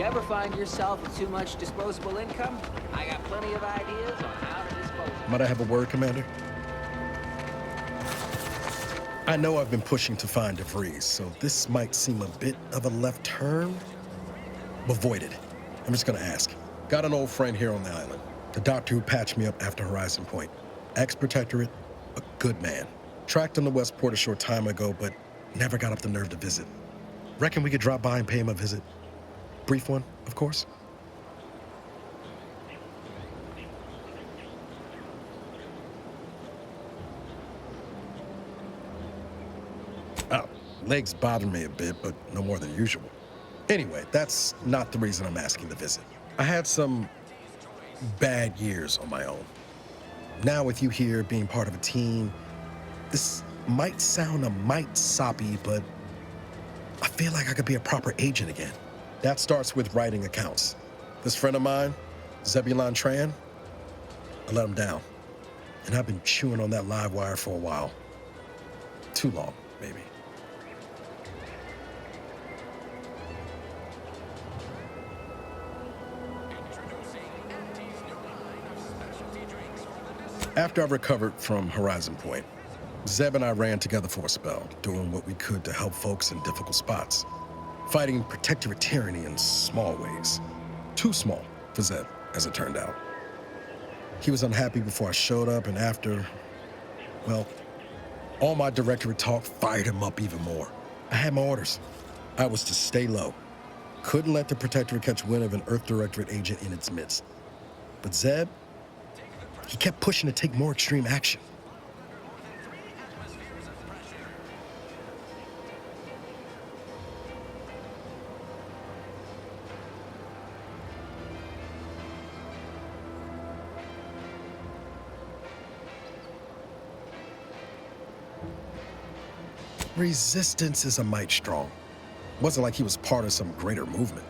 You ever find yourself with too much disposable income? I got plenty of ideas on how to dispose of it. Might I have a word, Commander? I know I've been pushing to find DeVries, so this might seem a bit of a left turn. Avoid it. I'm just gonna ask. Got an old friend here on the island. The doctor who patched me up after Horizon Point. Ex-protectorate, a good man. Tracked on the Westport a short time ago, but never got up the nerve to visit. Reckon we could drop by and pay him a visit? Brief one, of course. Oh, legs bother me a bit, but no more than usual. Anyway, that's not the reason I'm asking to visit. I had some bad years on my own. Now with you here being part of a team, this might sound a mite soppy, but I feel like I could be a proper agent again. That starts with writing accounts. This friend of mine, Zebulon Tran, I let him down. And I've been chewing on that live wire for a while. Too long, maybe. After I recovered from Horizon Point, Zeb and I ran together for a spell, doing what we could to help folks in difficult spots. Fighting protectorate tyranny in small ways. Too small for Zeb, as it turned out. He was unhappy before I showed up, and after, well, all my directorate talk fired him up even more. I had my orders. I was to stay low. Couldn't let the protectorate catch wind of an Earth Directorate agent in its midst. But Zeb, he kept pushing to take more extreme action. Resistance is a mite strong. Wasn't like he was part of some greater movement.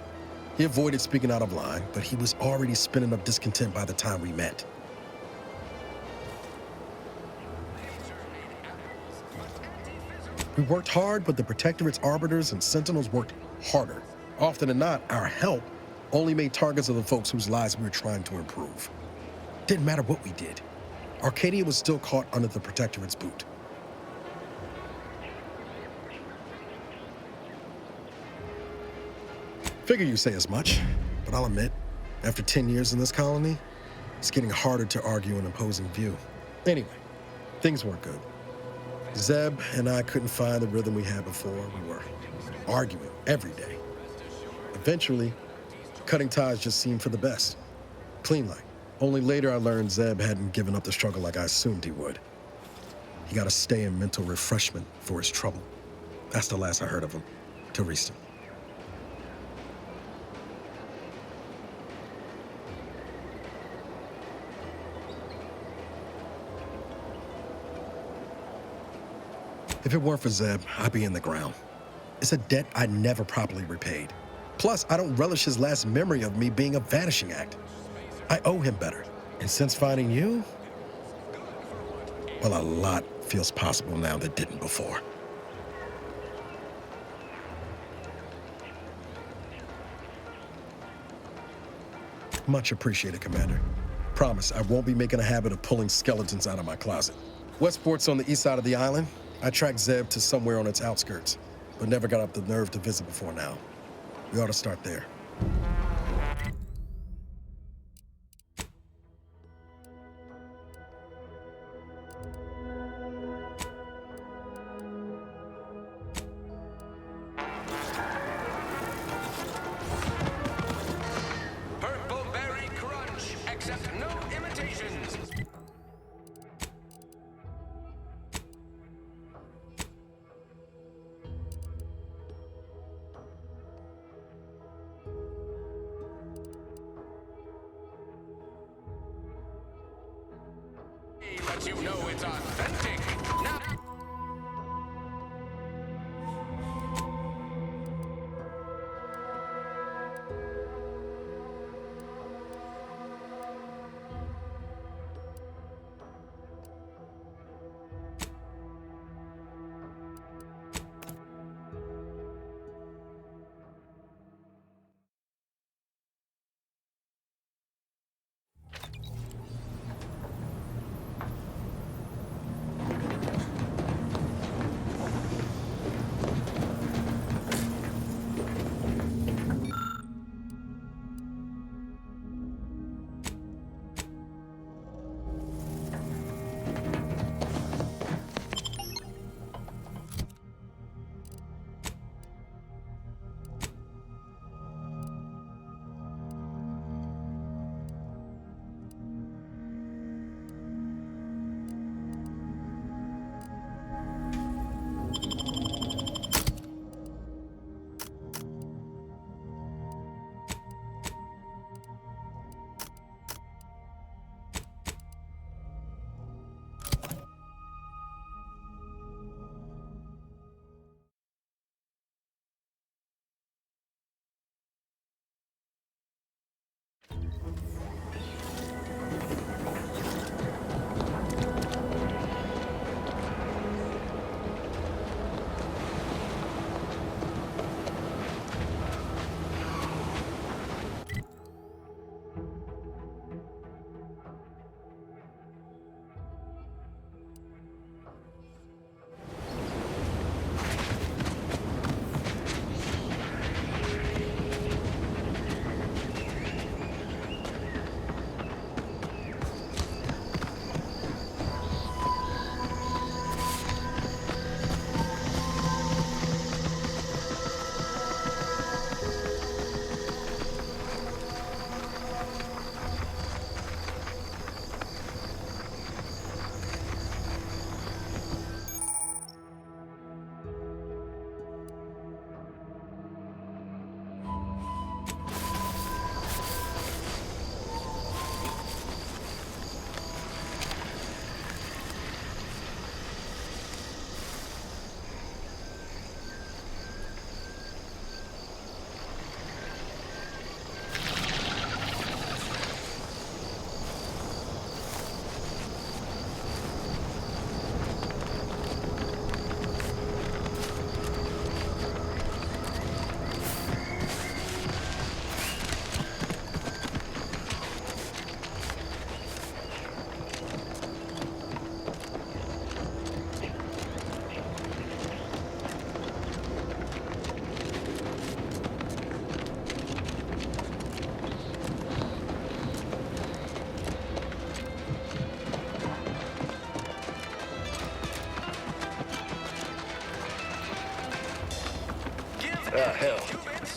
He avoided speaking out of line, but he was already spinning up discontent by the time we met. We worked hard, but the Protectorate's Arbiters and Sentinels worked harder. Often than not, our help only made targets of the folks whose lives we were trying to improve. Didn't matter what we did. Arcadia was still caught under the Protectorate's boot. Figure you say as much, but I'll admit, after 10 years in this colony, it's getting harder to argue an opposing view. Anyway, things weren't good. Zeb and I couldn't find the rhythm we had before. We were arguing every day. Eventually, cutting ties just seemed for the best. Clean like. Only later I learned Zeb hadn't given up the struggle like I assumed he would. He got to stay in mental refreshment for his trouble. That's the last I heard of him, till recent. If it weren't for Zeb, I'd be in the ground. It's a debt I never properly repaid. Plus, I don't relish his last memory of me being a vanishing act. I owe him better. And since finding you, well, a lot feels possible now that didn't before. Much appreciated, Commander. Promise, I won't be making a habit of pulling skeletons out of my closet. Westport's on the east side of the island. I tracked Zeb to somewhere on its outskirts, but never got up the nerve to visit before now. We ought to start there. Purple berry crunch, accept no imitations. Let you know it's authentic. Now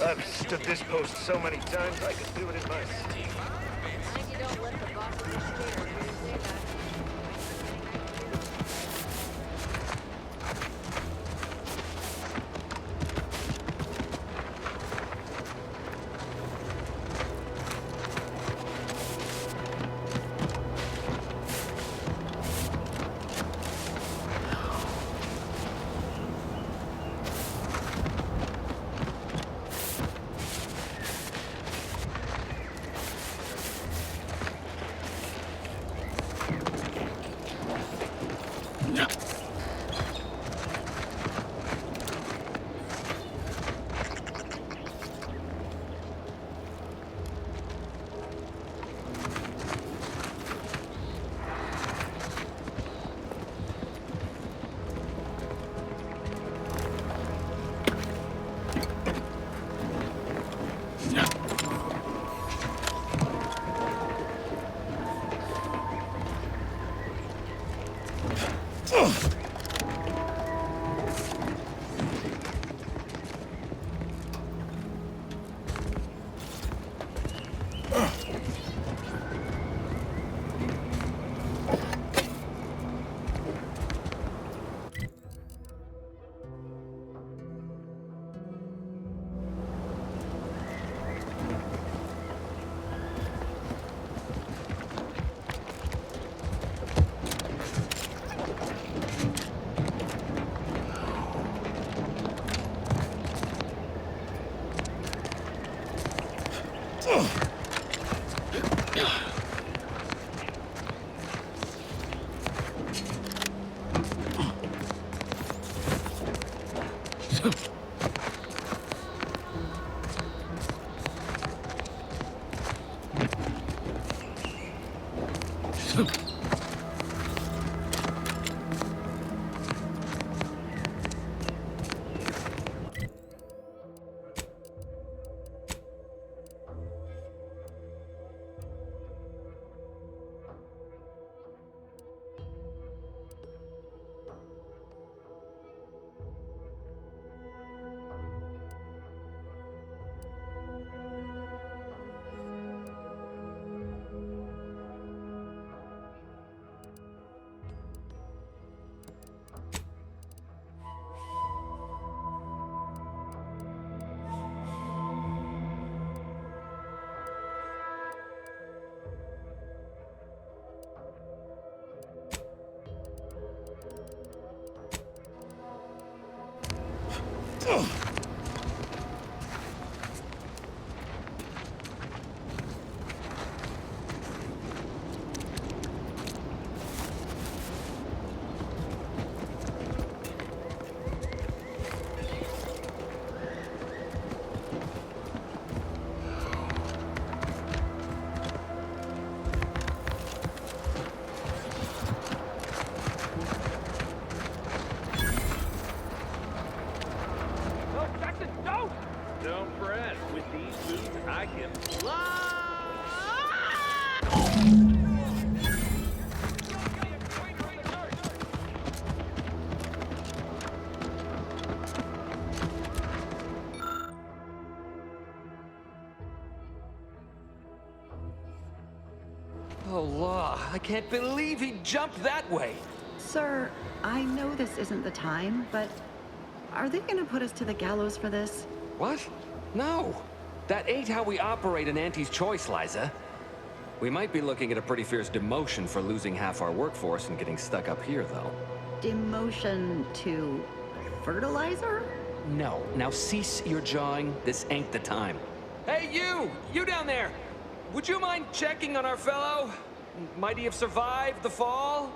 I've stood this post so many times, I could do it in my sleep. Mind you don't let the boss of the scared hear you say that. Don't fret. With these boots, I can fly! Oh, law. I can't believe he jumped that way. Sir, I know this isn't the time, but are they gonna put us to the gallows for this? What? No. That ain't how we operate in Auntie's Choice, Liza. We might be looking at a pretty fierce demotion for losing half our workforce and getting stuck up here, though. Demotion to fertilizer? No. Now cease your jawing. This ain't the time. Hey, you! You down there! Would you mind checking on our fellow? Might he have survived the fall?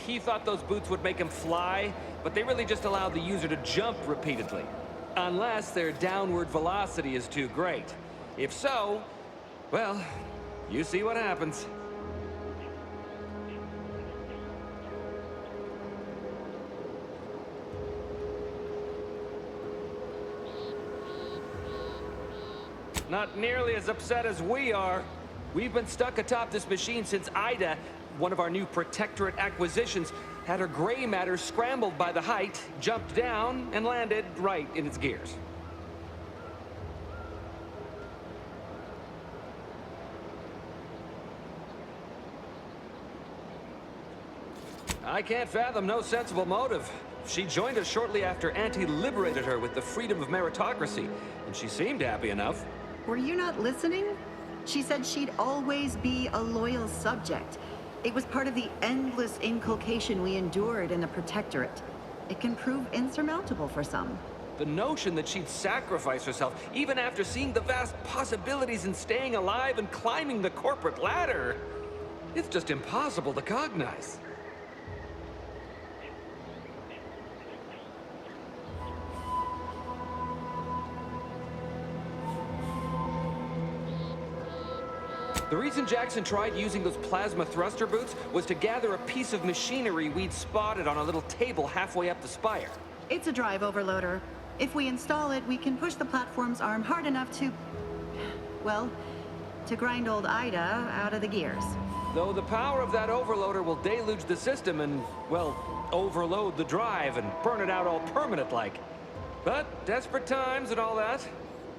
He thought those boots would make him fly, but they really just allow the user to jump repeatedly. Unless their downward velocity is too great. If so, well, you see what happens. Not nearly as upset as we are. We've been stuck atop this machine since Ida, one of our new Protectorate acquisitions, had her gray matter scrambled by the height, jumped down, and landed right in its gears. I can't fathom no sensible motive. She joined us shortly after Auntie liberated her with the freedom of meritocracy, and she seemed happy enough. Were you not listening? She said she'd always be a loyal subject. It was part of the endless inculcation we endured in the Protectorate. It can prove insurmountable for some. The notion that she'd sacrifice herself, even after seeing the vast possibilities in staying alive and climbing the corporate ladder, it's just impossible to cognize. The reason Jackson tried using those plasma thruster boots was to gather a piece of machinery we'd spotted on a little table halfway up the spire. It's a drive overloader. If we install it, we can push the platform's arm hard enough to... well, to grind old Ida out of the gears. Though the power of that overloader will deluge the system and, well, overload the drive and burn it out all permanent-like. But desperate times and all that.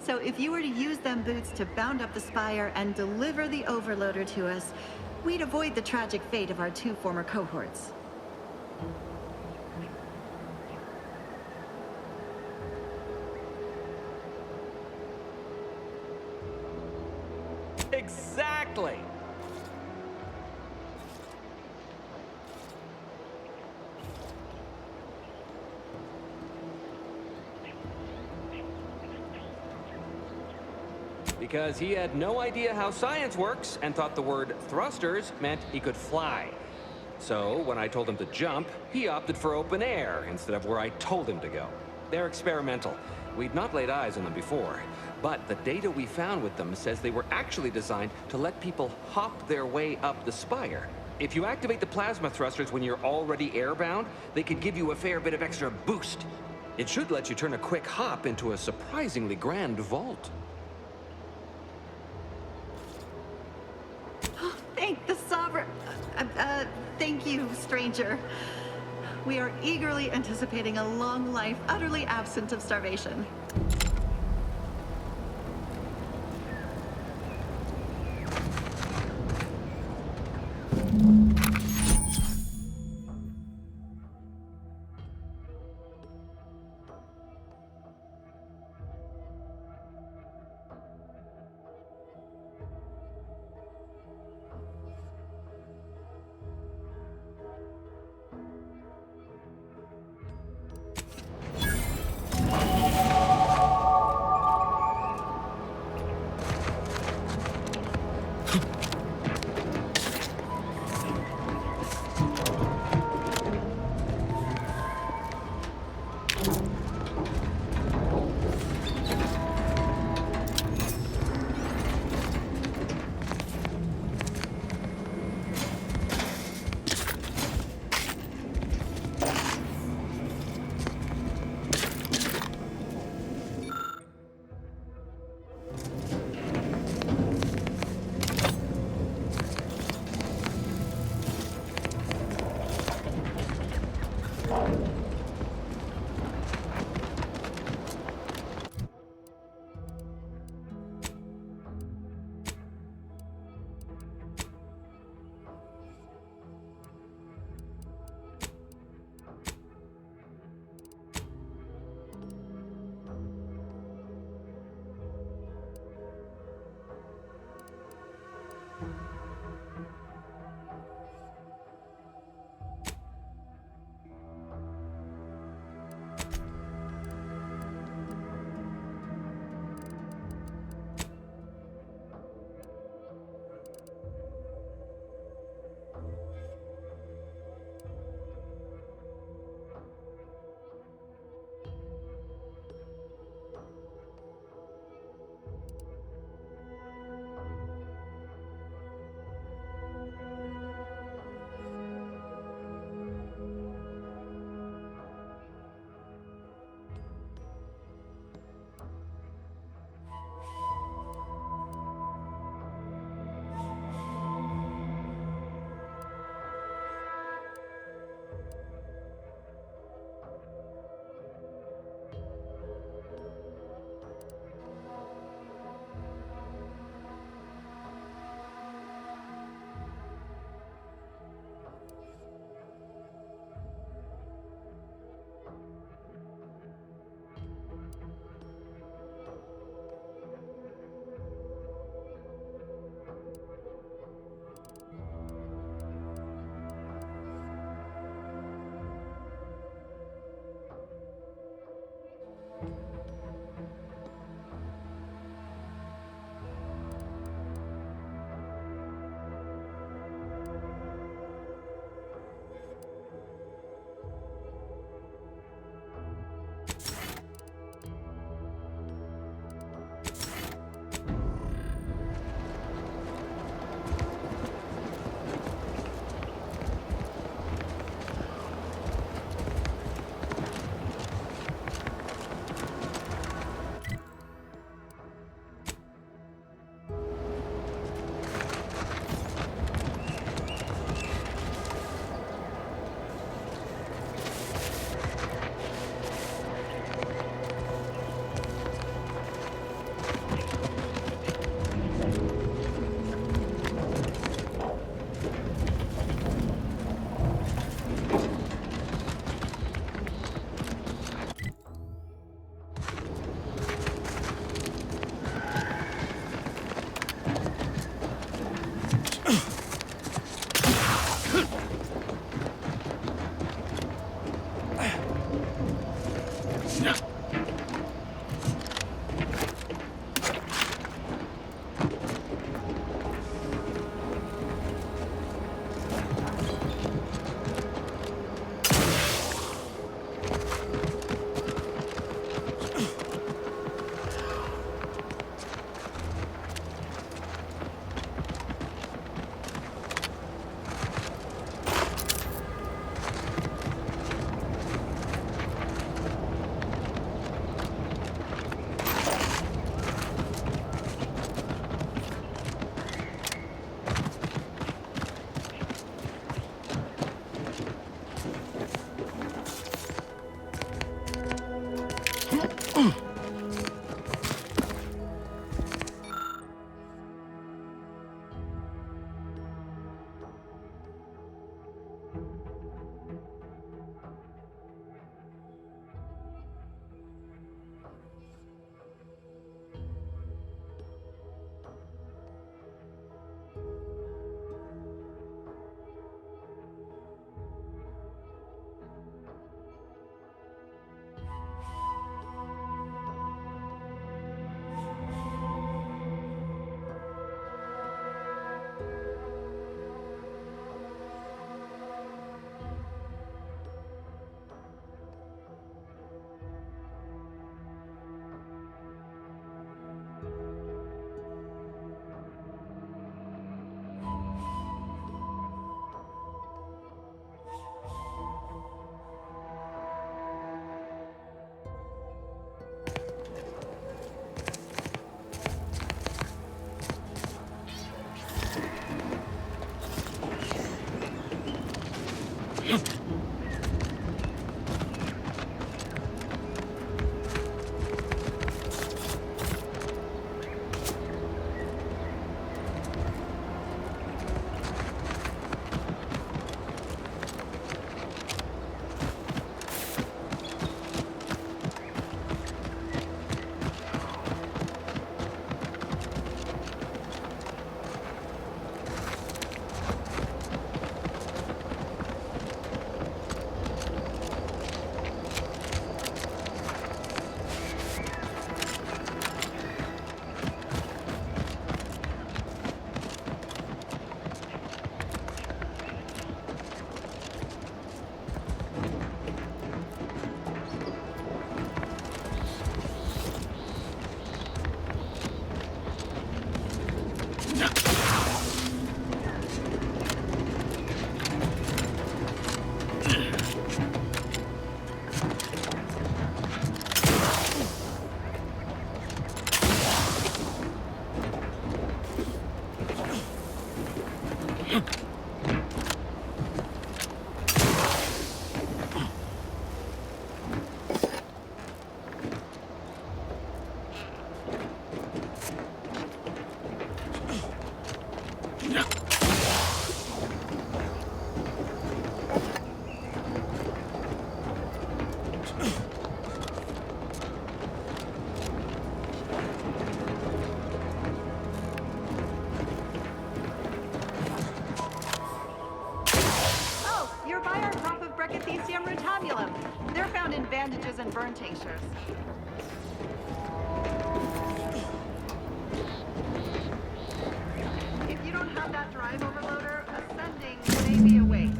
So if you were to use them boots to bound up the spire and deliver the overloader to us, we'd avoid the tragic fate of our two former cohorts. Exactly! Because he had no idea how science works and thought the word thrusters meant he could fly. So when I told him to jump, he opted for open air instead of where I told him to go. They're experimental. We'd not laid eyes on them before, but the data we found with them says they were actually designed to let people hop their way up the spire. If you activate the plasma thrusters when you're already airbound, they could give you a fair bit of extra boost. It should let you turn a quick hop into a surprisingly grand vault. Thank the Sovereign... thank you, stranger. We are eagerly anticipating a long life utterly absent of starvation. They're found in bandages and burn tinctures. If you don't have that drive overloader, ascending may be a waste.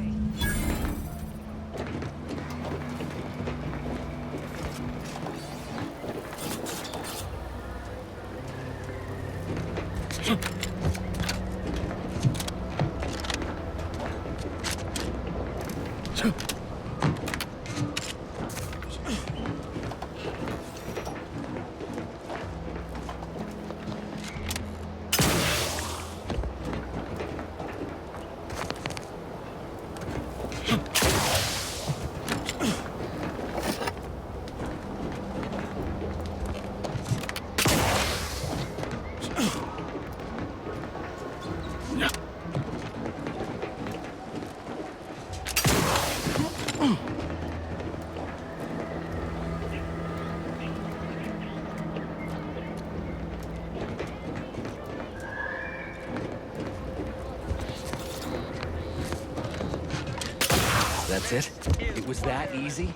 That's it? It was that easy?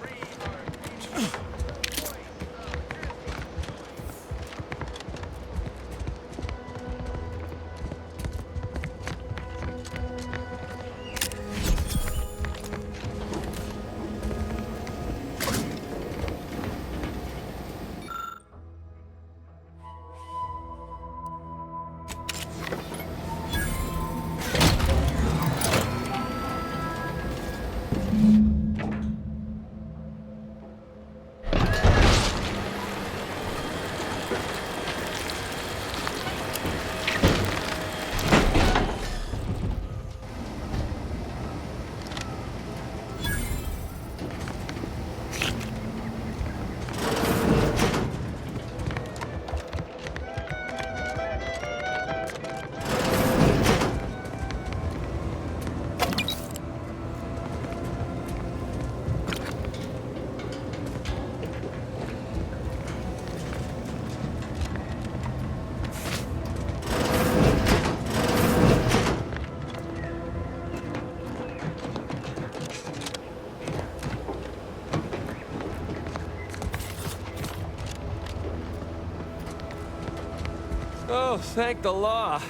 Oh, thank the law.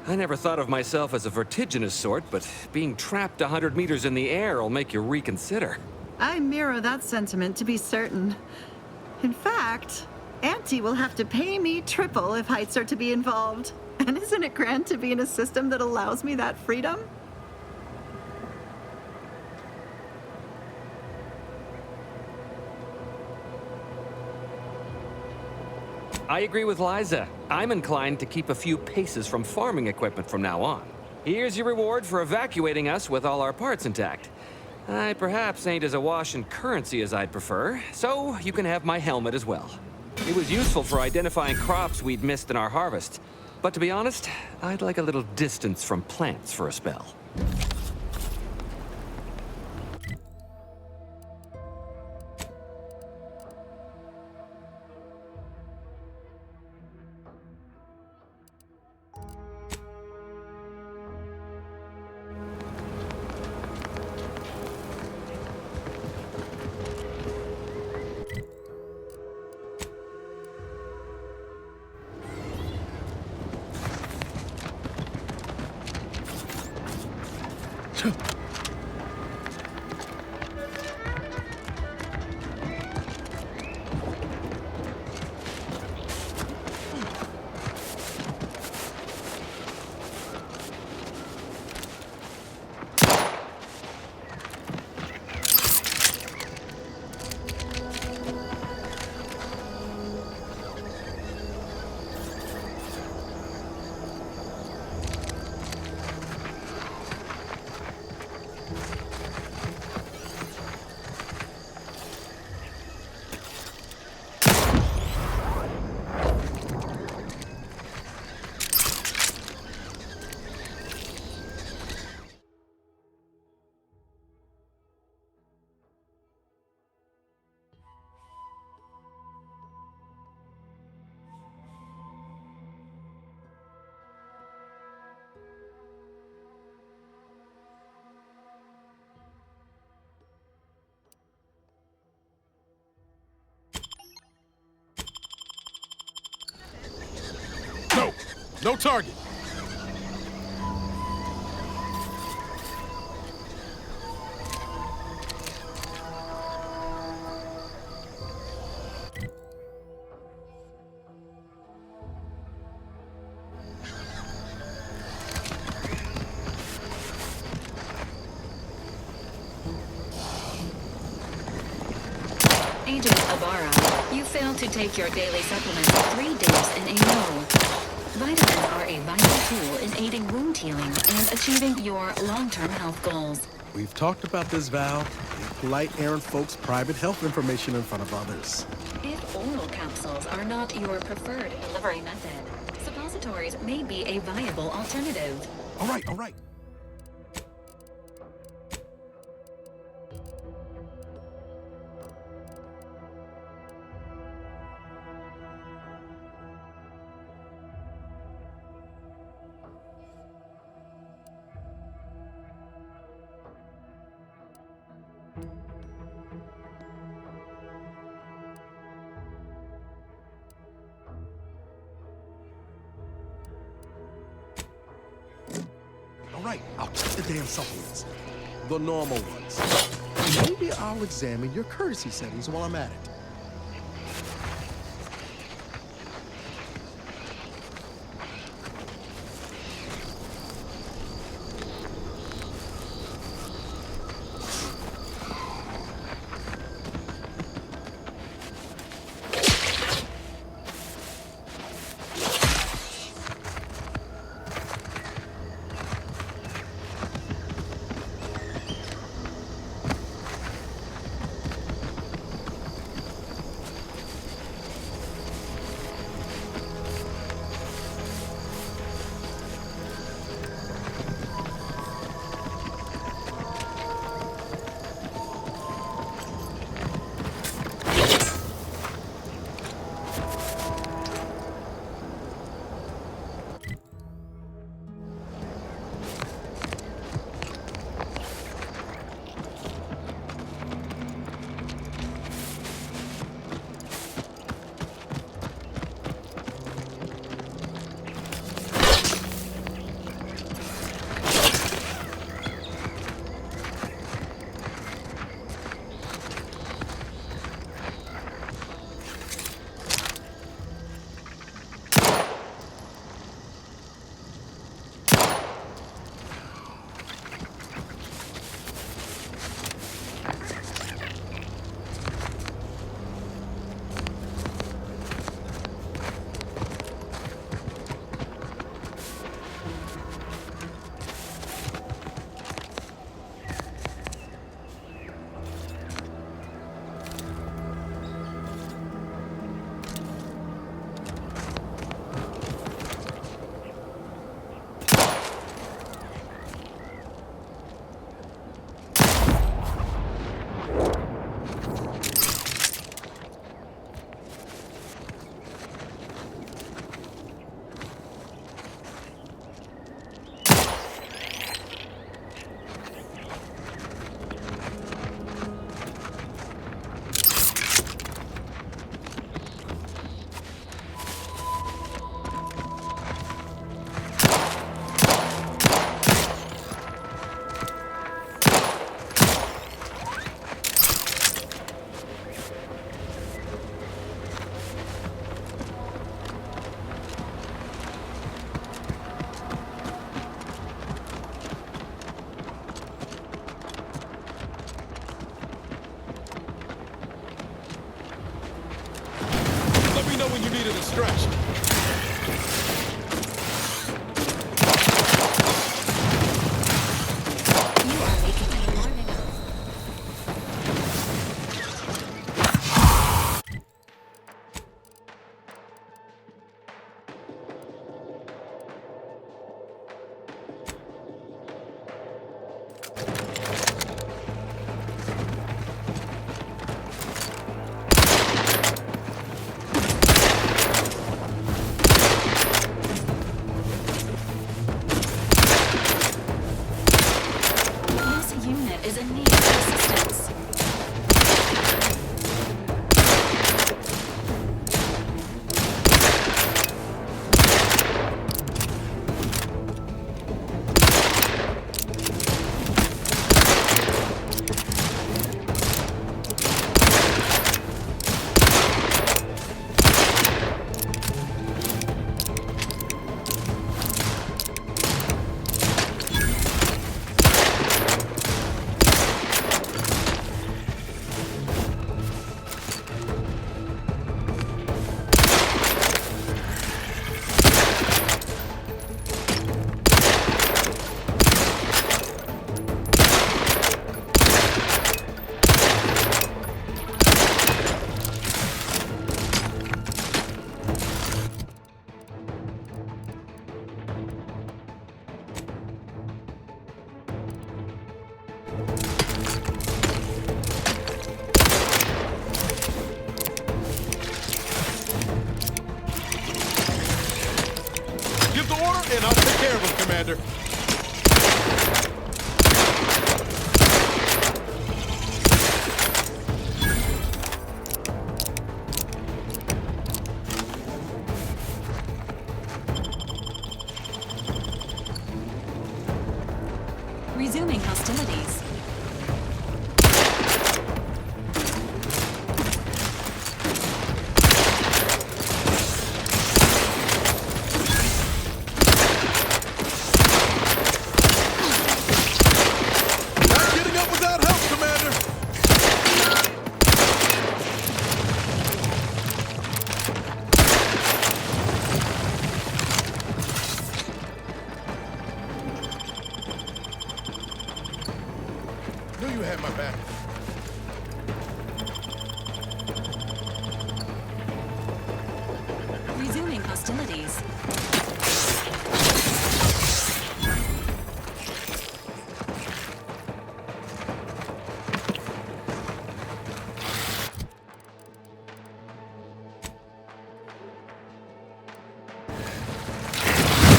I never thought of myself as a vertiginous sort, but being trapped 100 meters in the air will make you reconsider. I mirror that sentiment, to be certain. In fact, Auntie will have to pay me triple if heights are to be involved. And isn't it grand to be in a system that allows me that freedom? I agree with Liza. I'm inclined to keep a few paces from farming equipment from now on. Here's your reward for evacuating us with all our parts intact. I perhaps ain't as awash in currency as I'd prefer, so you can have my helmet as well. It was useful for identifying crops we'd missed in our harvest. But to be honest, I'd like a little distance from plants for a spell. No! No target! Agent Ibarra, you failed to take your daily supplement 3 days in a row. Vitamins are a vital tool in aiding wound healing and achieving your long-term health goals. We've talked about this, Val. Polite errand folks' private health information in front of others. If oral capsules are not your preferred delivery method, suppositories may be a viable alternative. All right, all right. All right, I'll keep the damn supplements. The normal ones. Maybe I'll examine your courtesy settings while I'm at it. stretched. You are making an alarming. This unit is in need of assistance. Give the order, and I'll take care of him, Commander. Resuming hostilities. Not getting up without help, Commander. Knew you had my back. Resuming hostilities.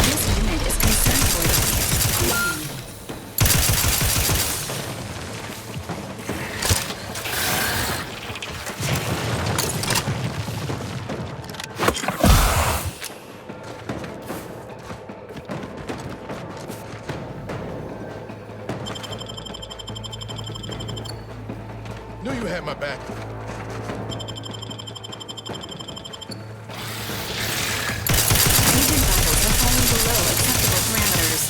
This unit is concerned for the Knew you had my back. Agent vitals are falling below acceptable parameters.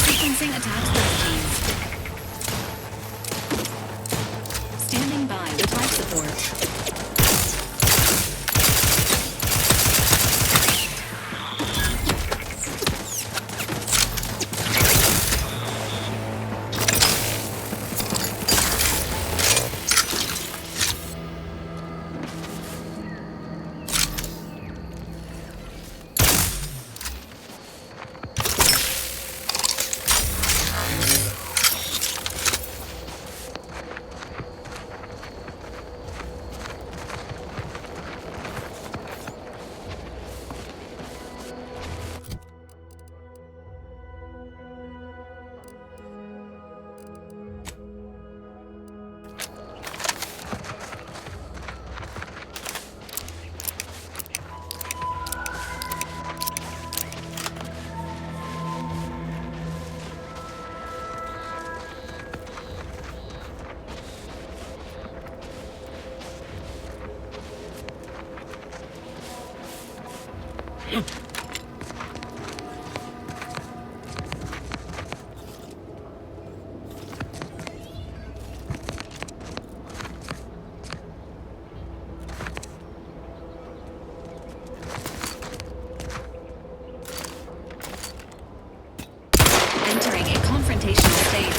Sequencing attack strategies. Standing by with life support. Entering a confrontational state.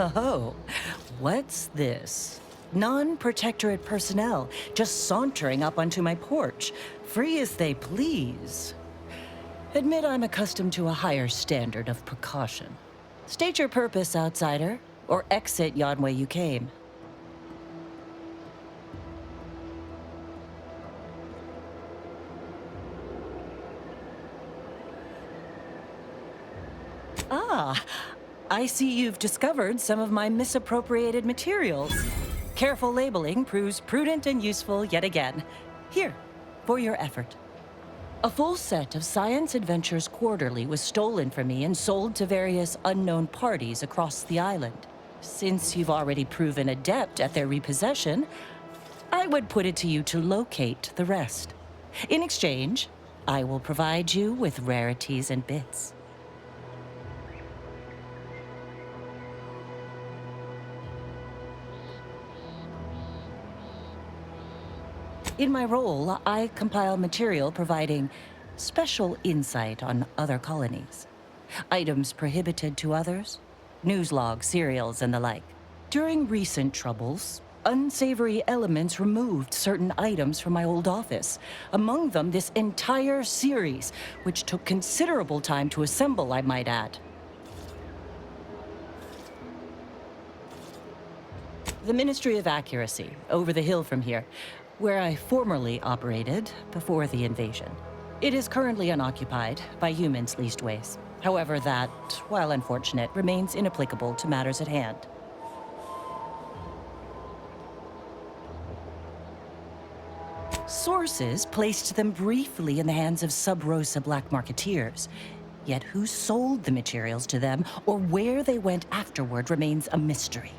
Oh, what's this? Non-protectorate personnel just sauntering up onto my porch, free as they please. Admit I'm accustomed to a higher standard of precaution. State your purpose, outsider, or exit yon way you came. Ah, I see you've discovered some of my misappropriated materials. Careful labeling proves prudent and useful yet again. Here, for your effort. A full set of Science Adventures Quarterly was stolen from me and sold to various unknown parties across the island. Since you've already proven adept at their repossession, I would put it to you to locate the rest. In exchange, I will provide you with rarities and bits. In my role, I compile material providing special insight on other colonies. Items prohibited to others, news logs, serials, and the like. During recent troubles, unsavory elements removed certain items from my old office. Among them, this entire series, which took considerable time to assemble, I might add. The Ministry of Accuracy, over the hill from here, where I formerly operated before the invasion. It is currently unoccupied by humans least ways. However, that, while unfortunate, remains inapplicable to matters at hand. Sources placed them briefly in the hands of Sub-Rosa black marketeers. Yet who sold the materials to them or where they went afterward remains a mystery.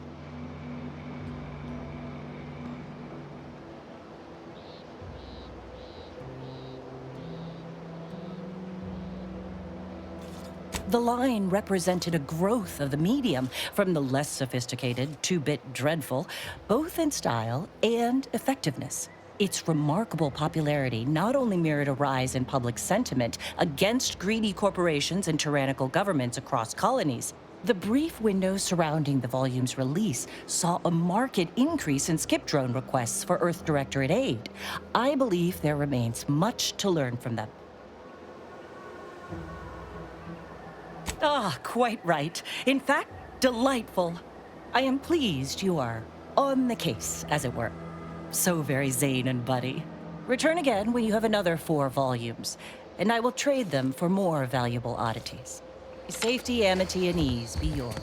The line represented a growth of the medium, from the less sophisticated, two-bit dreadful, both in style and effectiveness. Its remarkable popularity not only mirrored a rise in public sentiment against greedy corporations and tyrannical governments across colonies. The brief window surrounding the volume's release saw a marked increase in skip drone requests for Earth Directorate aid. I believe there remains much to learn from them. Ah, quite right. In fact, delightful. I am pleased you are on the case, as it were. So very Zane and Buddy. Return again when you have another 4 volumes, and I will trade them for more valuable oddities. Safety, amity, and ease be yours.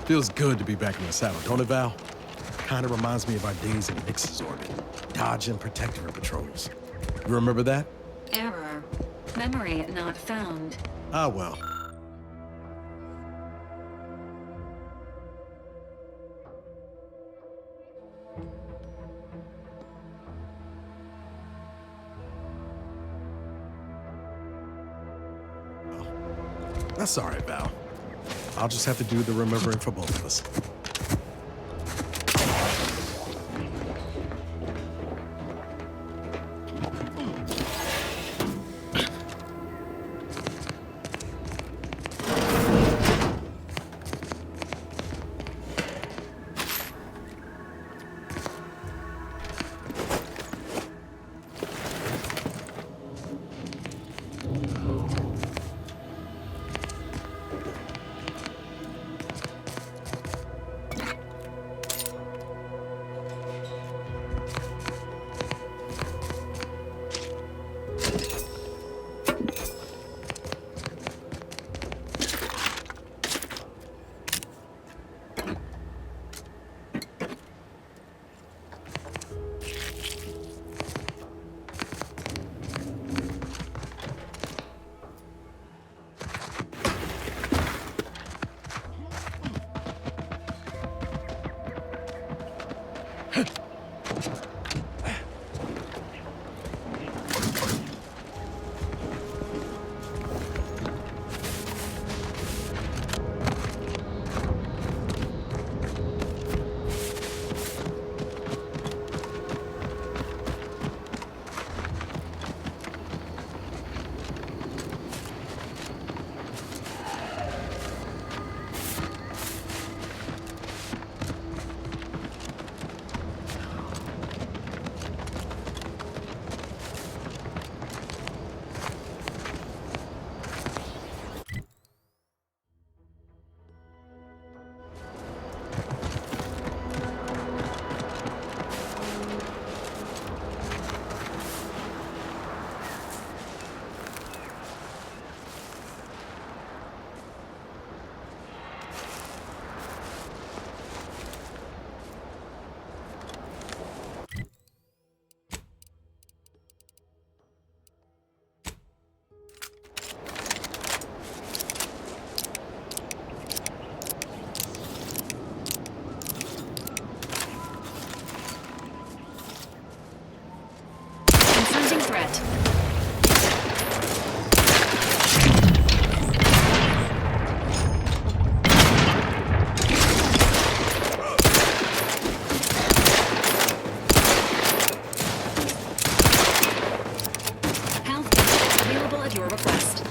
Feels good to be back in the saddle, don't it, Val? Kinda reminds me of our days in Nix's orbit, dodging protectorate patrols. You remember that? Error. Memory not found. Ah, well. That's all right, Val. I'll just have to do the remembering for both of us. Confronting threat. Health benefits available at your request.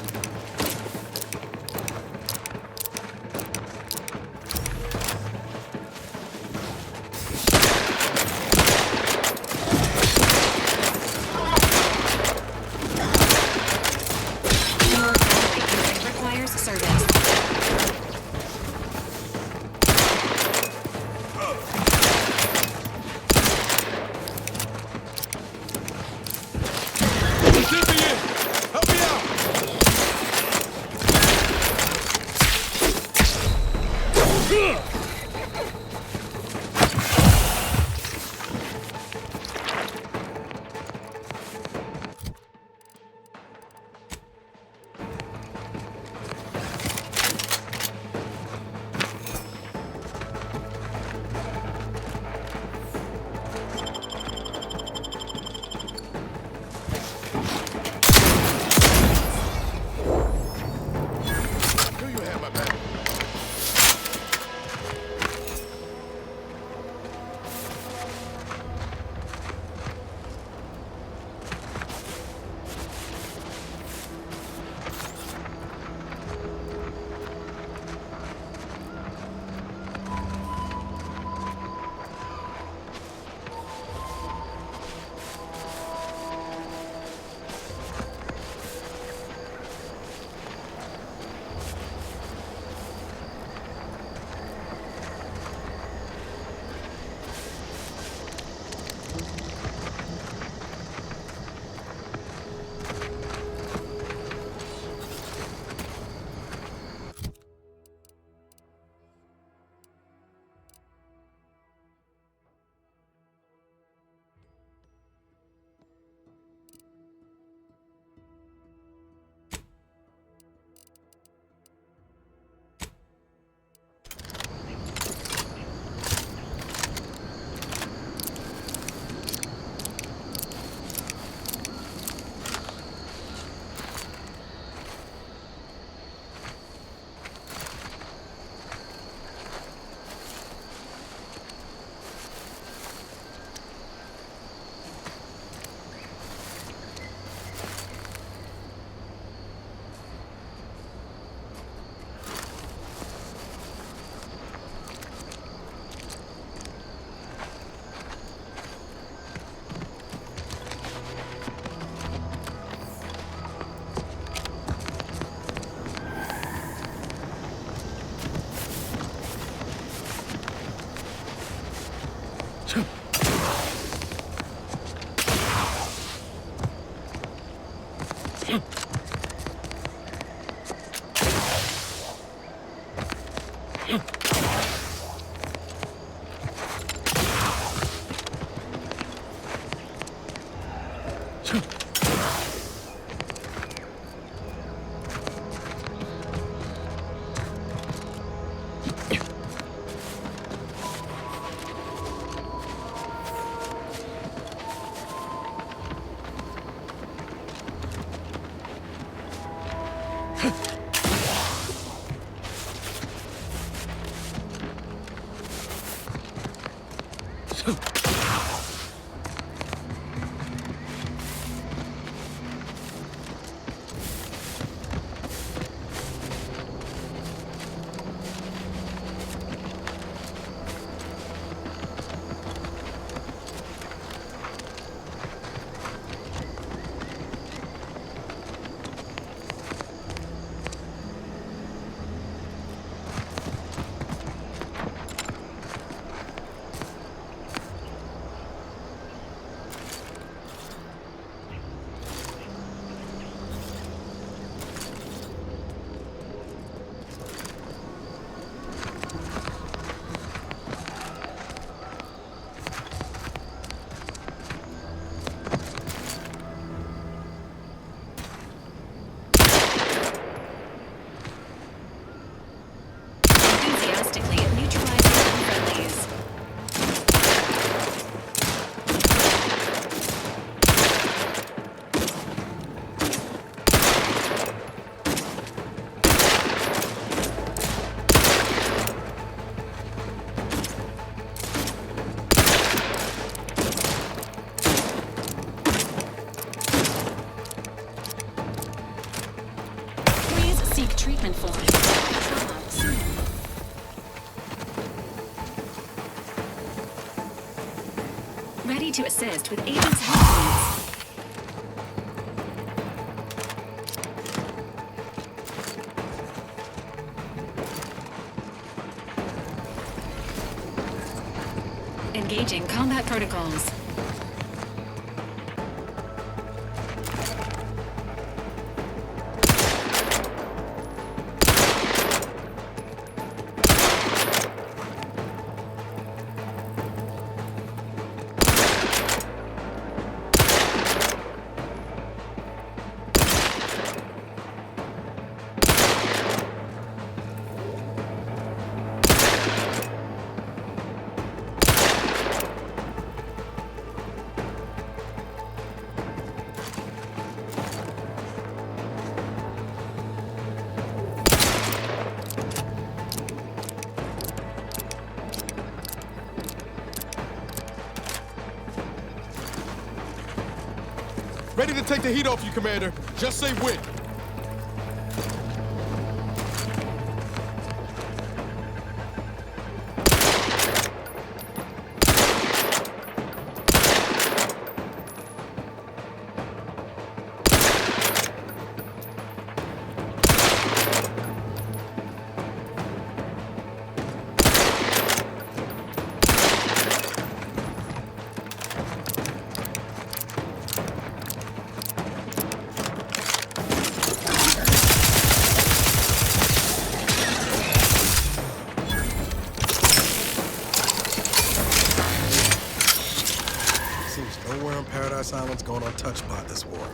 Enthusiastically neutralizing unfriendlies. Please seek treatment for trauma soon. Ready to assist with agent's health needs. Engaging combat protocols. Ready to take the heat off you, Commander. Just say when. Nowhere on Paradise Island's going untouched by this war.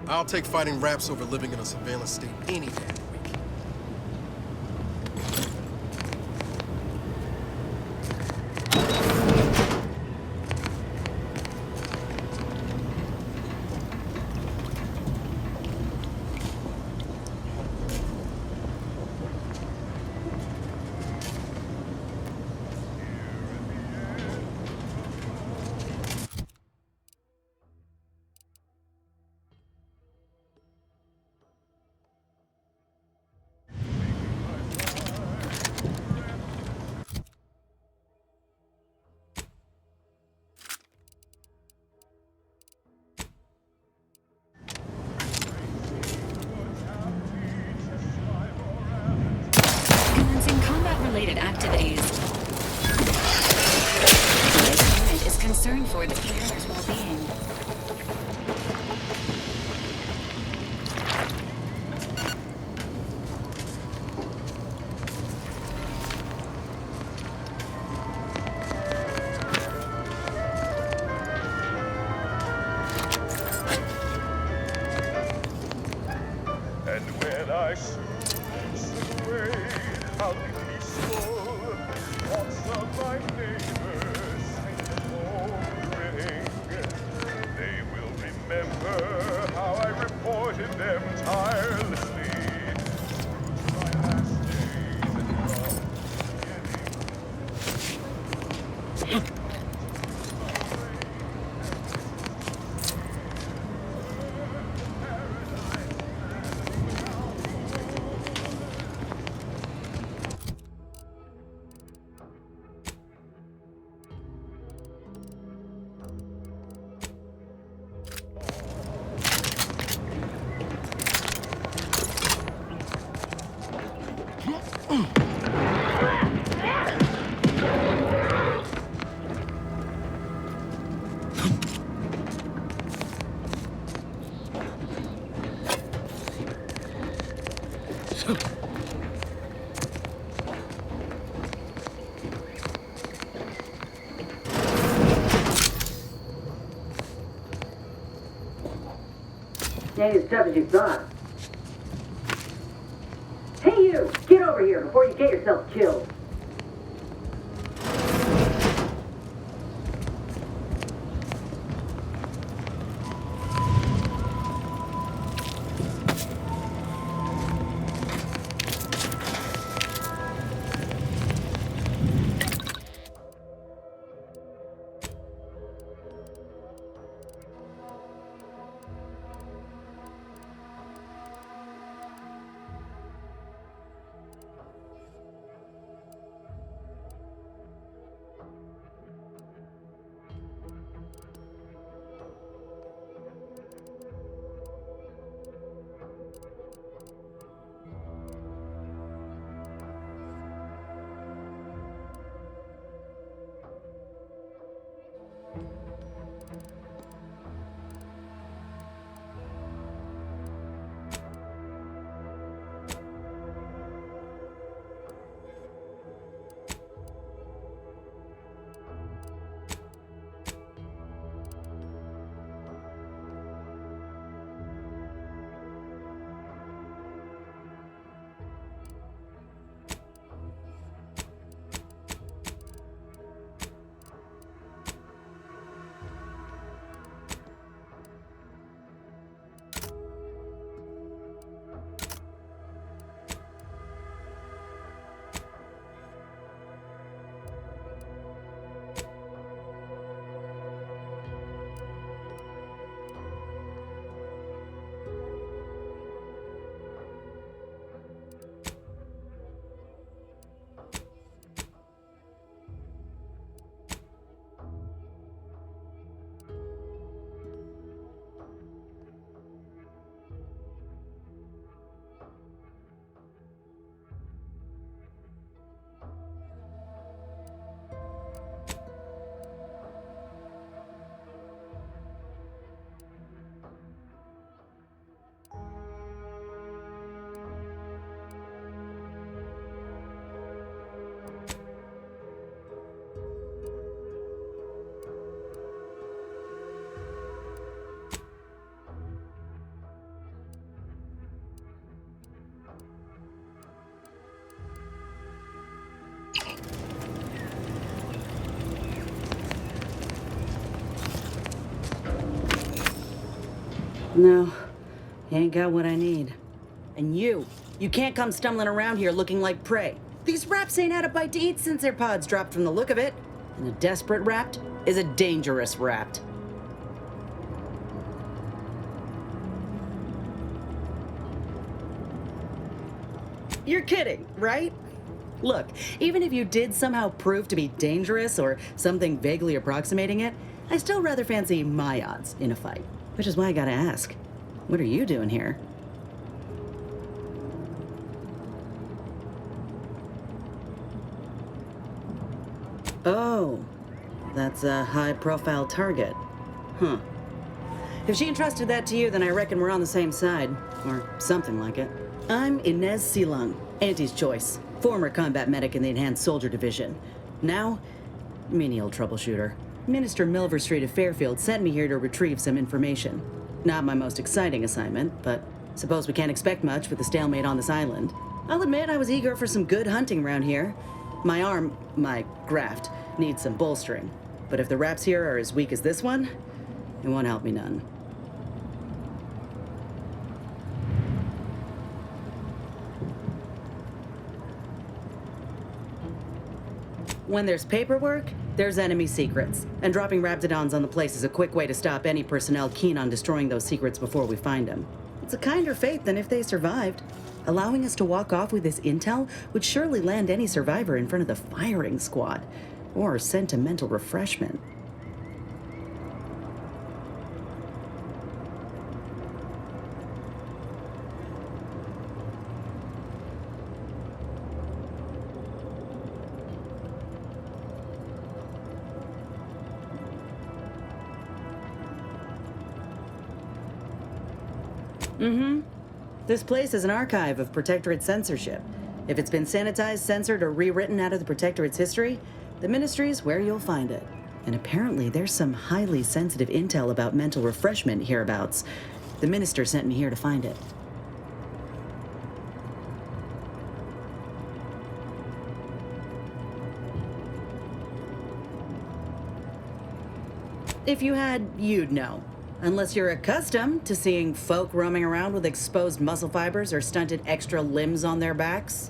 I'll take fighting raps over living in a surveillance state any day. Commencing combat-related activities. This unit is concerned for the commander's well-being. And when I soon away, I'll be peaceful. Thoughts of my neighbors safe at home grinning. They will remember how I reported them tirelessly through my last days and from the beginning. Ain't as tough as you thought. Hey you! Get over here before you get yourself killed! No, you ain't got what I need. And you can't come stumbling around here looking like prey. These raps ain't had a bite to eat since their pods dropped from the look of it. And a desperate rapt is a dangerous rapt. You're kidding, right? Look, even if you did somehow prove to be dangerous or something vaguely approximating it, I still rather fancy my odds in a fight. Which is why I gotta ask, what are you doing here? Oh, that's a high-profile target. Huh. If she entrusted that to you, then I reckon we're on the same side. Or something like it. I'm Inez Silung, Auntie's choice. Former combat medic in the Enhanced Soldier Division. Now, menial troubleshooter. Minister Milver Street of Fairfield sent me here to retrieve some information. Not my most exciting assignment, but suppose we can't expect much with the stalemate on this island. I'll admit I was eager for some good hunting around here. My arm, my graft, needs some bolstering. But if the raps here are as weak as this one, it won't help me none. When there's paperwork, there's enemy secrets. And dropping Raptidons on the place is a quick way to stop any personnel keen on destroying those secrets before we find them. It's a kinder fate than if they survived. Allowing us to walk off with this intel would surely land any survivor in front of the firing squad. Or sentimental refreshment. This place is an archive of Protectorate censorship. If it's been sanitized, censored, or rewritten out of the Protectorate's history, the Ministry's where you'll find it. And apparently there's some highly sensitive intel about mental refreshment hereabouts. The Minister sent me here to find it. If you had, you'd know. Unless you're accustomed to seeing folk roaming around with exposed muscle fibers or stunted extra limbs on their backs.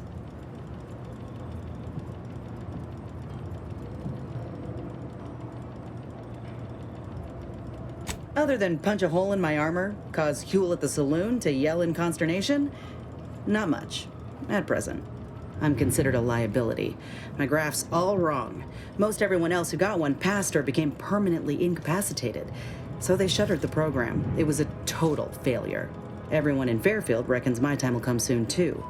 Other than punch a hole in my armor, cause Huel at the saloon to yell in consternation, not much, at present. I'm considered a liability. My graph's all wrong. Most everyone else who got one passed or became permanently incapacitated. So they shuttered the program. It was a total failure. Everyone in Fairfield reckons my time will come soon, too.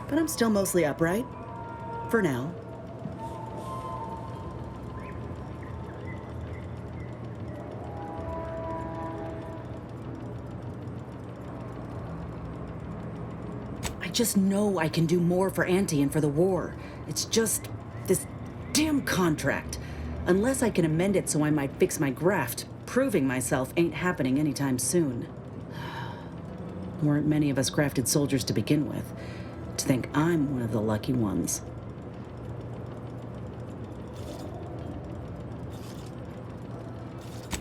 But I'm still mostly upright. For now. I just know I can do more for Auntie and for the war. It's just this damn contract. Unless I can amend it so I might fix my graft, proving myself ain't happening anytime soon. Weren't many of us grafted soldiers to begin with. To think I'm one of the lucky ones.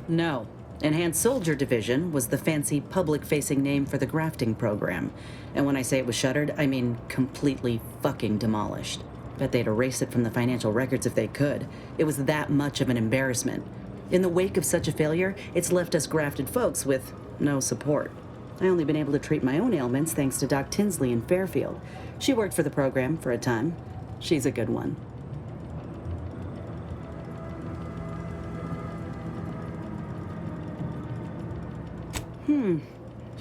No. Enhanced Soldier Division was the fancy public-facing name for the grafting program. And when I say it was shuttered, I mean completely fucking demolished. Bet they'd erase it from the financial records if they could. It was that much of an embarrassment. In the wake of such a failure, it's left us grafted folks with no support. I only been able to treat my own ailments thanks to Doc Tinsley in Fairfield. She worked for the program for a time. She's a good one.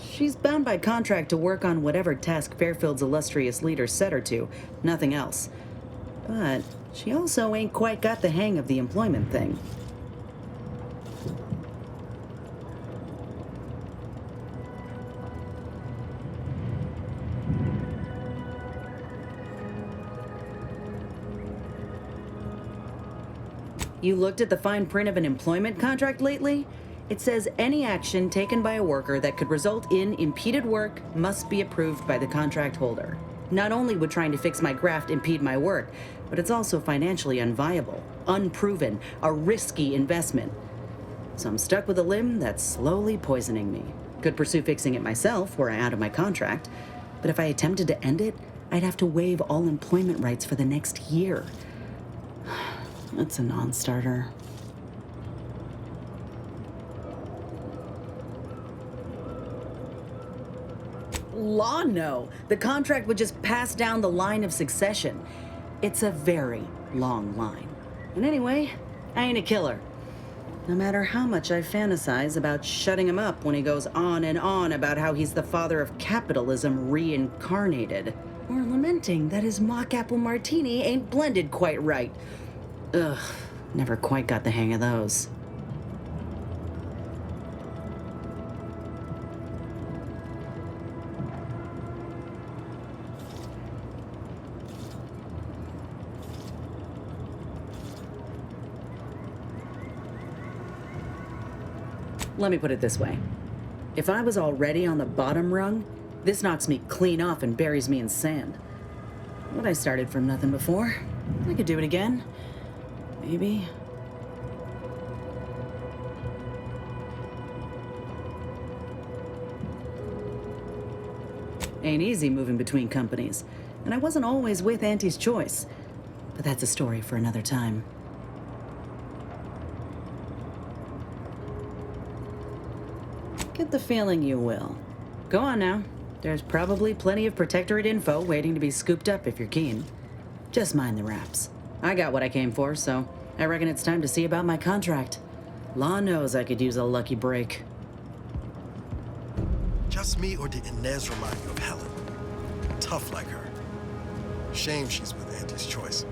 She's bound by contract to work on whatever task Fairfield's illustrious leader set her to, nothing else. But she also ain't quite got the hang of the employment thing. You looked at the fine print of an employment contract lately? It says any action taken by a worker that could result in impeded work must be approved by the contract holder. Not only would trying to fix my graft impede my work, but it's also financially unviable, unproven, a risky investment. So I'm stuck with a limb that's slowly poisoning me. Could pursue fixing it myself were I out of my contract, but if I attempted to end it, I'd have to waive all employment rights for the next year. That's a non-starter. Law, no. The contract would just pass down the line of succession. It's a very long line. And anyway, I ain't a killer. No matter how much I fantasize about shutting him up when he goes on and on about how he's the father of capitalism reincarnated, or lamenting that his mock apple martini ain't blended quite right. Ugh, never quite got the hang of those. Let me put it this way. If I was already on the bottom rung, this knocks me clean off and buries me in sand. But I started from nothing before. I could do it again. Maybe. Ain't easy moving between companies, and I wasn't always with Auntie's choice. But that's a story for another time. Get the feeling you will. Go on now. There's probably plenty of Protectorate info waiting to be scooped up if you're keen. Just mind the wraps. I got what I came for, so I reckon it's time to see about my contract. Law knows I could use a lucky break. Just me, or did Inez remind you of Helen? Tough like her. Shame she's with Auntie's choice.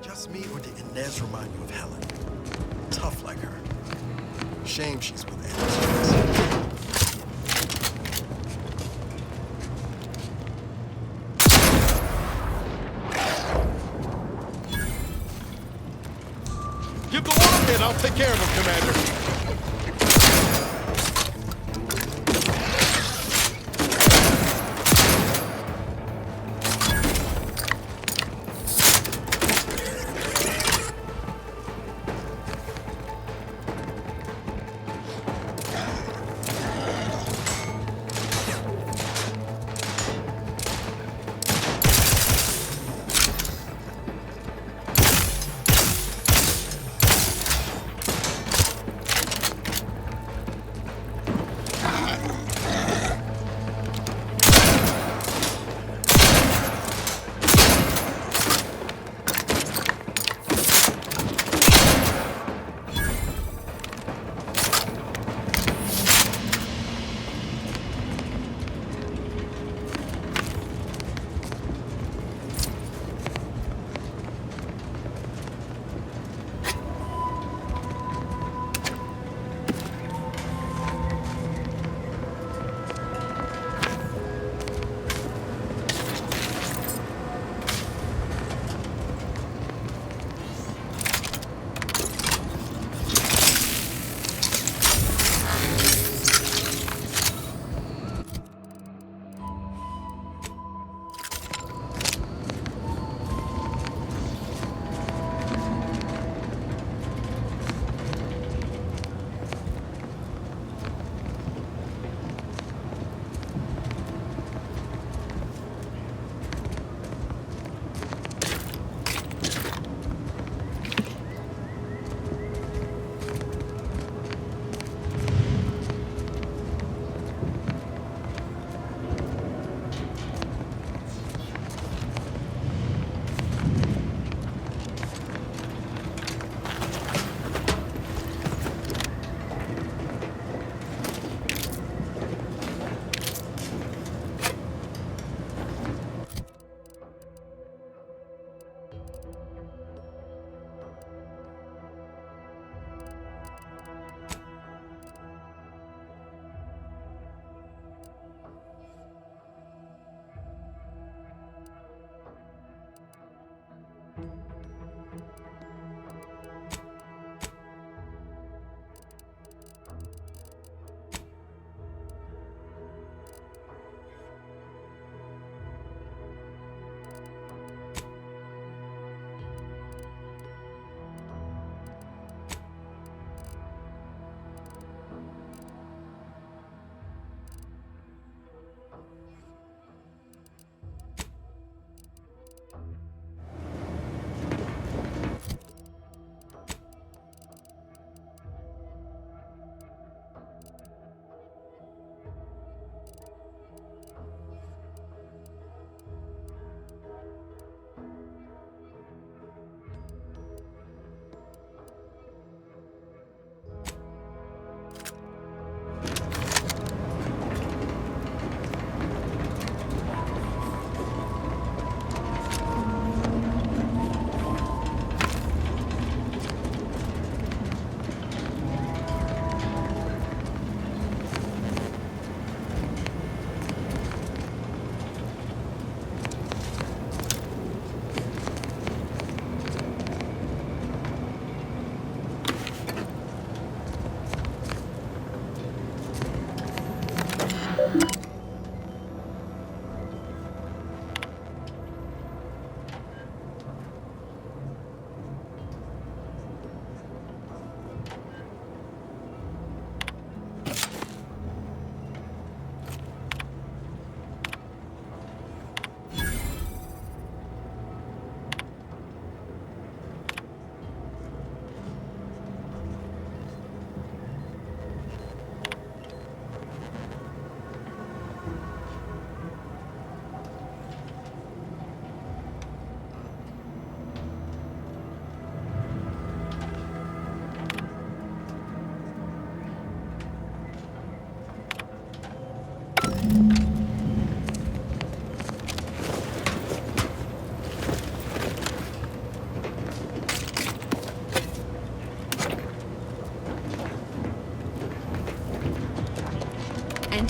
Just me, or did Inez remind you of Helen? Tough like her. Shame she's with Auntie's choice. Give the order and I'll take care of him, Commander.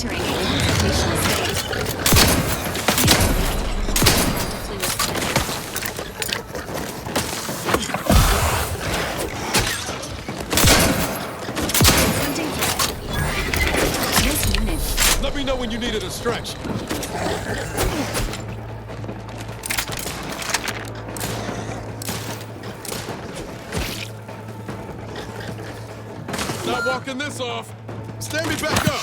entering a gravitational state. Confronting threat. This unit. Let me know when you need a distraction. Not walking this off. Stand me back up.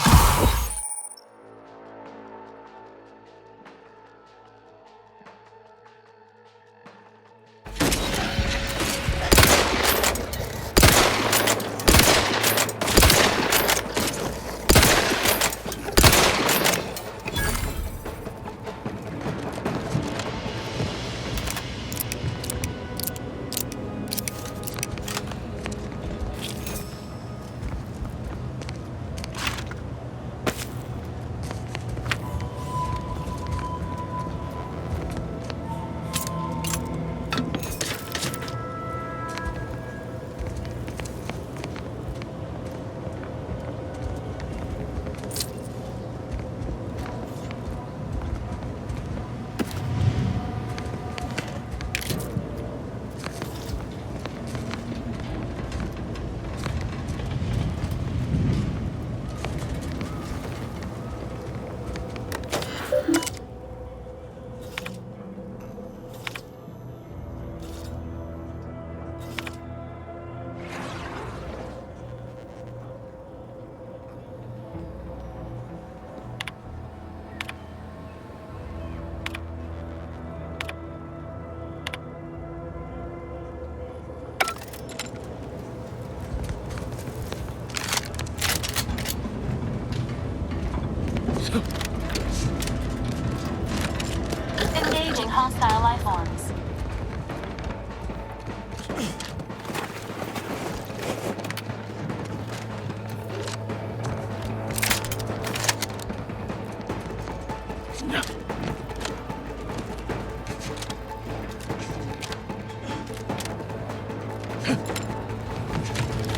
Engaging hostile life forms.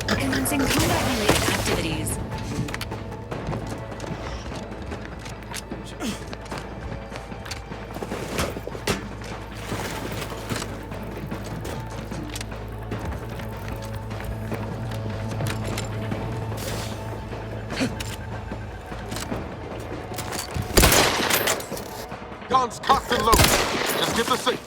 Commencing combat-related activities. Guns cocked and loaded. Just get the seat.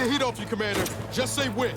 heat off you, Commander. Just say when.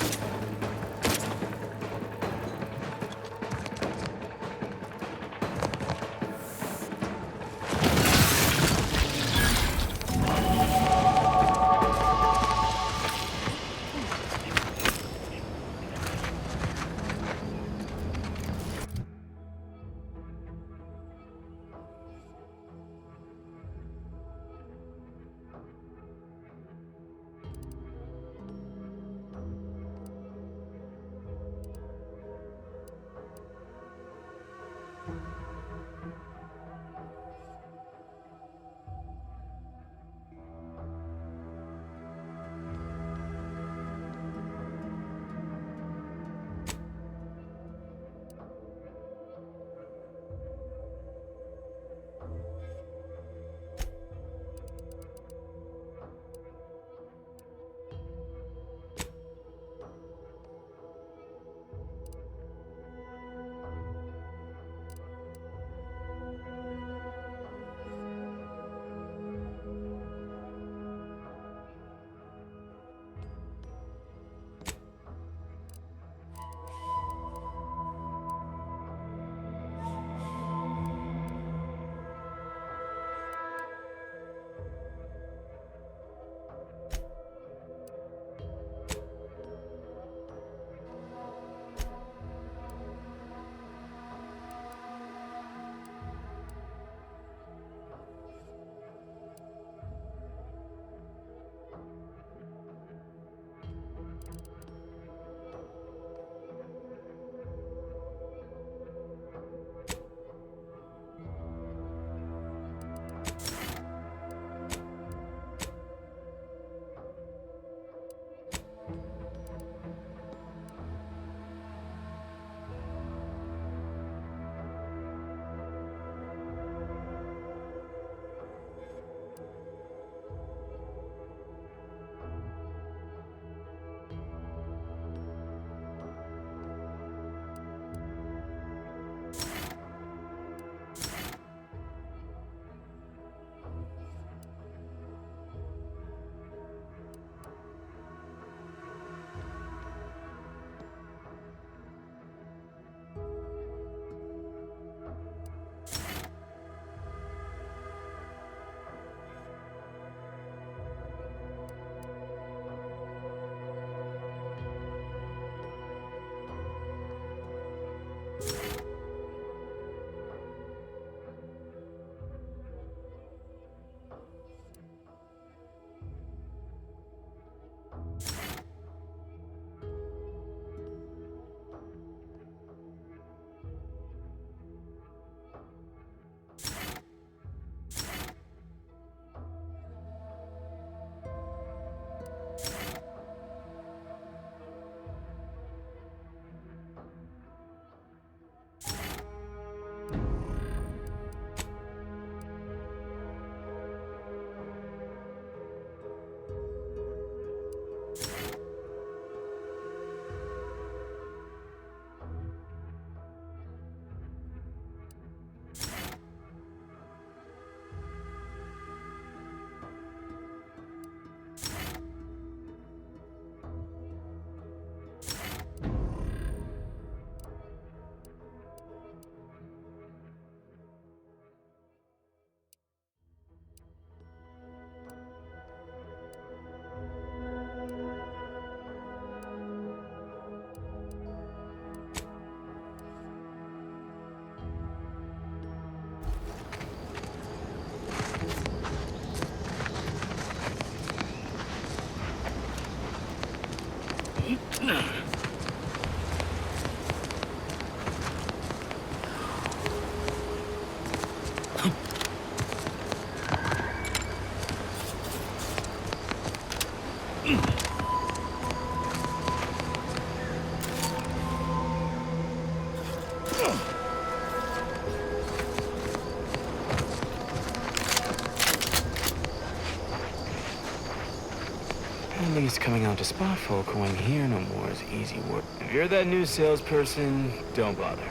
At least coming out to spot folk who ain't here no more is easy work. If you're that new salesperson, don't bother.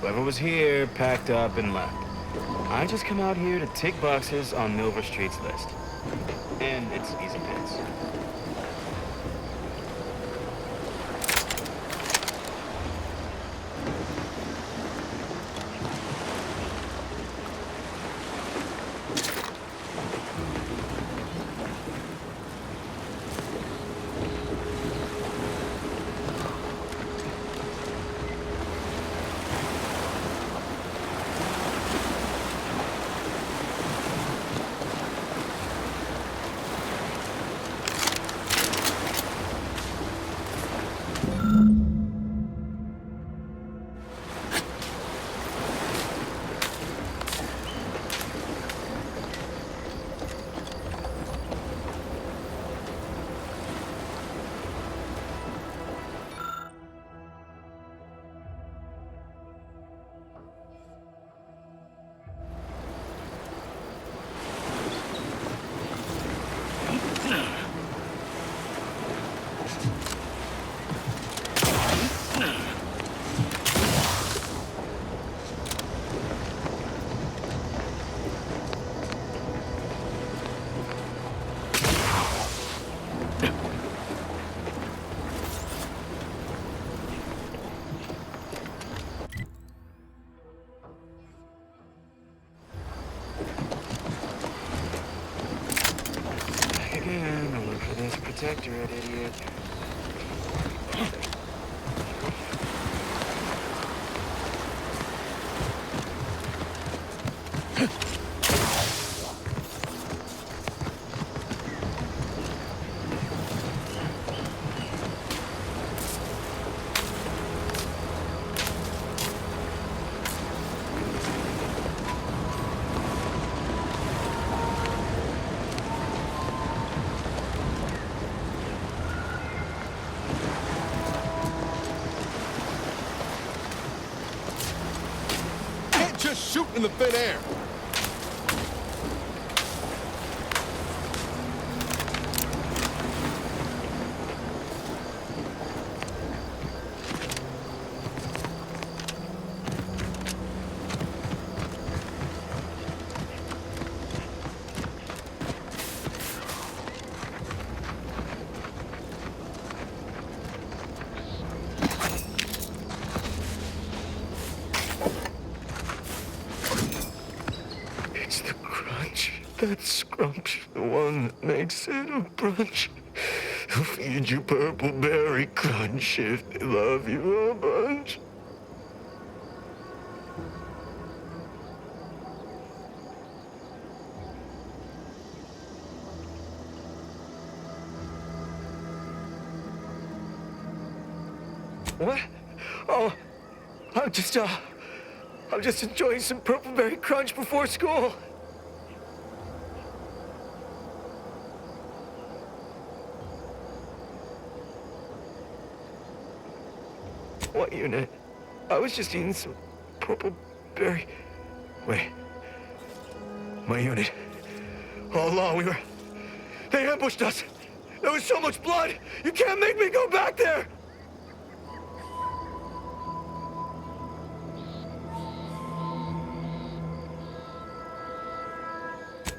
Whoever was here packed up and left. I just come out here to tick boxes on Milver Street's list. And it's easy pits. protectorate, idiot. Just shoot in the thin air. That scrumptious, the one that makes it a brunch. He'll feed you purple berry crunch if they love you a bunch. What? Oh, I'm just enjoying some purple berry crunch before school. What unit? I was just eating some purple berry. Wait. My unit. All along they ambushed us. There was so much blood. You can't make me go back there.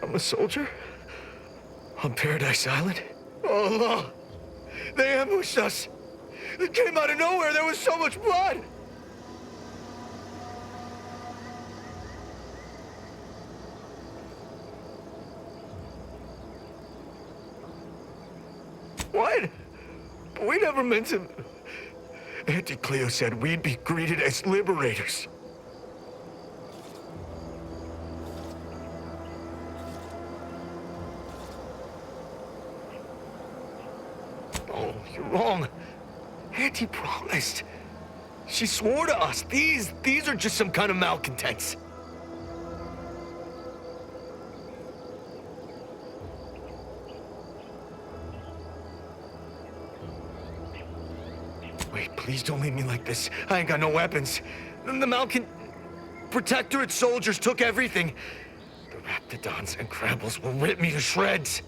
I'm a soldier on Paradise Island. All along, they ambushed us. It came out of nowhere. There was so much blood. What? But we never meant to. Auntie Cleo said we'd be greeted as liberators. Oh, you're wrong. Auntie promised. She swore to us. These are just some kind of malcontents. Wait, please don't leave me like this. I ain't got no weapons. The Protectorate soldiers took everything. The Raptidons and Crabbles will rip me to shreds.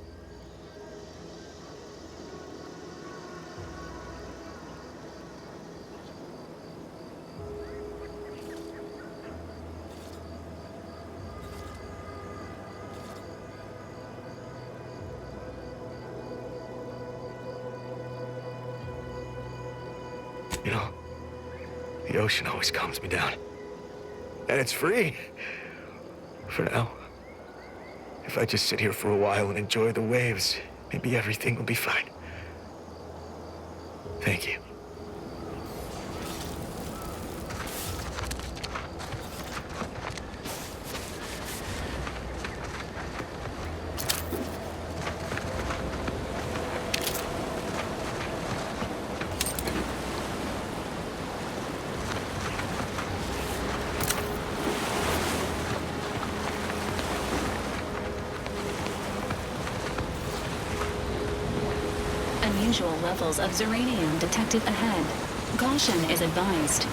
You know, the ocean always calms me down. And it's free. For now. If I just sit here for a while and enjoy the waves, maybe everything will be fine. Thank you. Unusual levels of Zeranium detected ahead. Caution is advised.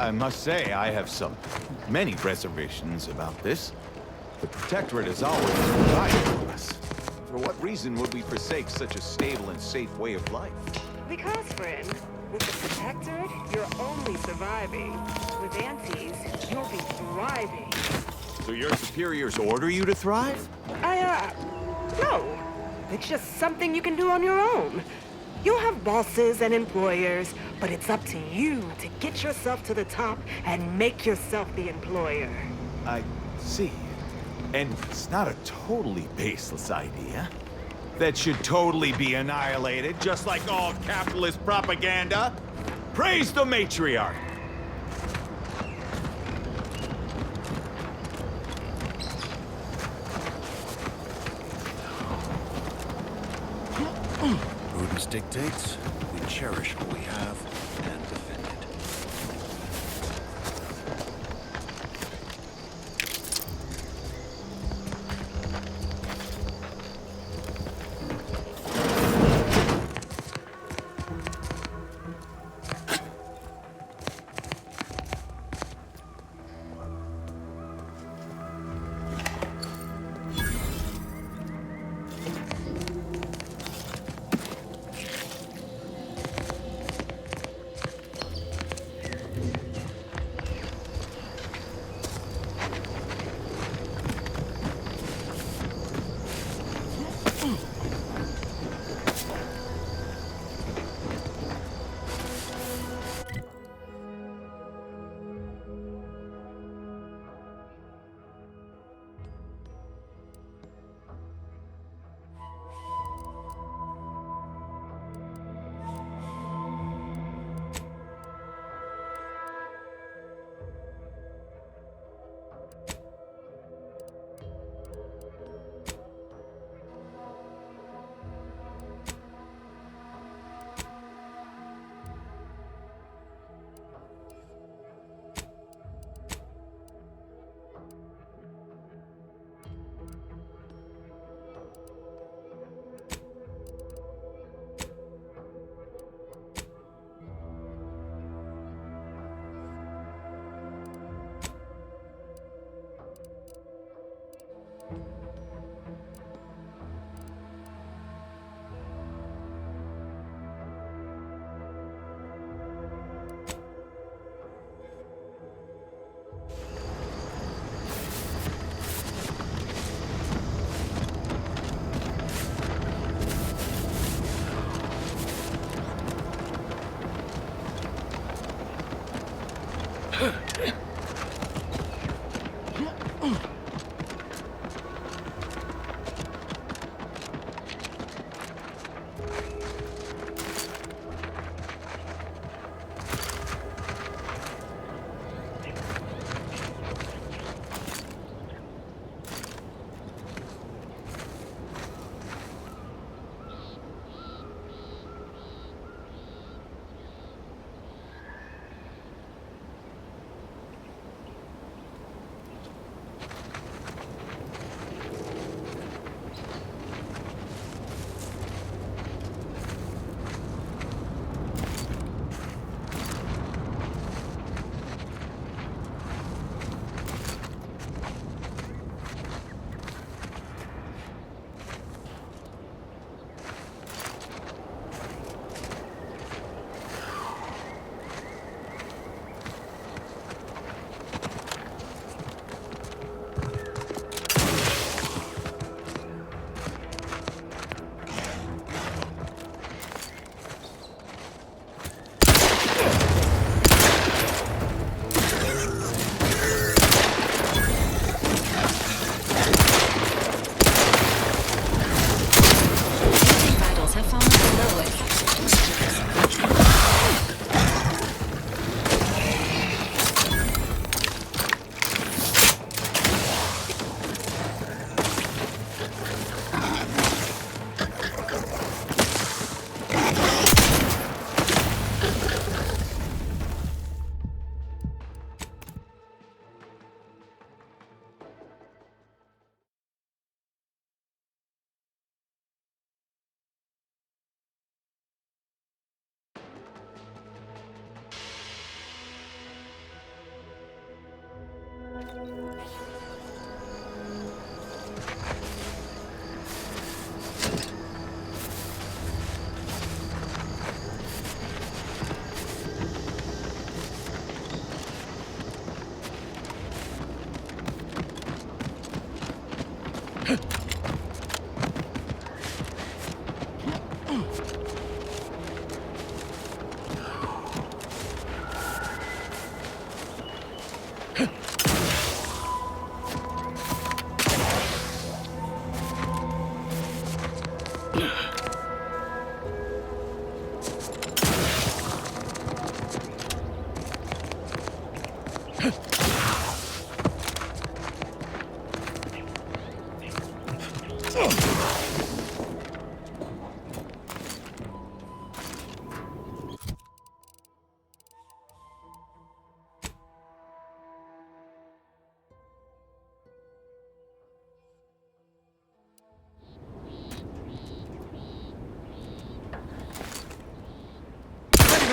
I must say, I have many reservations about this. The Protectorate has always provided for us. For what reason would we forsake such a stable and safe way of life? Because, friend, with the Protectorate, you're only surviving. With Antes, you'll be thriving. So your superiors order you to thrive? No. It's just something you can do on your own. You'll have bosses and employers, but it's up to you to get yourself to the top and make yourself the employer. I see. And it's not a totally baseless idea. That should totally be annihilated, just like all capitalist propaganda. Praise the matriarch! Prudence dictates we cherish what we have and defend it.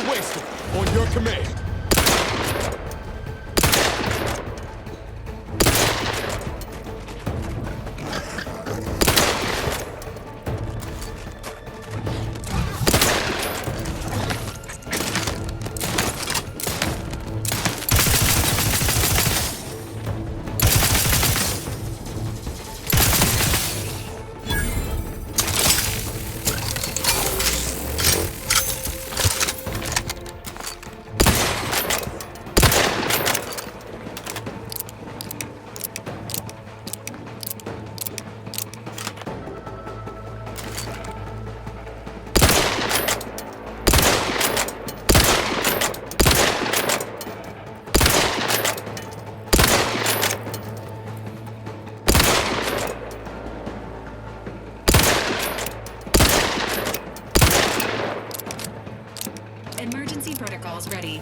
Wasted on your command. Emergency protocols ready.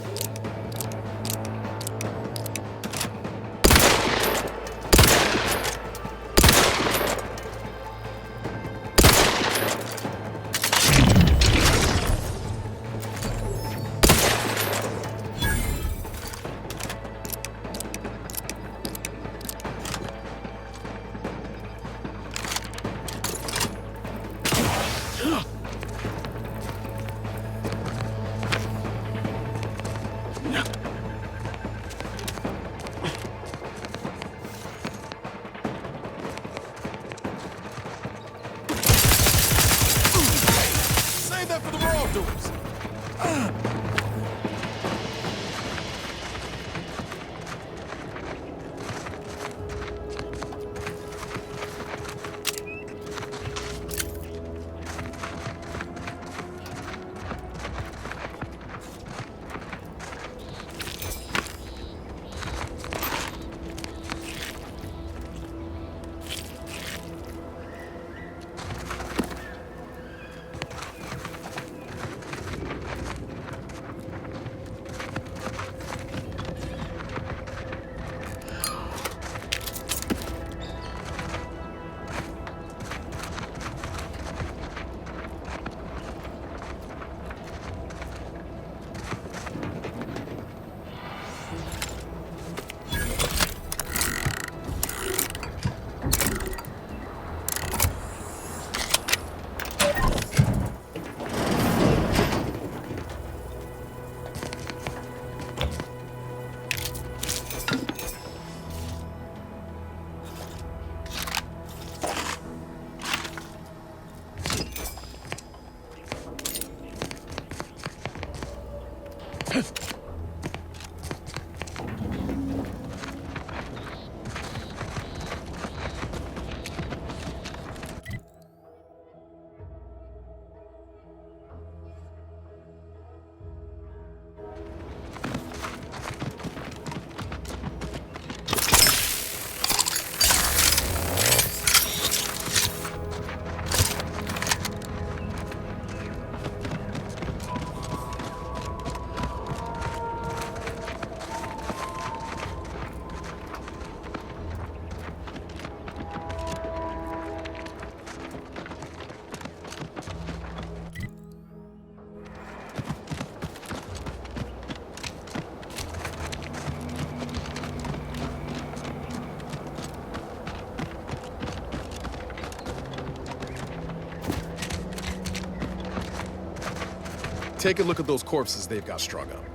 Take a look at those corpses they've got strung up.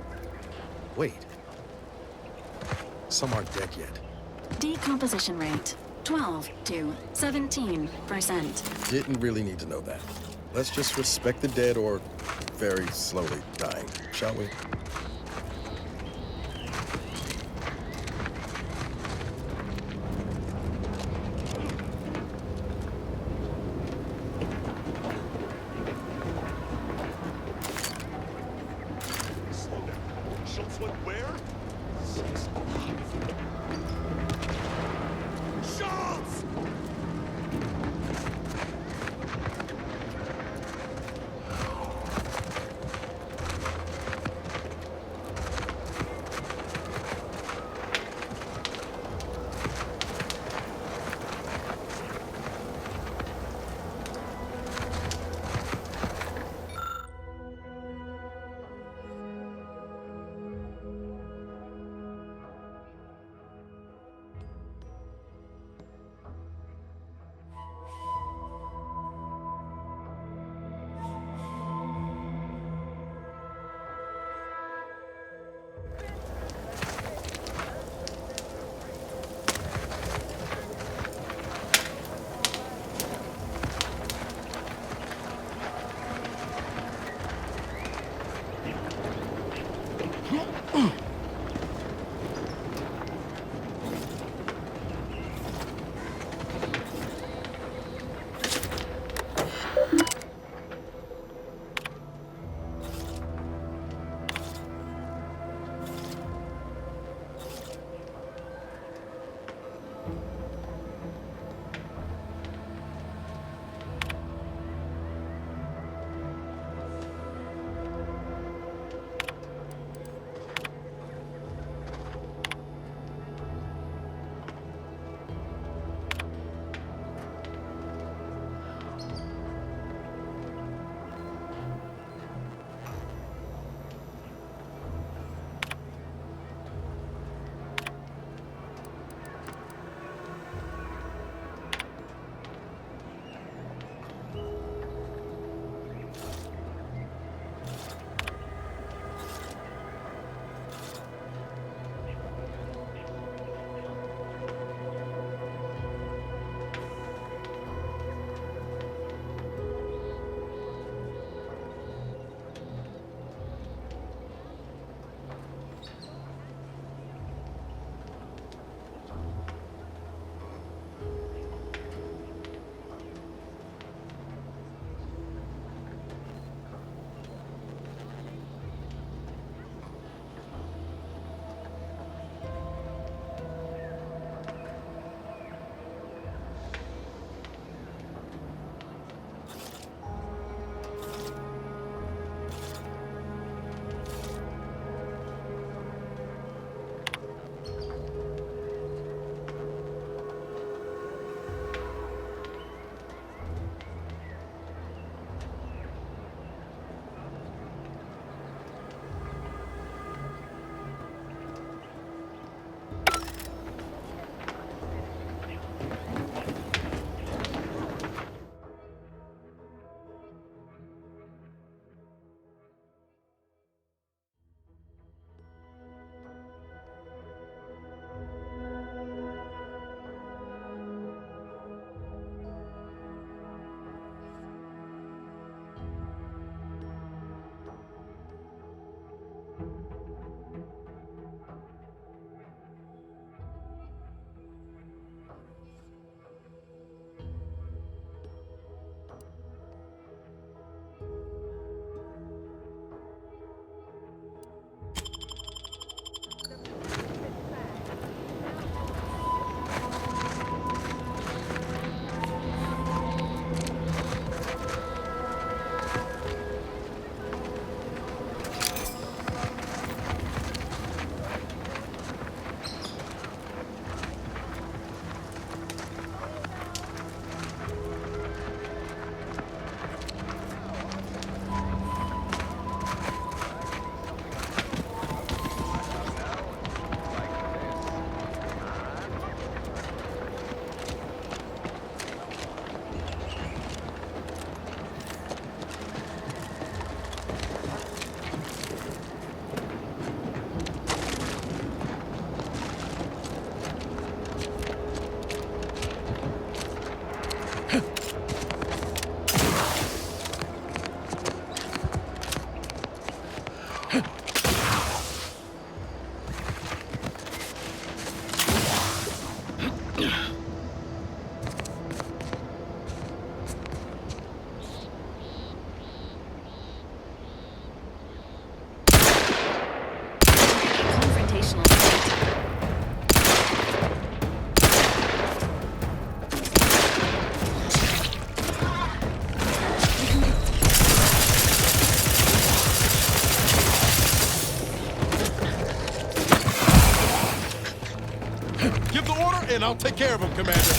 Wait. Some aren't dead yet. Decomposition rate 12 to 17%. Didn't really need to know that. Let's just respect the dead or very slowly dying, shall we? gravitational state. Give the order, and I'll take care of him, Commander.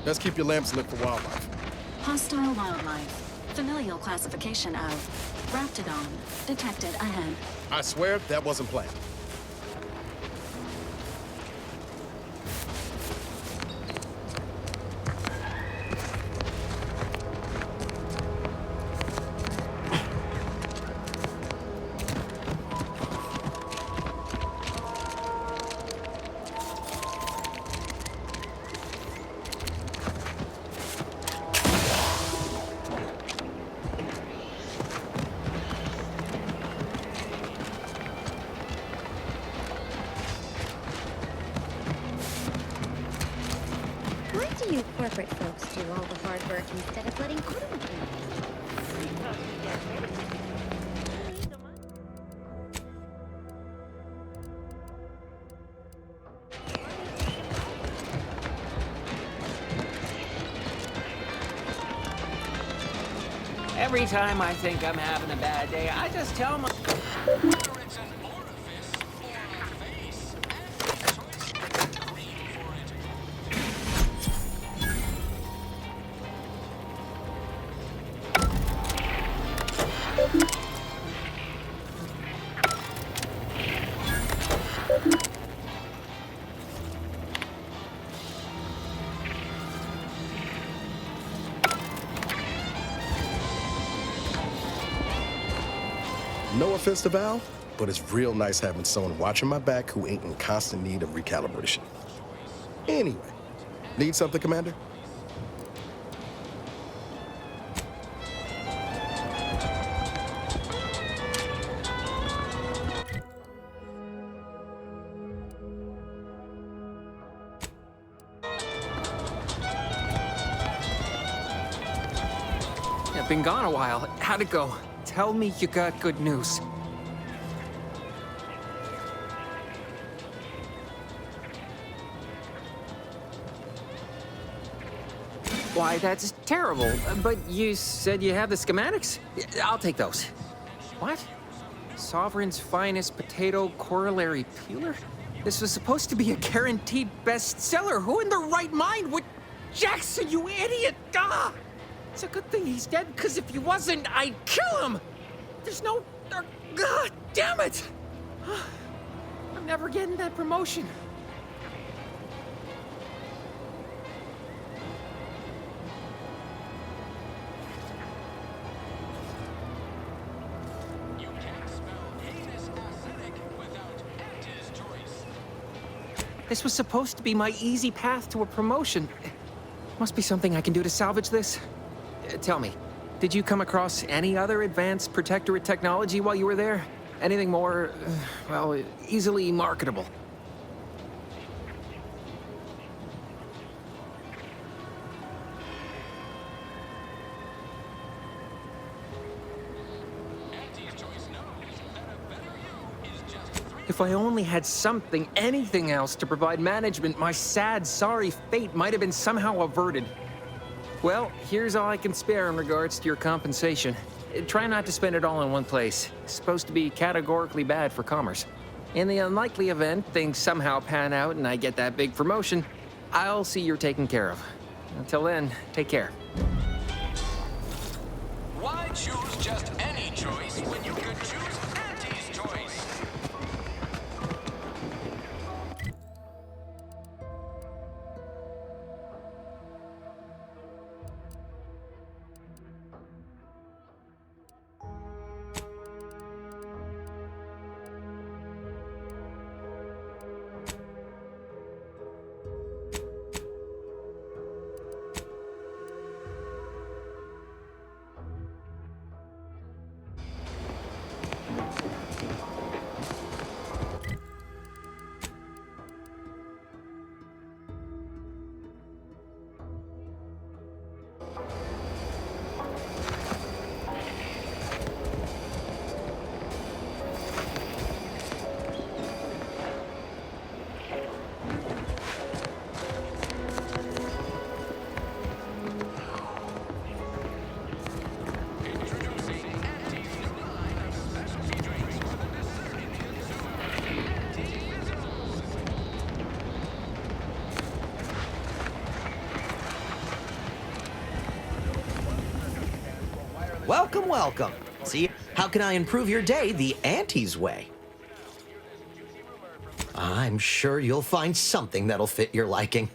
Let's keep your lamps lit for wildlife. Hostile wildlife. Familial classification of Raptidon. Detected ahead. I swear that wasn't planned. Why do you corporate folks do all the hard work instead of letting automobiles? Every time I think I'm having a bad day, I just tell my... No offense to Val, but it's real nice having someone watching my back who ain't in constant need of recalibration. Anyway, need something, Commander? I've been gone a while. How'd it go? Tell me you got good news. Why, that's terrible. But you said you have the schematics? I'll take those. What? Sovereign's finest potato corollary peeler? This was supposed to be a guaranteed bestseller. Who in their right mind would... Jackson, you idiot! Ah! It's a good thing he's dead, because if he wasn't, I'd kill him! There's no... God damn it! I'm never getting that promotion. This was supposed to be my easy path to a promotion. Must be something I can do to salvage this. Tell me, did you come across any other advanced protectorate technology while you were there? Anything more, well, easily marketable? If I only had something, anything else to provide management, my sad, sorry fate might have been somehow averted. Well, here's all I can spare in regards to your compensation. Try not to spend it all in one place. It's supposed to be categorically bad for commerce. In the unlikely event things somehow pan out and I get that big promotion, I'll see you're taken care of. Until then, take care. Why choose just any choice when you could choose Auntie's choice? Welcome, welcome. See, how can I improve your day the Auntie's way? I'm sure you'll find something that'll fit your liking.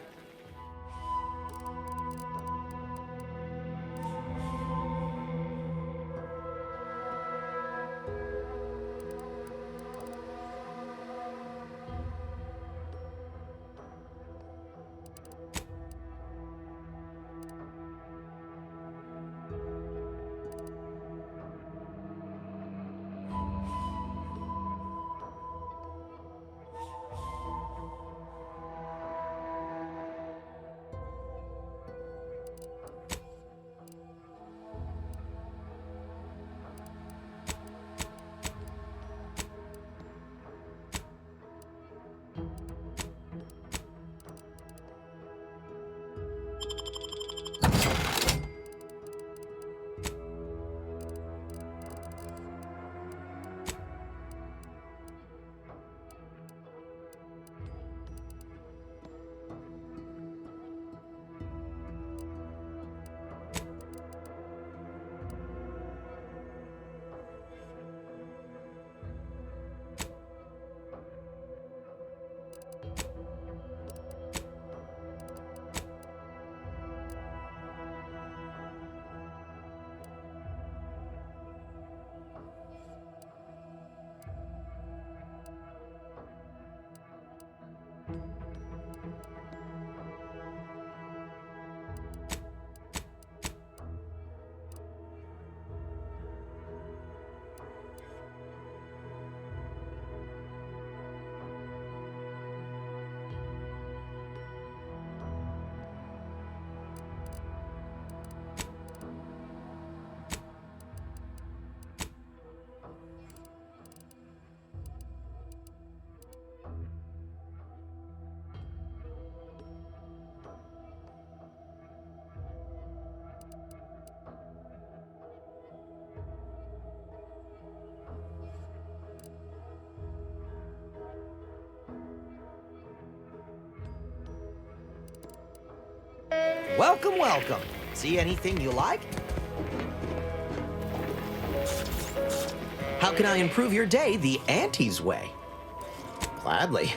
Welcome, welcome. See anything you like? How can I improve your day the Auntie's way? Gladly.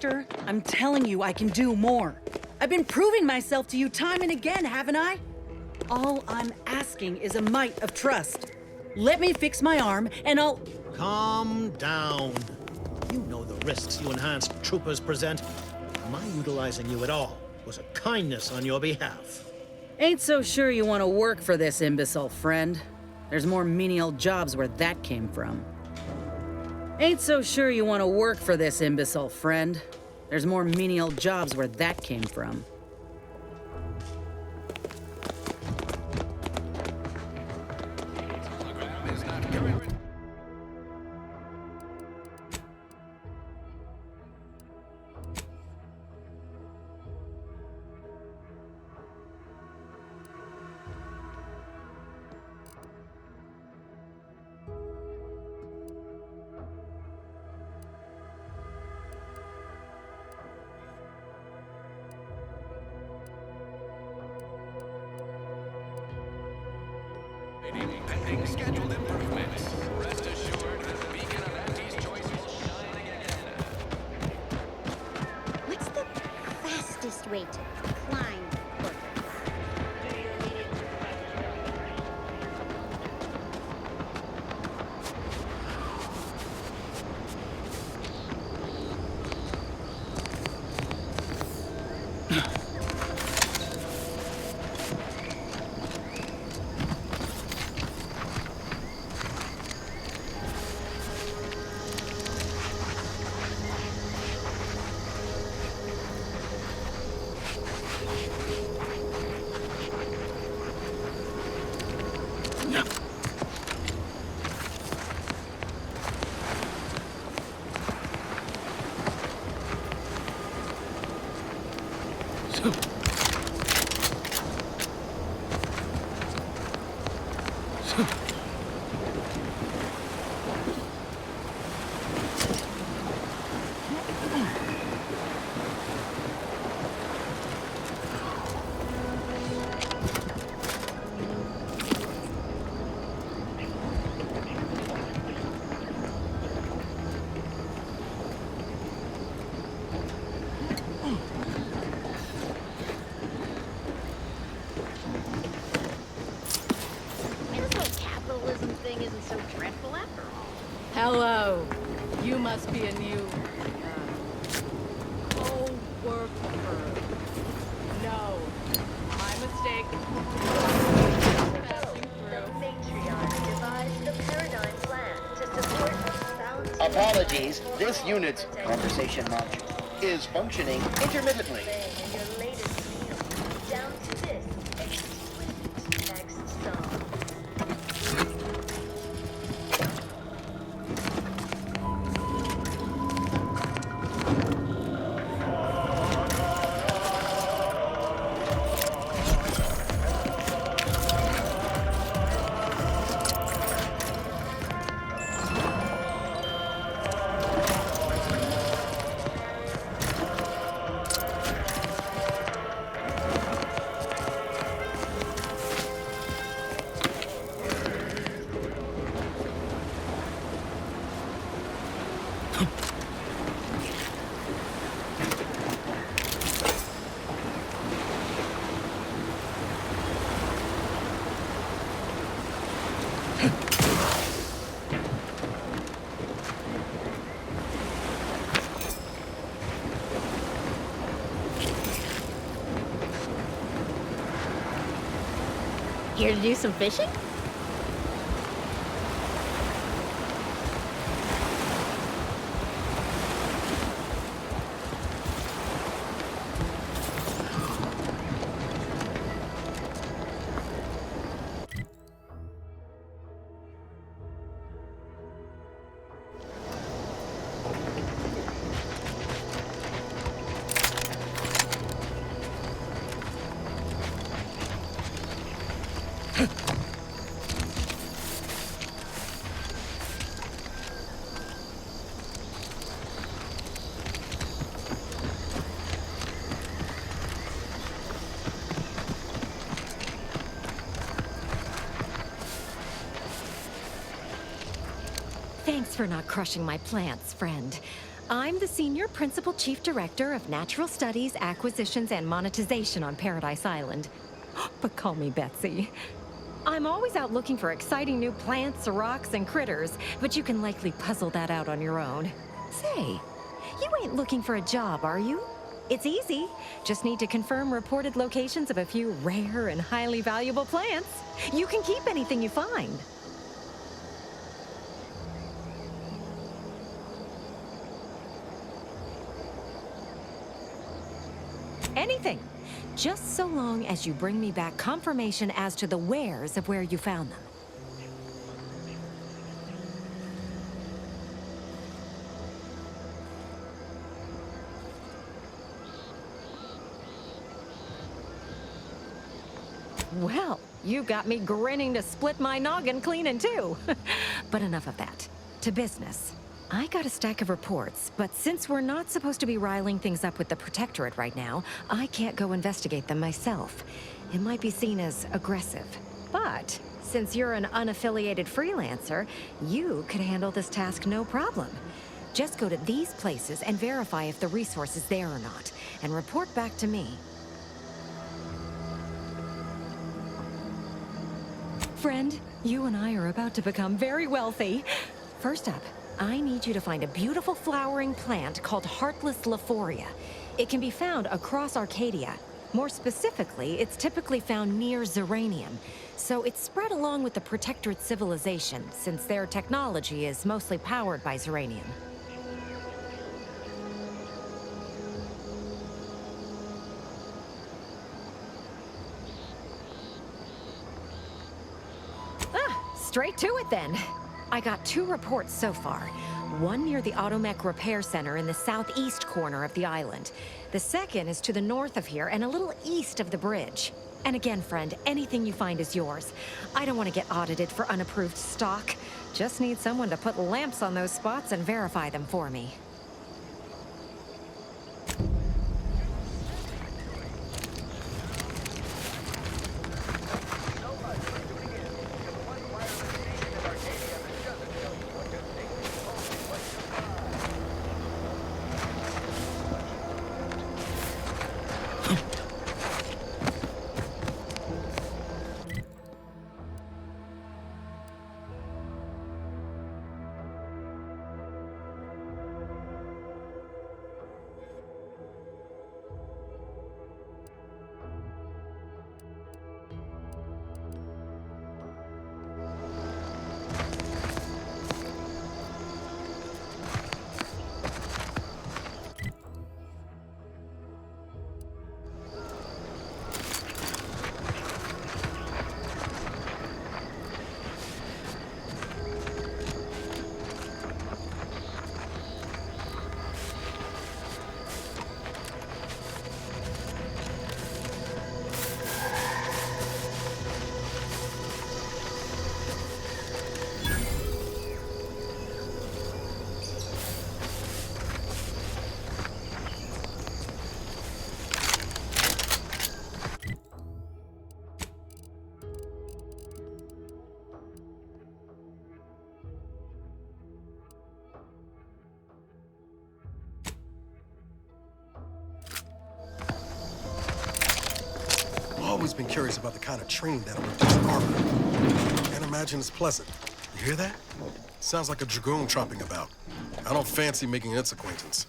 Master, I'm telling you I can do more. I've been proving myself to you time and again, haven't I? All I'm asking is a mite of trust. Let me fix my arm, and I'll... Calm down. You know the risks you enhanced troopers present. My utilizing you at all was a kindness on your behalf. Ain't so sure you want to work for this imbecile, friend. There's more menial jobs where that came from. Ain't so sure you want to work for this imbecile, friend. There's more menial jobs where that came from. Pending scheduled improvements. Rest assured, the beacon of Anti's choice will shine again. What's the fastest way to climb Cortex? Hello. You must be a new co-worker. No, my mistake. Passing through. Apologies. This unit's conversation module is functioning intermittently. Here to do some fishing? Thanks for not crushing my plants, friend. I'm the Senior Principal Chief Director of Natural Studies, Acquisitions, and Monetization on Paradise Island. But call me Betsy. I'm always out looking for exciting new plants, rocks, and critters, but you can likely puzzle that out on your own. Say, you ain't looking for a job, are you? It's easy. Just need to confirm reported locations of a few rare and highly valuable plants. You can keep anything you find. Anything. Just so long as you bring me back confirmation as to the wares of where you found them. Well, you got me grinning to split my noggin clean in two. But enough of that. To business. I got a stack of reports, but since we're not supposed to be riling things up with the Protectorate right now, I can't go investigate them myself. It might be seen as aggressive. But since you're an unaffiliated freelancer, you could handle this task no problem. Just go to these places and verify if the resource is there or not, and report back to me. Friend, you and I are about to become very wealthy. First up, I need you to find a beautiful flowering plant called Heartless Lephoria. It can be found across Arcadia. More specifically, it's typically found near Zeranium, so it's spread along with the Protectorate civilization, since their technology is mostly powered by Zeranium. Straight to it then. I got 2 reports so far. One near the Automech Repair Center in the southeast corner of the island. The second is to the north of here and a little east of the bridge. And again, friend, anything you find is yours. I don't want to get audited for unapproved stock. Just need someone to put lamps on those spots and verify them for me. Always been curious about the kind of training that'll reduce armor. Can't imagine it's pleasant. You hear that? Sounds like a dragoon tromping about. I don't fancy making its acquaintance.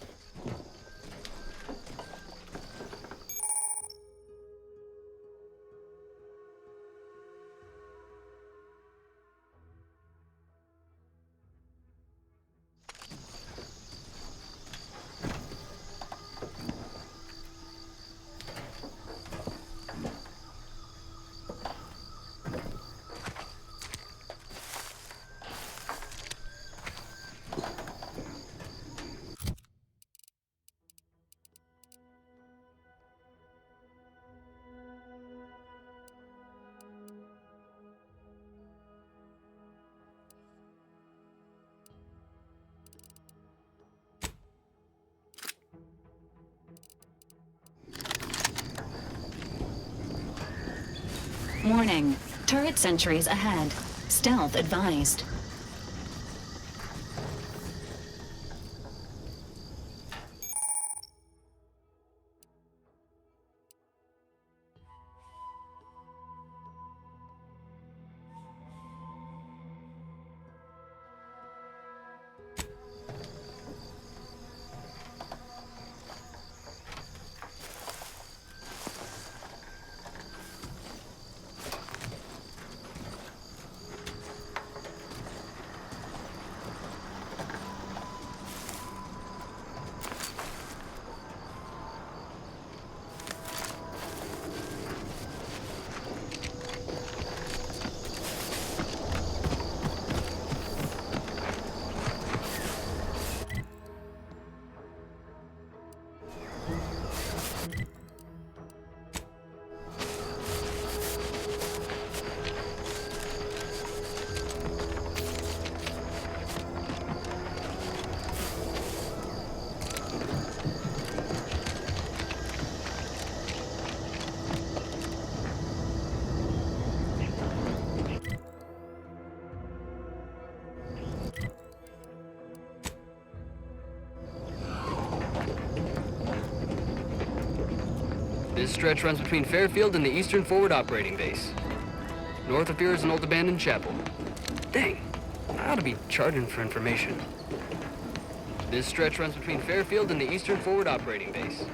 Warning. Turret sentries ahead. Stealth advised. This stretch runs between Fairfield and the Eastern Forward Operating Base. North of here is an old abandoned chapel. Dang, I ought to be charging for information. This stretch runs between Fairfield and the Eastern Forward Operating Base.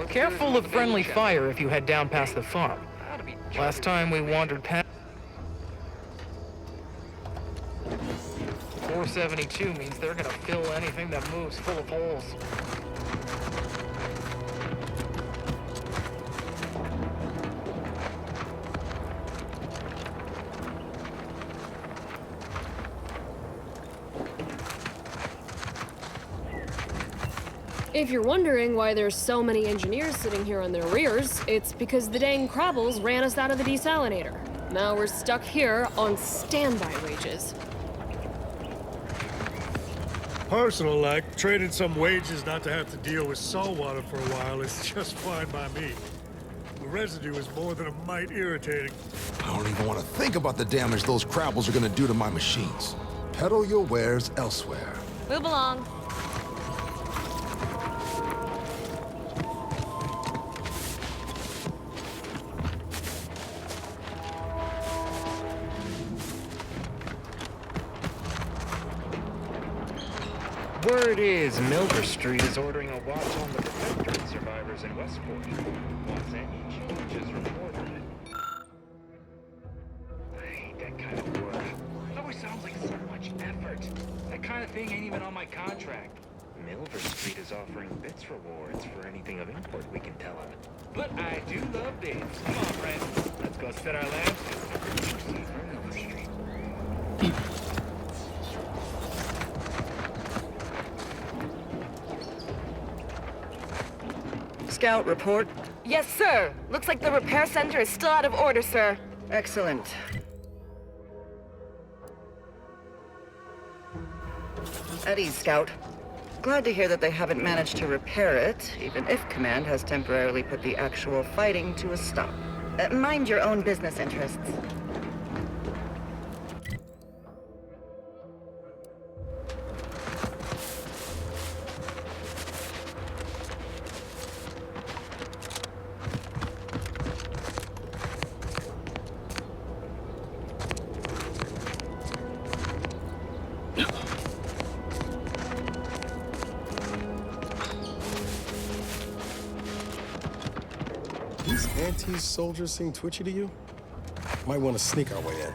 Careful of friendly fire if you head down past the farm. Last time we wandered past... 472 means they're gonna fill anything that moves full of holes. If you're wondering why there's so many engineers sitting here on their rears, it's because the dang Crabbles ran us out of the desalinator. Now we're stuck here on standby wages. Personal, like, trading some wages not to have to deal with saltwater for a while is just fine by me. The residue is more than a mite irritating. I don't even want to think about the damage those Crabbles are gonna do to my machines. Peddle your wares elsewhere. Move along. Word is Milver Street is ordering a watch on the Protectorate survivors in Westport. Once any changes reported. I hate that kind of work. It always sounds like so much effort. That kind of thing ain't even on my contract. Milver Street is offering bits rewards for anything of import we can tell them. But I do love bits. Come on, friend. Let's go set our lamps and proceed for Milver Street. Scout report. Yes, sir. Looks like the repair center is still out of order, sir. Excellent. At ease, Scout. Glad to hear that they haven't managed to repair it, even if Command has temporarily put the actual fighting to a stop. Mind your own business interests. These anti-soldiers seem twitchy to you? Might want to sneak our way in.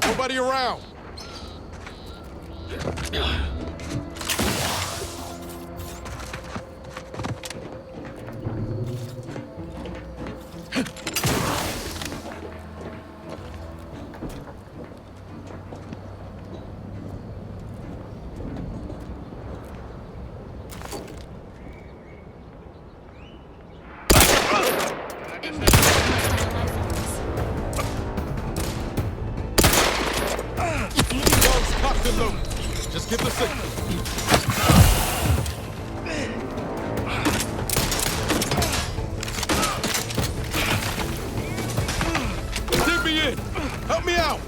Nobody around. Just get the signal. Get me in. Help me out.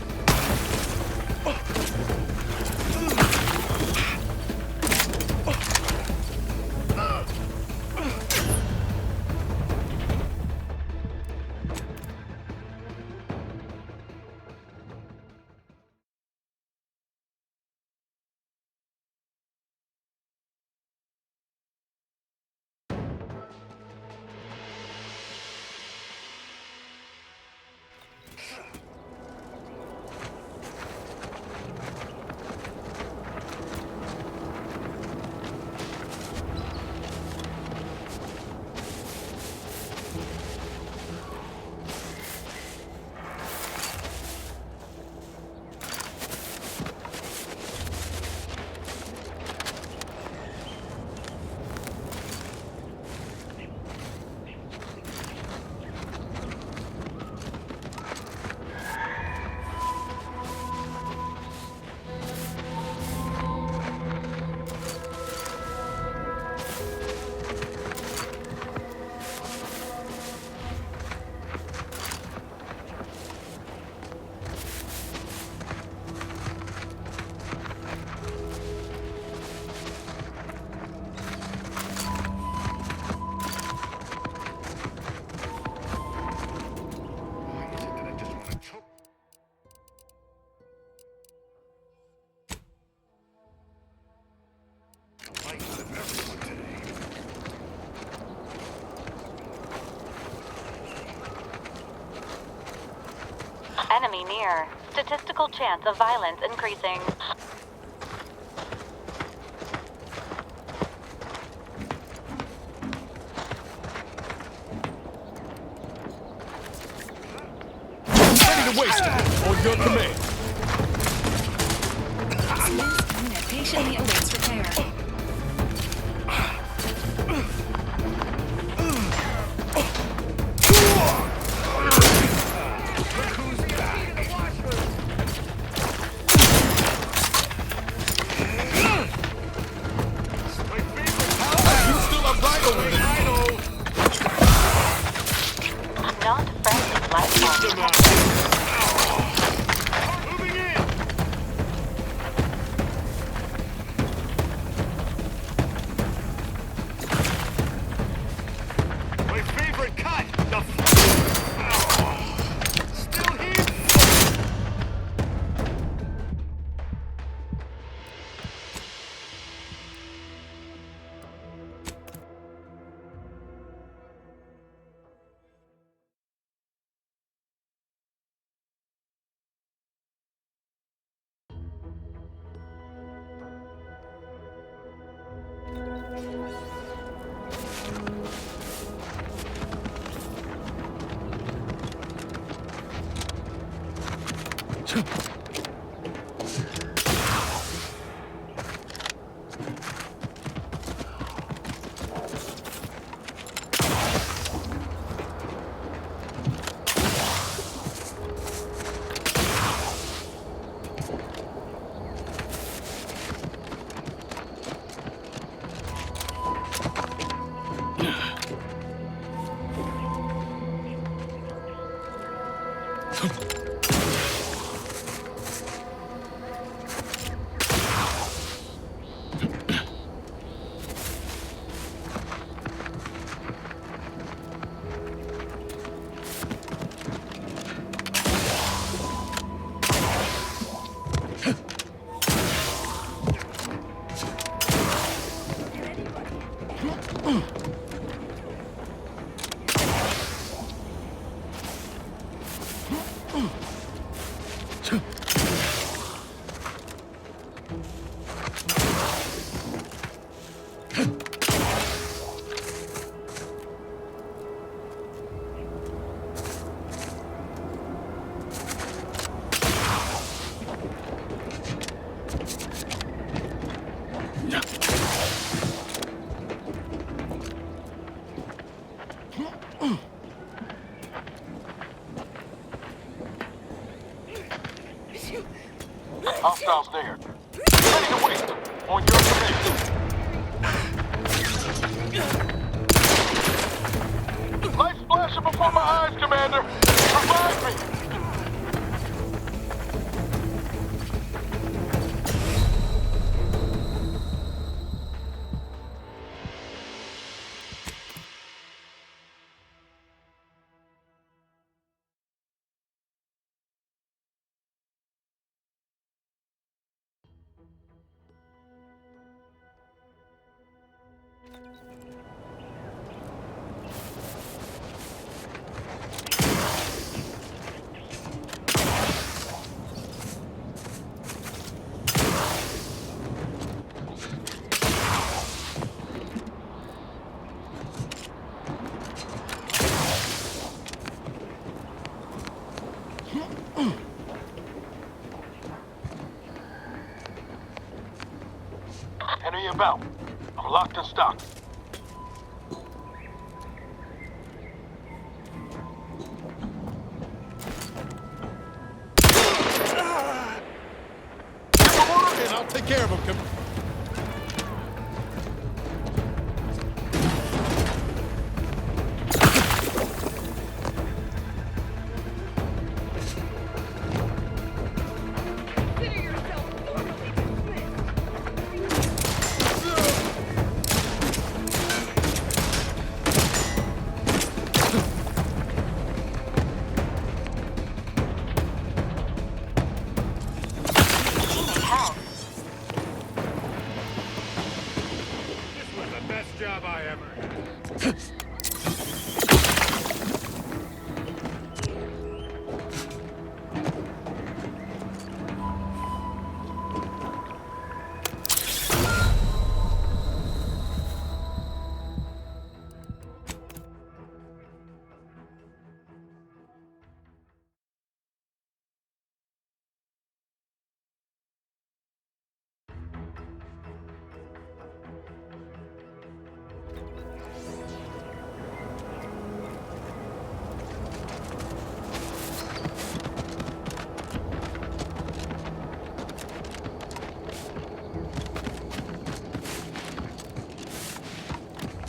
Enemy near. Statistical chance of violence increasing. Ready to waste it. On your command. This unit patiently awaits repair. Not friendly life. My favorite cut. The still here. Hostiles there. Ready to waste them. On your command. Lights flashing before my eyes, Commander. Revive me. Enemy about. I'm locked and stocked. And I'll take care of him.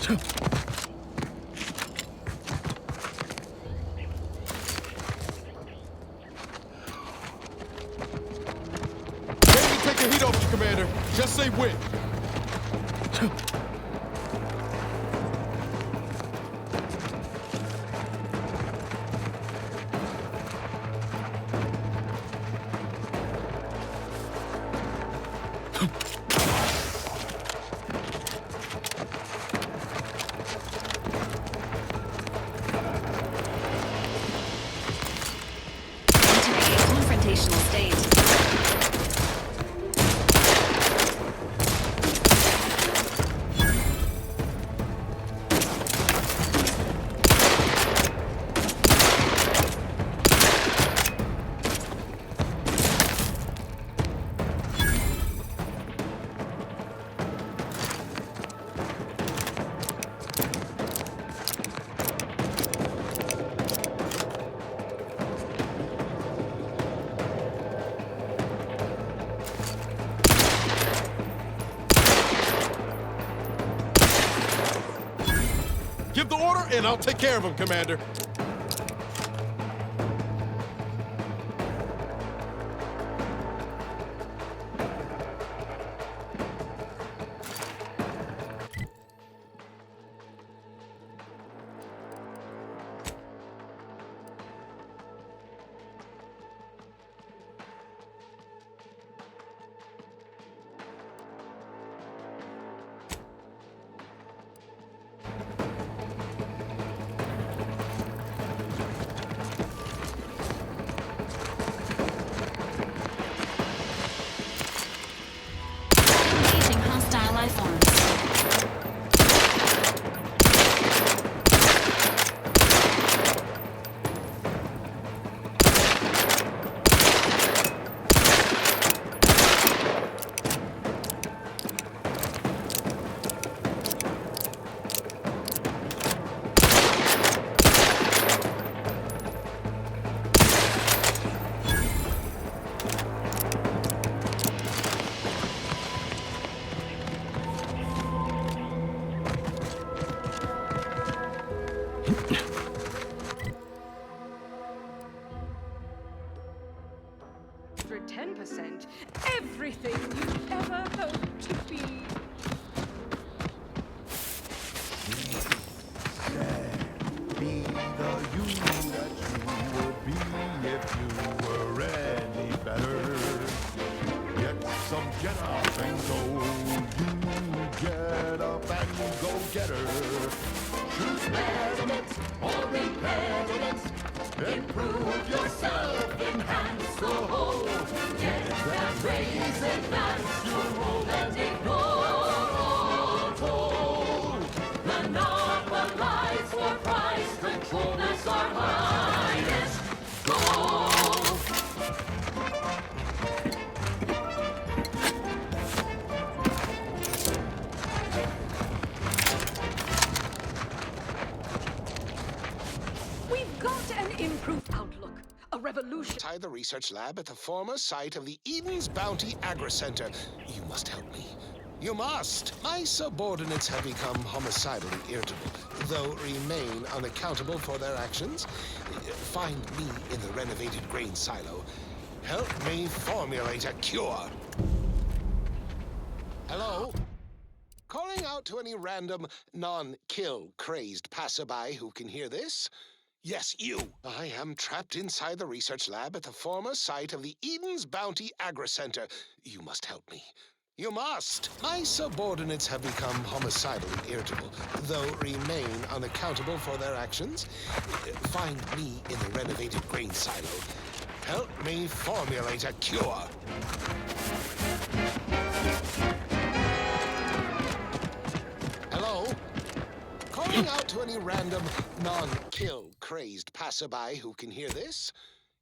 Ready to take the heat off you, Commander. Just say when. Confrontational state. Give the order, and I'll take care of him, Commander. Engaging hostile life forms. For 10%, everything you ever hoped to be. Be the you that you would be if you were any better. Get some get up and go. You get up and go get her. Choose betterment or impediments. Improve yourself, enhance the whole. Get that raise, advance your role and ignore all told. Monopolize for price control, that's our highest goal. We've got an improved outlook. A revolution. Inside the research lab at the former site of the Eden's Bounty Agri-Center. You must help me. You must! My subordinates have become homicidally irritable, though remain unaccountable for their actions. Find me in the renovated grain silo. Help me formulate a cure. Hello? Calling out to any random, non-kill crazed passerby who can hear this? Yes, you! I am trapped inside the research lab at the former site of the Eden's Bounty Agri-Center. You must help me. You must! My subordinates have become homicidally irritable, though remain unaccountable for their actions. Find me in the renovated grain silo. Help me formulate a cure. Hello? Calling out to any random, non-kill crazed passerby who can hear this?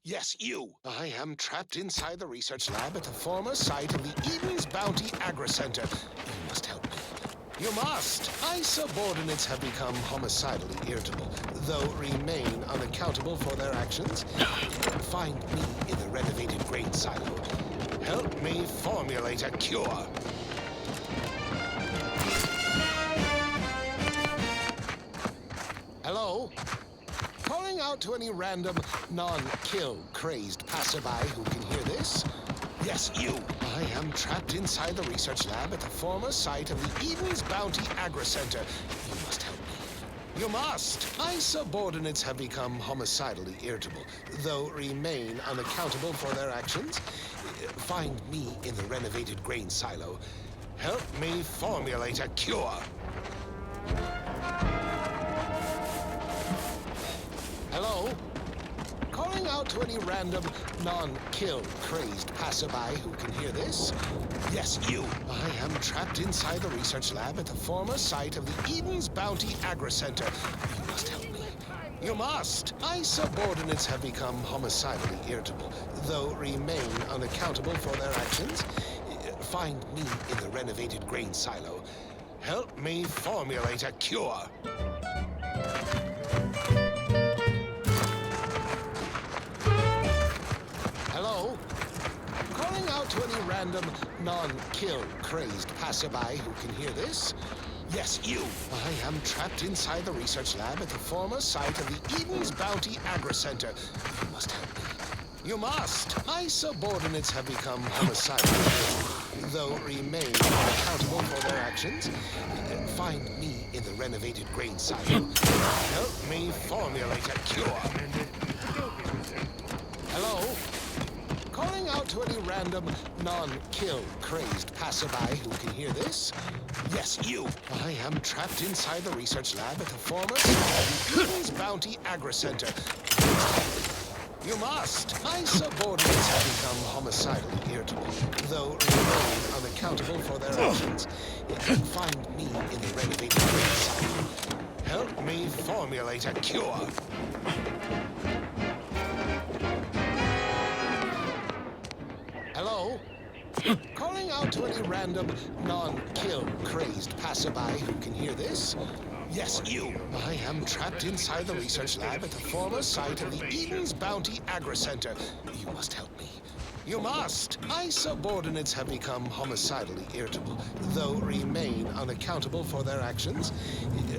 Yes, you! I am trapped inside the research lab at the former site of the Eden's Bounty Agri-Center. You must help me. You must! My subordinates have become homicidally irritable, though remain unaccountable for their actions. Find me in the renovated grain silo. Help me formulate a cure. Hello? Calling out to any random, non-kill crazed passerby who can hear this? Yes, you. I am trapped inside the research lab at the former site of the Eden's Bounty Agri-Center. You must help me. You must. My subordinates have become homicidally irritable, though remain unaccountable for their actions. Find me in the renovated grain silo. Help me formulate a cure. Hello? Calling out to any random, non-kill crazed passerby who can hear this? Yes, you. I am trapped inside the research lab at the former site of the Eden's Bounty Agri-Center. You must help me. You must. My subordinates have become homicidally irritable, though remain unaccountable for their actions. Find me in the renovated grain silo. Help me formulate a cure. Hello? Calling out to any random, non-kill crazed passerby who can hear this? Yes, you. I am trapped inside the research lab at the former site of the Eden's Bounty Agri-Center. You must help me. You must. My subordinates have become homicidal, though remain unaccountable for their actions. Find me in the renovated grain silo. Help me formulate a cure. Hello? Calling out to any random, non-kill crazed passerby who can hear this? Yes, you. I am trapped inside the research lab at the former site of the Eden's Bounty Agri-Center. You must. My subordinates have become homicidally irritable, though remain unaccountable for their actions. Find me in the renovated grain silo. Help me formulate a cure. Hello? Calling out to any random, non-kill crazed passerby who can hear this? Yes, you. I am trapped inside the research lab at the former site of the Eden's Bounty Agri-Center. You must help me. You must. My subordinates have become homicidally irritable, though remain unaccountable for their actions.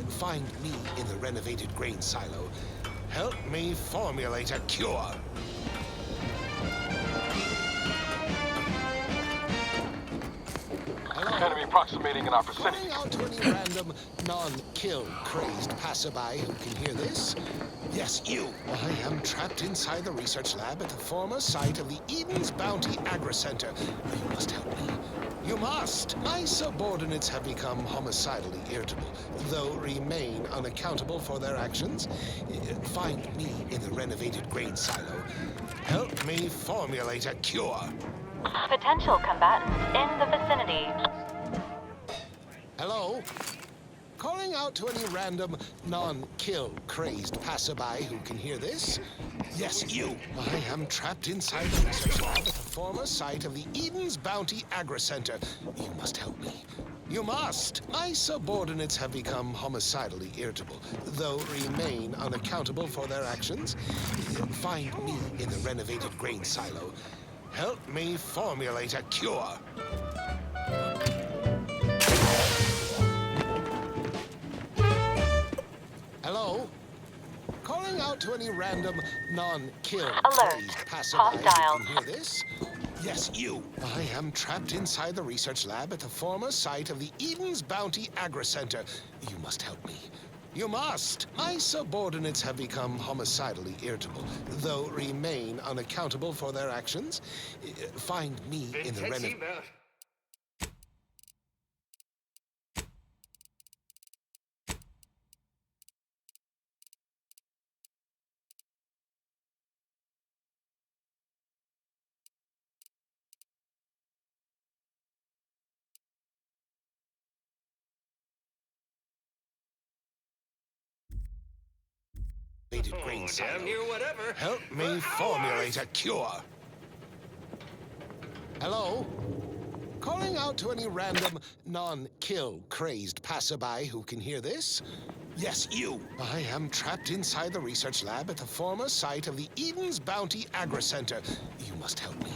Find me in the renovated grain silo. Help me formulate a cure. Enemy approximating in our vicinity. Calling out to any random, non-kill crazed passerby who can hear this? Yes, you. I am trapped inside the research lab at the former site of the Eden's Bounty Agri-Center. You must help me. You must. My subordinates have become homicidally irritable, though remain unaccountable for their actions. Find me in the renovated grain silo. Help me formulate a cure. Potential combatants in the vicinity. Hello? Calling out to any random, non-kill crazed passerby who can hear this? Yes, you. I am trapped inside the research lab at the former site of the Eden's Bounty Agri-Center. You must help me. You must. My subordinates have become homicidally irritable, though remain unaccountable for their actions. Find me in the renovated grain silo. Help me formulate a cure. Hello? Calling out to any random, non-kill crazed passerby who can hear this? Yes, you. I am trapped inside the research lab at the former site of the Eden's Bounty Agri-Center. You must help me. You must. My subordinates have become homicidally irritable, though remain unaccountable for their actions. Find me in the renovated... grain silo. Help me formulate a cure. Hello? Calling out to any random, non-kill crazed passerby who can hear this. Yes, you. I am trapped inside the research lab at the former site of the Eden's Bounty Agri-Center. You must help me.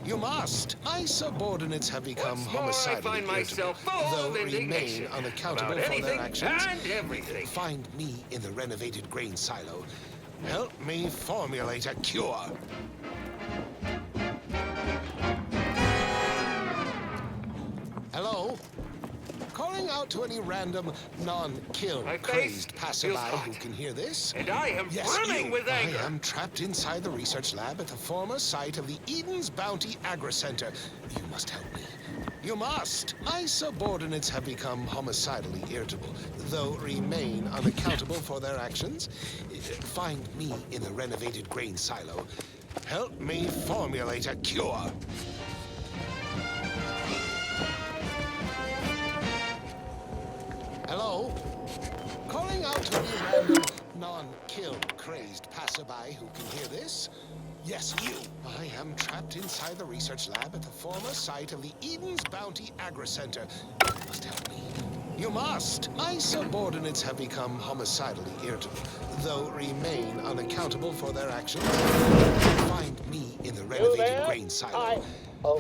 You must. My subordinates have become homicidally I find myself full though of remain indignation unaccountable about for their anything actions. and everything. Find me in the renovated grain silo. Help me formulate a cure. Hello? Calling out to any random, non-kill crazed passerby who can hear this. And I am brimming with anger. I am trapped inside the research lab at the former site of the Eden's Bounty Agri-Center. You must help me. You must. My subordinates have become homicidally irritable, though remain unaccountable for their actions. Find me in the renovated grain silo. Help me formulate a cure. Hello? Calling out to any random, non-kill crazed passerby who can hear this. Yes, you. I am trapped inside the research lab at the former site of the Eden's Bounty Agri-Center. You must help me. You must. My subordinates have become homicidally irritable, though remain unaccountable for their actions. Find me in the renovated grain silo.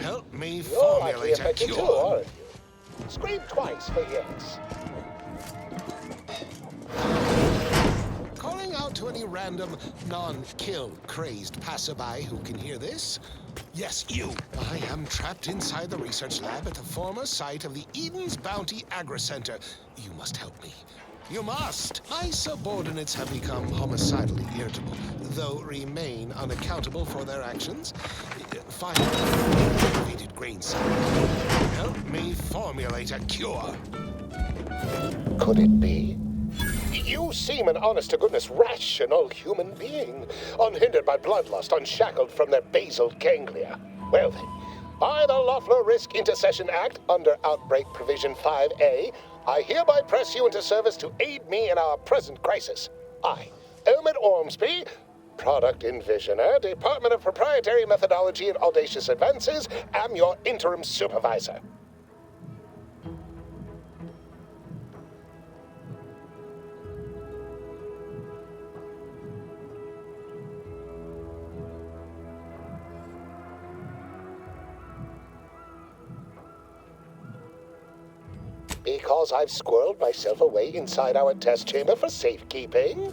Help me formulate a cure. Scream twice for yes. Calling out to any random, non-kill crazed passerby who can hear this. Yes, you. I am trapped inside the research lab at the former site of the Eden's Bounty Agri-Center. You must help me. You must. My subordinates have become homicidally irritable, though remain unaccountable for their actions. Find me in the renovated grain silo. Help me formulate a cure. Could it be? You seem an honest-to-goodness rational human being, unhindered by bloodlust, unshackled from their basal ganglia. Well then, by the Loeffler Risk Intercession Act, under Outbreak Provision 5A, I hereby press you into service to aid me in our present crisis. I, Elmet Ormsby, Product Envisioner, Department of Proprietary Methodology and Audacious Advances, am your interim supervisor. Because I've squirreled myself away inside our test chamber for safekeeping?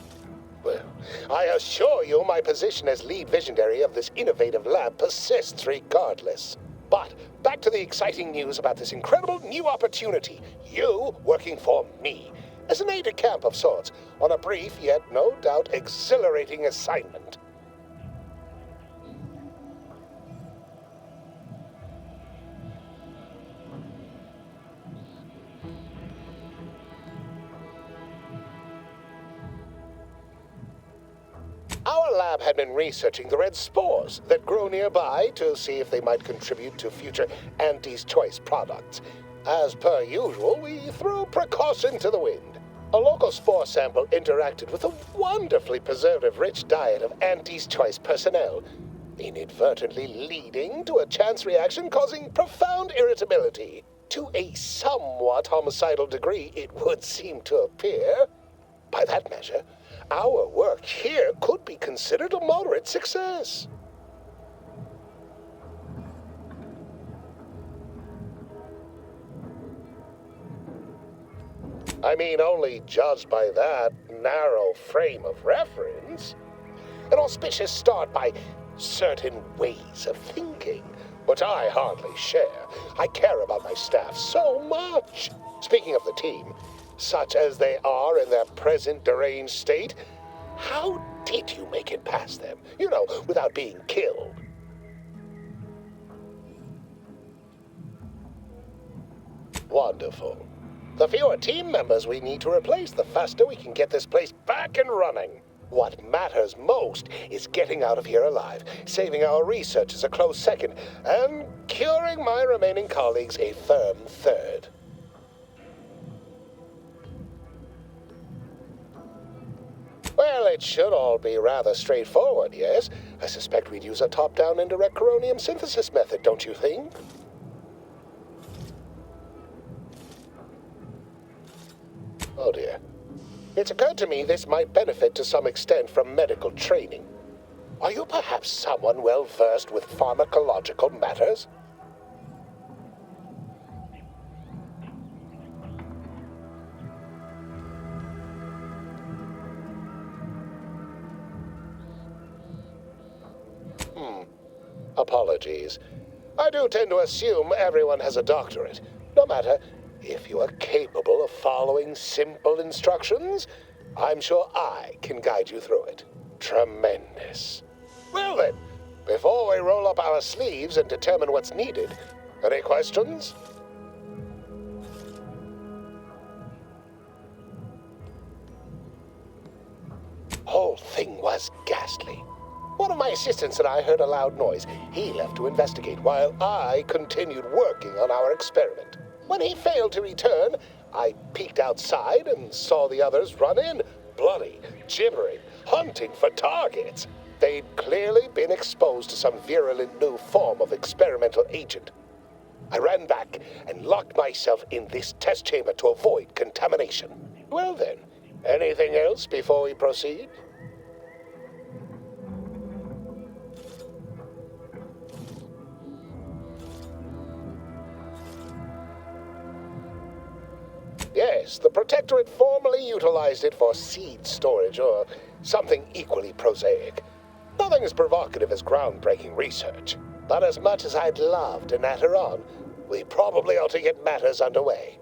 Well, I assure you my position as lead visionary of this innovative lab persists regardless. But back to the exciting news about this incredible new opportunity. You working for me, as an aide-de-camp of sorts, on a brief yet no doubt exhilarating assignment. Our lab had been researching the red spores that grow nearby to see if they might contribute to future Auntie's Choice products. As per usual, we threw precaution to the wind. A local spore sample interacted with a wonderfully preservative-rich diet of Auntie's Choice personnel, inadvertently leading to a chance reaction causing profound irritability. To a somewhat homicidal degree, it would seem to appear. By that measure, our work here could be considered a moderate success. I mean, only judged by that narrow frame of reference. An auspicious start by certain ways of thinking, which I hardly share. I care about my staff so much. Speaking of the team, such as they are in their present deranged state, how did you make it past them? You know, without being killed. Wonderful. The fewer team members we need to replace, the faster we can get this place back and running. What matters most is getting out of here alive, saving our researchers a close second, and curing my remaining colleagues a firm third. Well, it should all be rather straightforward, yes? I suspect we'd use a top-down indirect coronium synthesis method, don't you think? dear. It's occurred to me this might benefit to some extent from medical training. Are you perhaps someone well versed with pharmacological matters? Apologies. I do tend to assume everyone has a doctorate. No matter, if you are capable of following simple instructions, I'm sure I can guide you through it. Tremendous. Well then, before we roll up our sleeves and determine what's needed, any questions? Whole thing was ghastly. One of my assistants and I heard a loud noise. He left to investigate while I continued working on our experiment. When he failed to return, I peeked outside and saw the others run in, bloody, gibbering, hunting for targets. They'd clearly been exposed to some virulent new form of experimental agent. I ran back and locked myself in this test chamber to avoid contamination. Well then, anything else before we proceed? Yes, the Protectorate formerly utilized it for seed storage or something equally prosaic. Nothing as provocative as groundbreaking research. But as much as I'd love to natter on, we probably ought to get matters underway.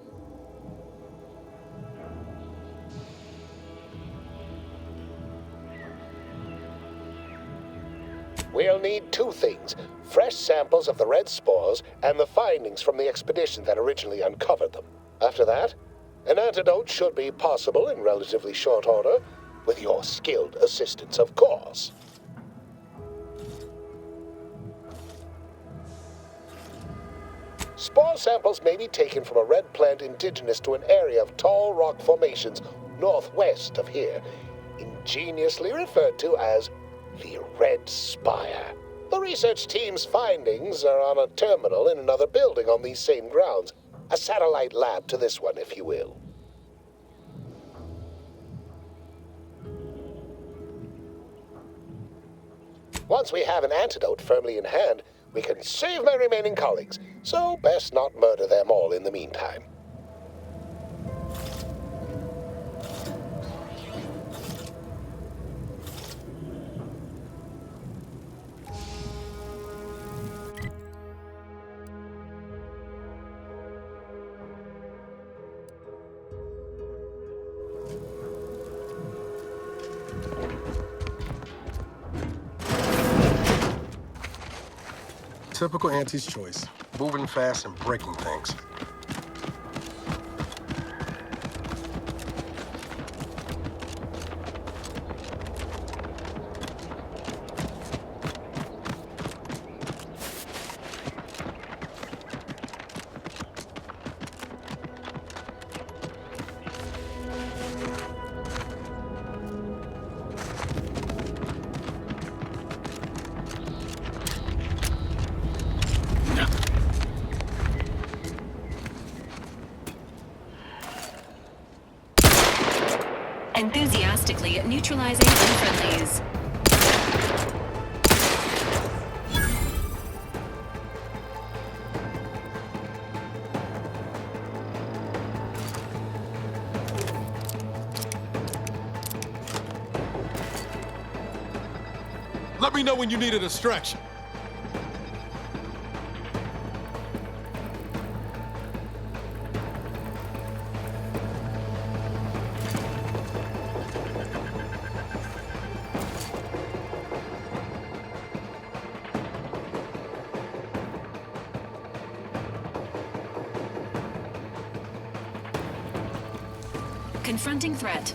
We'll need two things: fresh samples of the red spores and the findings from the expedition that originally uncovered them. After that, an antidote should be possible in relatively short order, with your skilled assistance, of course. Spore samples may be taken from a red plant indigenous to an area of tall rock formations northwest of here, ingeniously referred to as the Red Spire. The research team's findings are on a terminal in another building on these same grounds. A satellite lab to this one, if you will. Once we have an antidote firmly in hand, we can save my remaining colleagues, so best not murder them all in the meantime. Typical Auntie's choice. Moving fast and breaking things. Enthusiastically neutralizing unfriendlies. Let me know when you need a distraction. Confronting threat.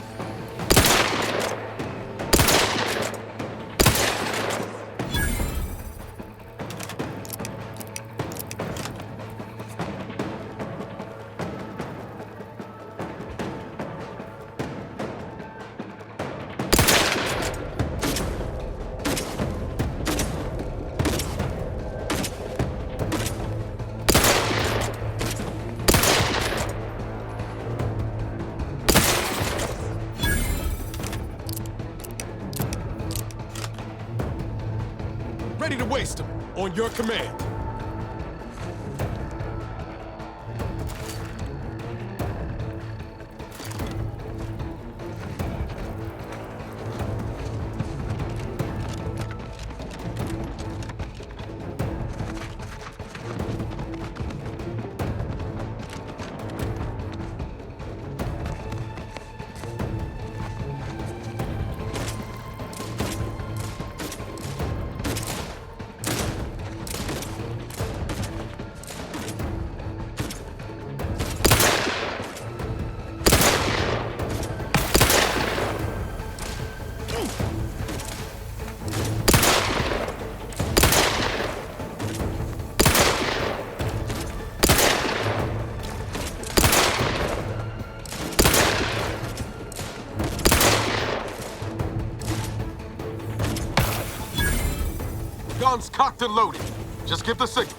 ready to waste them. On your command. Guns cocked and loaded. Just give the signal.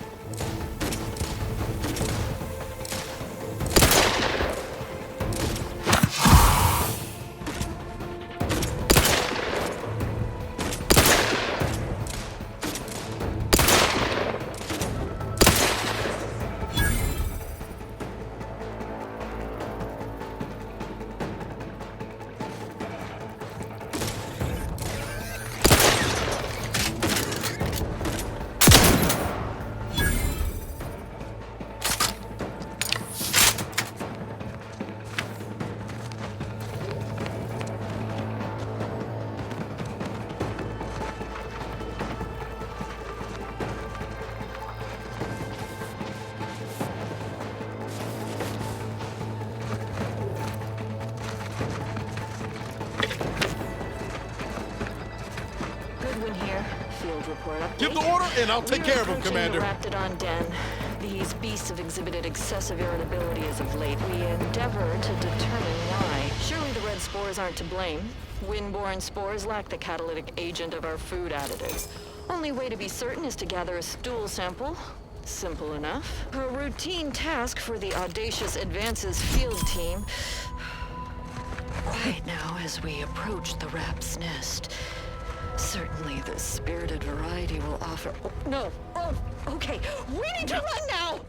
Give the order, and I'll take care of him, Commander. Raptidon Den. These beasts have exhibited excessive irritability as of late. We endeavor to determine why. Surely the red spores aren't to blame. Windborne spores lack the catalytic agent of our food additives. Only way to be certain is to gather a stool sample. Simple enough. A routine task for the Audacious Advances field team. Quiet now as we approach the rap's nest. Certainly the spirited variety will offer... Oh, no! Oh, okay. We need to run now!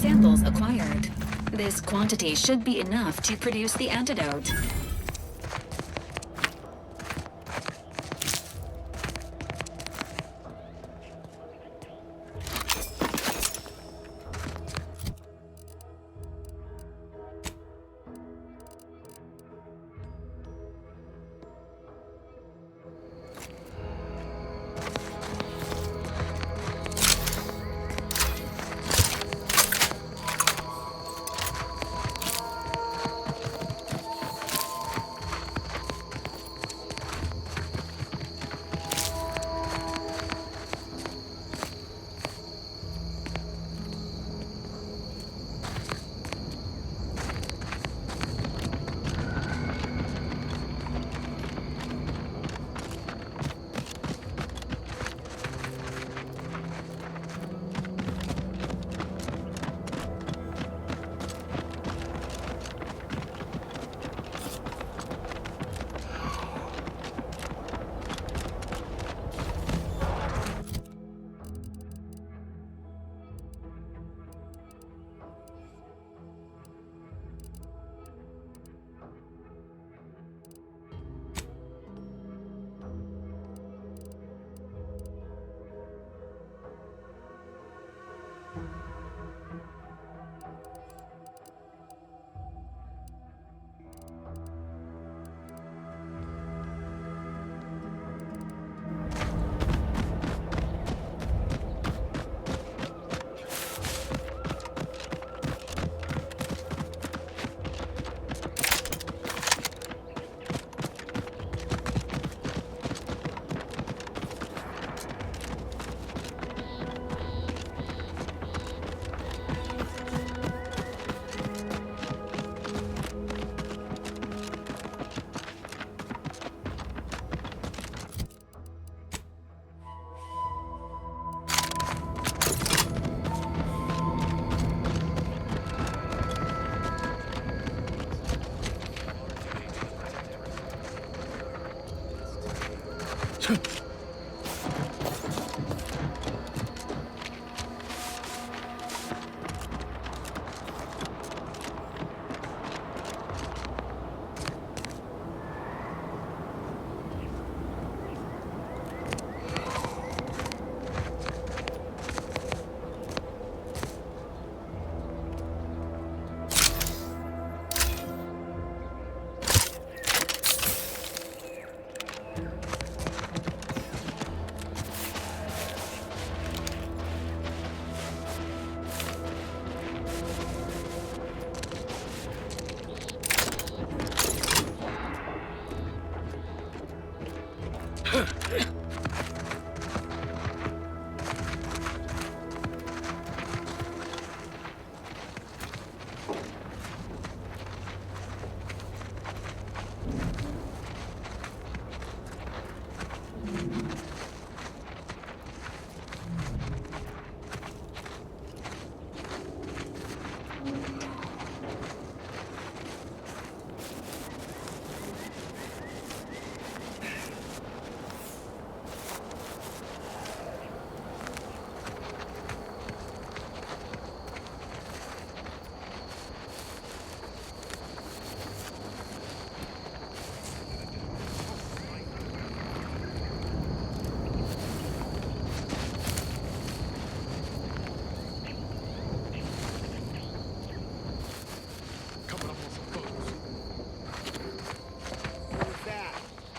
Samples acquired. This quantity should be enough to produce the antidote.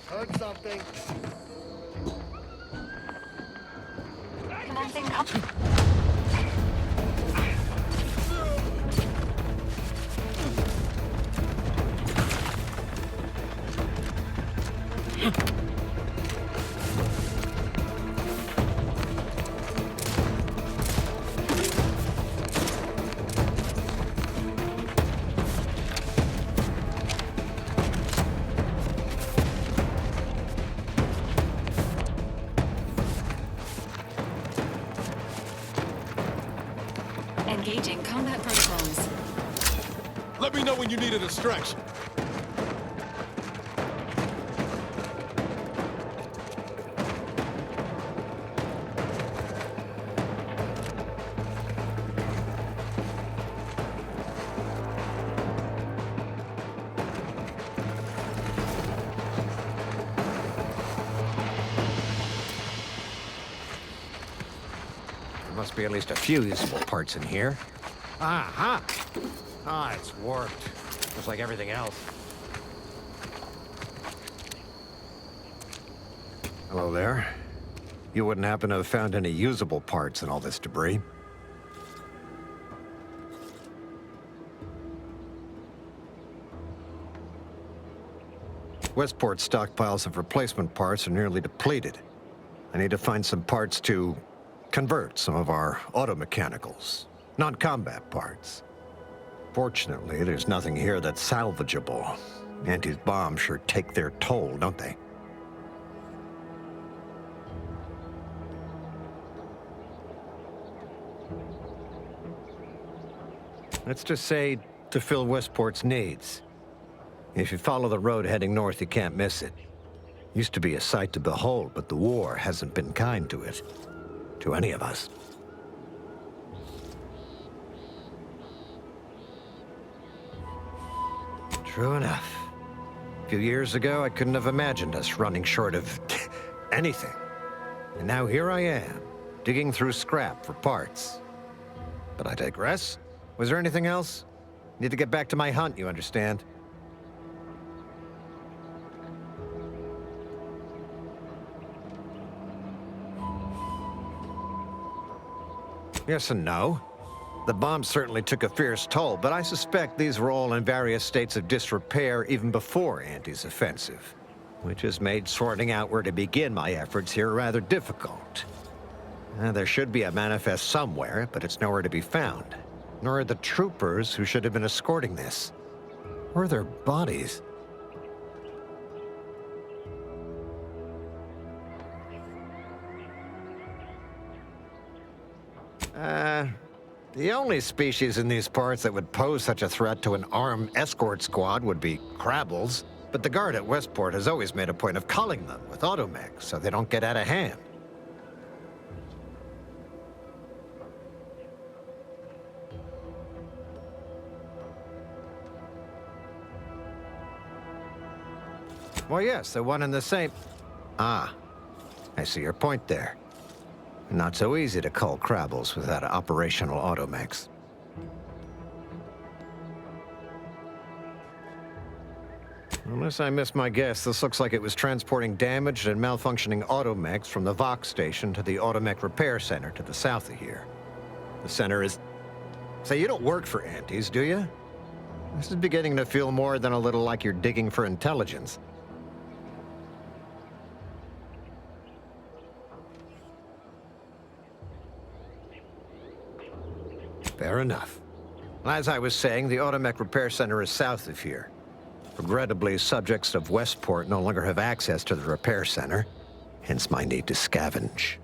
Heard something. Commencing Engaging combat protocols. Let me know when you need a distraction. There must be at least a few useful parts in here. Ah, it's warped. Just like everything else. Hello there. You wouldn't happen to have found any usable parts in all this debris? Westport's stockpiles of replacement parts are nearly depleted. I need to find some parts to convert some of our auto-mechanicals, non-combat parts. Fortunately, there's nothing here that's salvageable. Auntie's bombs sure take their toll, don't they? Let's just say to fill Westport's needs. If you follow the road heading north, you can't miss it. Used to be a sight to behold, but the war hasn't been kind to it. To any of us. True enough. A few years ago, I couldn't have imagined us running short of anything. And now here I am, digging through scrap for parts. But I digress. Was there anything else? Need to get back to my hunt, you understand? Yes and no. The bomb certainly took a fierce toll, but I suspect these were all in various states of disrepair even before Andy's offensive, which has made sorting out where to begin my efforts here rather difficult. There should be a manifest somewhere, but it's nowhere to be found. Nor are the troopers who should have been escorting this. Or their bodies. The only species in these parts that would pose such a threat to an armed escort squad would be crabbles. But the guard at Westport has always made a point of culling them with automechs so they don't get out of hand. Well, yes, the one and the same. Ah, I see your point there. Not so easy to cull crabbles without operational automechs. Unless I missed my guess, this looks like it was transporting damaged and malfunctioning automechs from the Vox station to the Automech Repair Center to the south of here. The center is... Say, you don't work for Antes, do you? This is beginning to feel more than a little like you're digging for intelligence. Fair enough. As I was saying, the Automech Repair Center is south of here. Regrettably, subjects of Westport no longer have access to the repair center, hence my need to scavenge.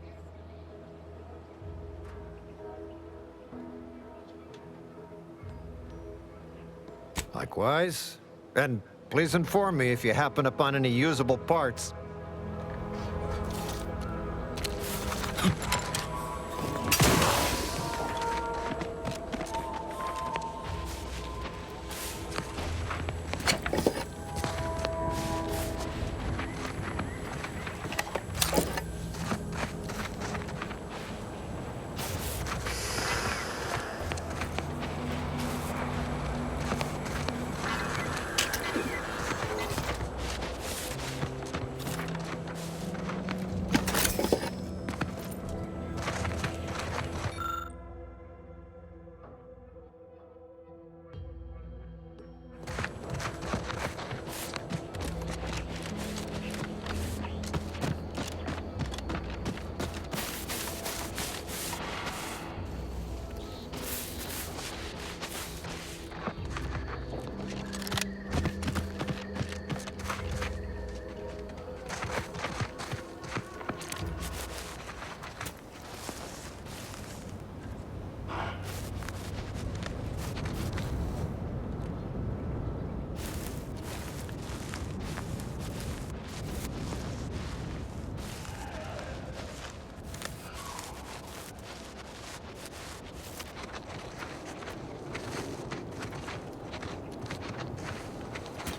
Likewise. And please inform me if you happen upon any usable parts.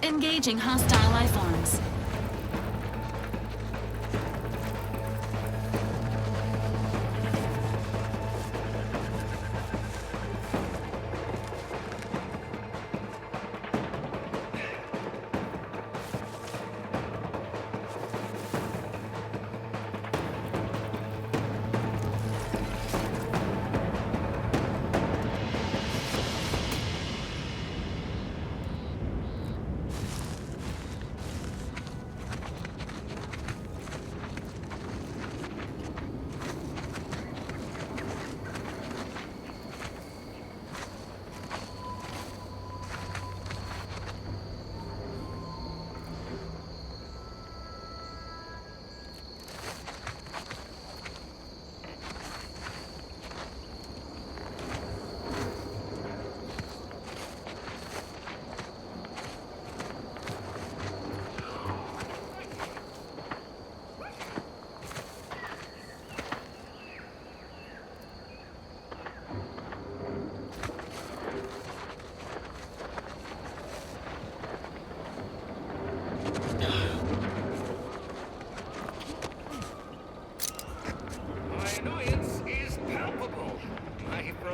Engaging hostile life forms.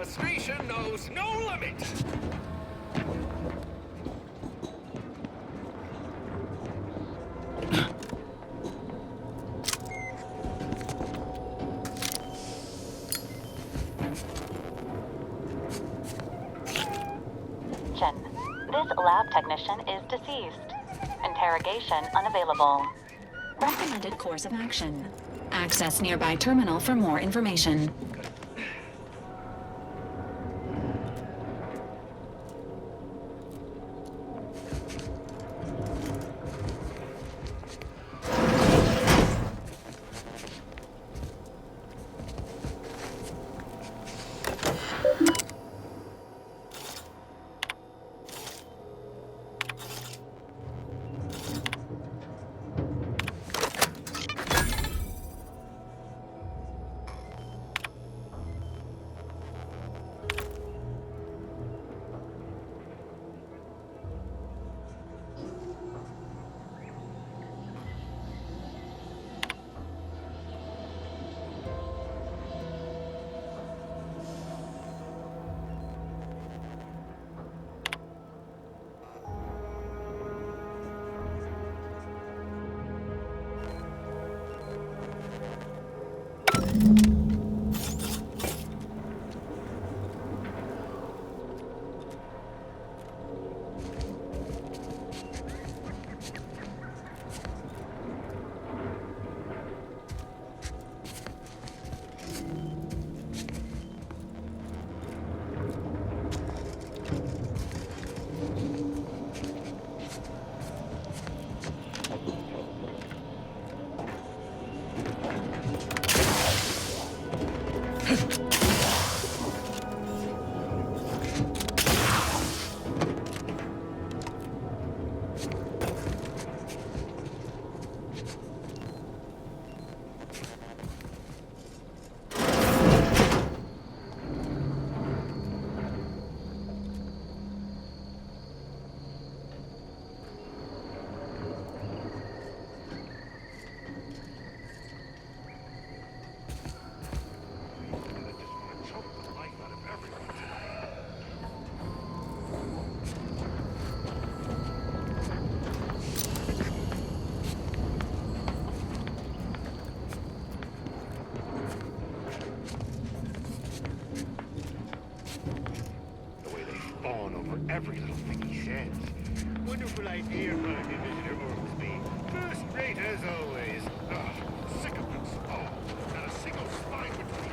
frustration knows no limit. Chen, this lab technician is deceased. Interrogation unavailable. Recommended course of action. Access nearby terminal for more information. Every little thing he says. Wonderful idea, Prime Minister Ormsby. First rate as always. Sick of them all. Not a single spine between.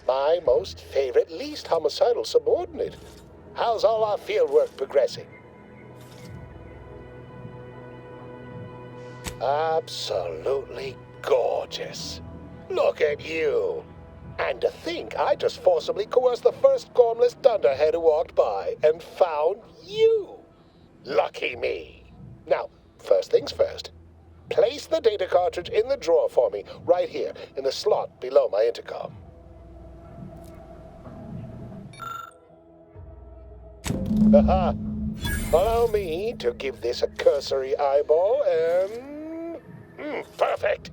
My most favorite, least homicidal subordinate. How's all our fieldwork progressing? Absolutely gorgeous. Look at you. And to think I just forcibly coerced the first gormless dunderhead who walked by and found you. Lucky me. Now, first things first. Place the data cartridge in the drawer for me, right here, in the slot below my intercom. Haha. Allow me to give this a cursory eyeball and... perfect.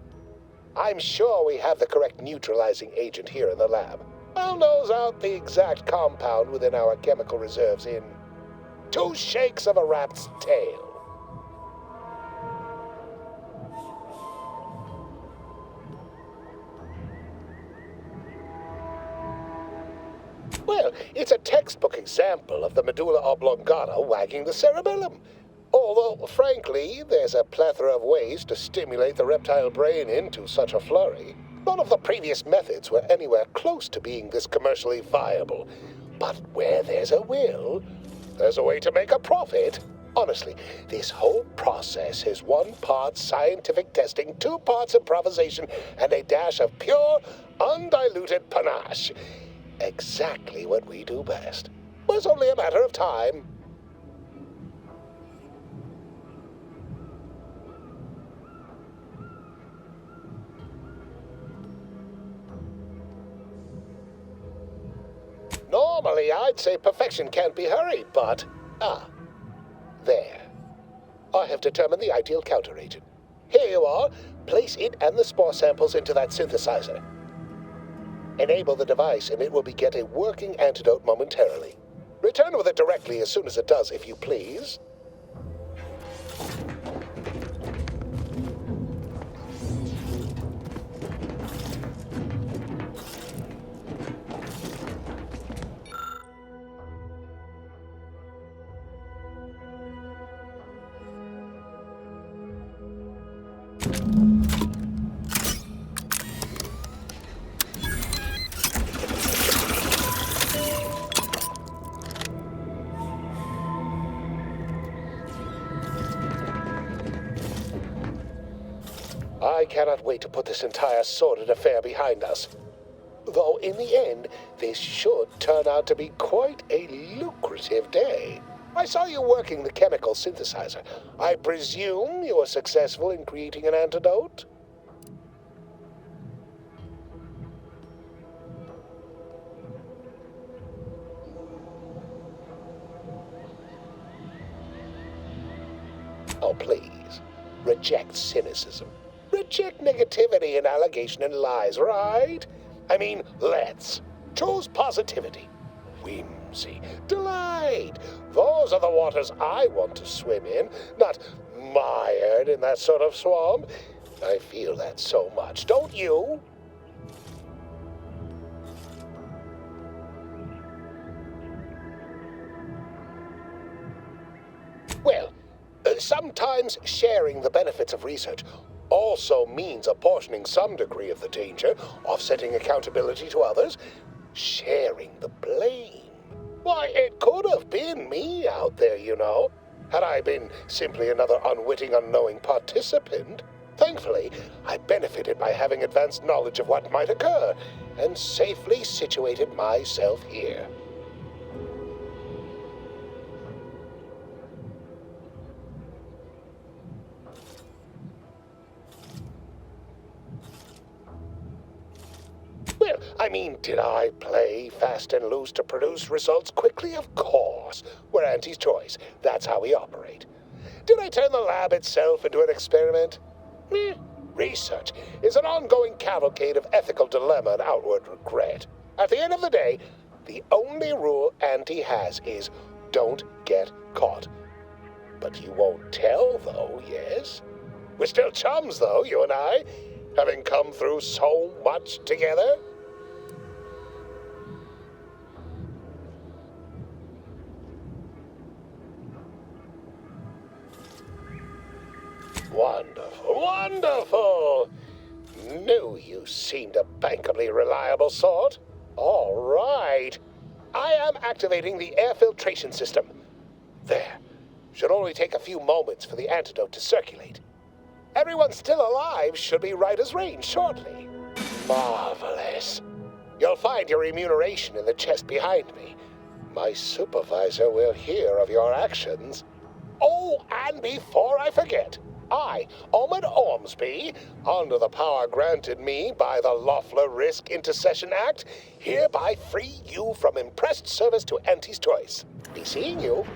I'm sure we have the correct neutralizing agent here in the lab. I'll nose out the exact compound within our chemical reserves in 2 shakes of a rat's tail. Well, it's a textbook example of the medulla oblongata wagging the cerebellum. Although, frankly, there's a plethora of ways to stimulate the reptile brain into such a flurry. None of the previous methods were anywhere close to being this commercially viable. But where there's a will, there's a way to make a profit. Honestly, this whole process is 1 part scientific testing, 2 parts improvisation, and a dash of pure, undiluted panache. Exactly what we do best. Was only a matter of time. Normally, I'd say perfection can't be hurried, but... there. I have determined the ideal counteragent. Here you are. Place it and the spore samples into that synthesizer. Enable the device and it will begin a working antidote momentarily. Return with it directly as soon as it does, if you please. I cannot wait to put this entire sordid affair behind us. Though in the end, this should turn out to be quite a lucrative day. I saw you working the chemical synthesizer. I presume you were successful in creating an antidote? Oh, please. Reject cynicism. Reject negativity and allegation and lies, right? I mean, let's. Choose positivity, whimsy, delight. Those are the waters I want to swim in, not mired in that sort of swamp. I feel that so much, don't you? Well, sometimes sharing the benefits of research also means apportioning some degree of the danger, offsetting accountability to others, sharing the blame. Why, it could have been me out there, you know, had I been simply another unwitting, unknowing participant. Thankfully, I benefited by having advanced knowledge of what might occur, and safely situated myself here. Well, I mean, did I play fast and loose to produce results quickly? Of course. We're Auntie's choice. That's how we operate. Did I turn the lab itself into an experiment? Research is an ongoing cavalcade of ethical dilemma and outward regret. At the end of the day, the only rule Auntie has is don't get caught. But you won't tell, though, yes? We're still chums, though, you and I, having come through so much together. Wonderful, wonderful! Knew you seemed a bankably reliable sort. All right. I am activating the air filtration system. There. Should only take a few moments for the antidote to circulate. Everyone still alive should be right as rain shortly. Marvelous. You'll find your remuneration in the chest behind me. My supervisor will hear of your actions. Oh, and before I forget, I, Omid Ormsby, under the power granted me by the Loeffler Risk Intercession Act, hereby free you from impressed service to Auntie's choice. Be seeing you.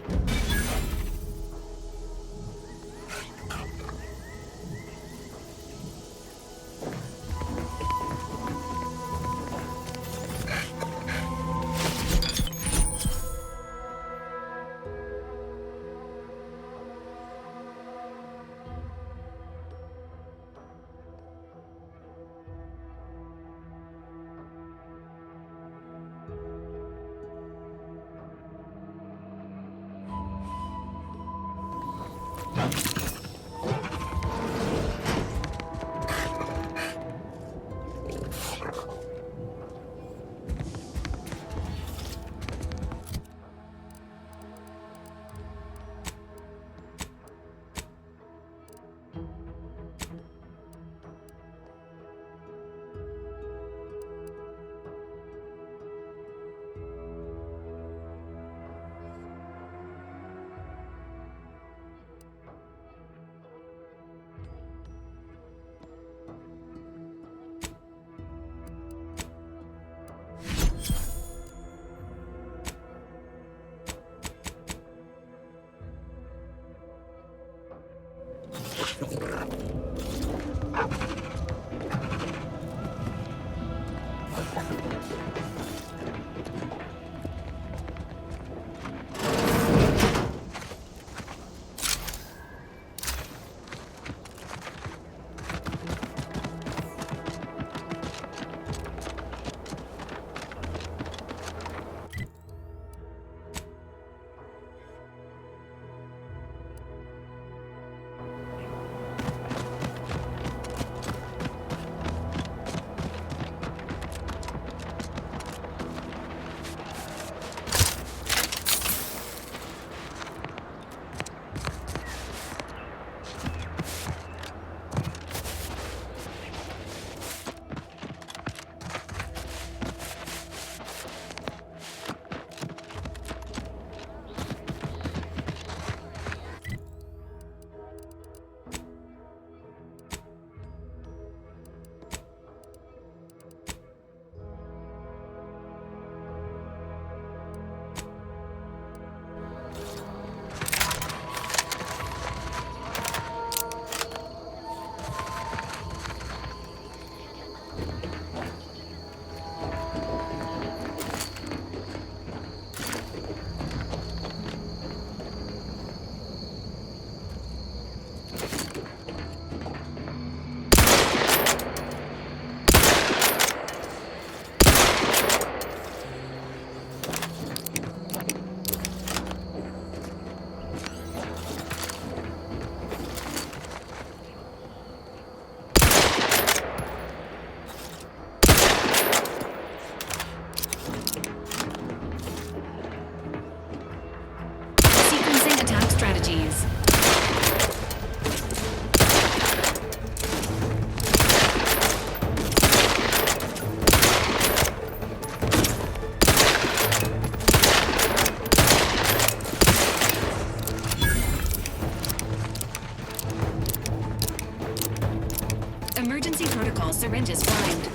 Syringes primed.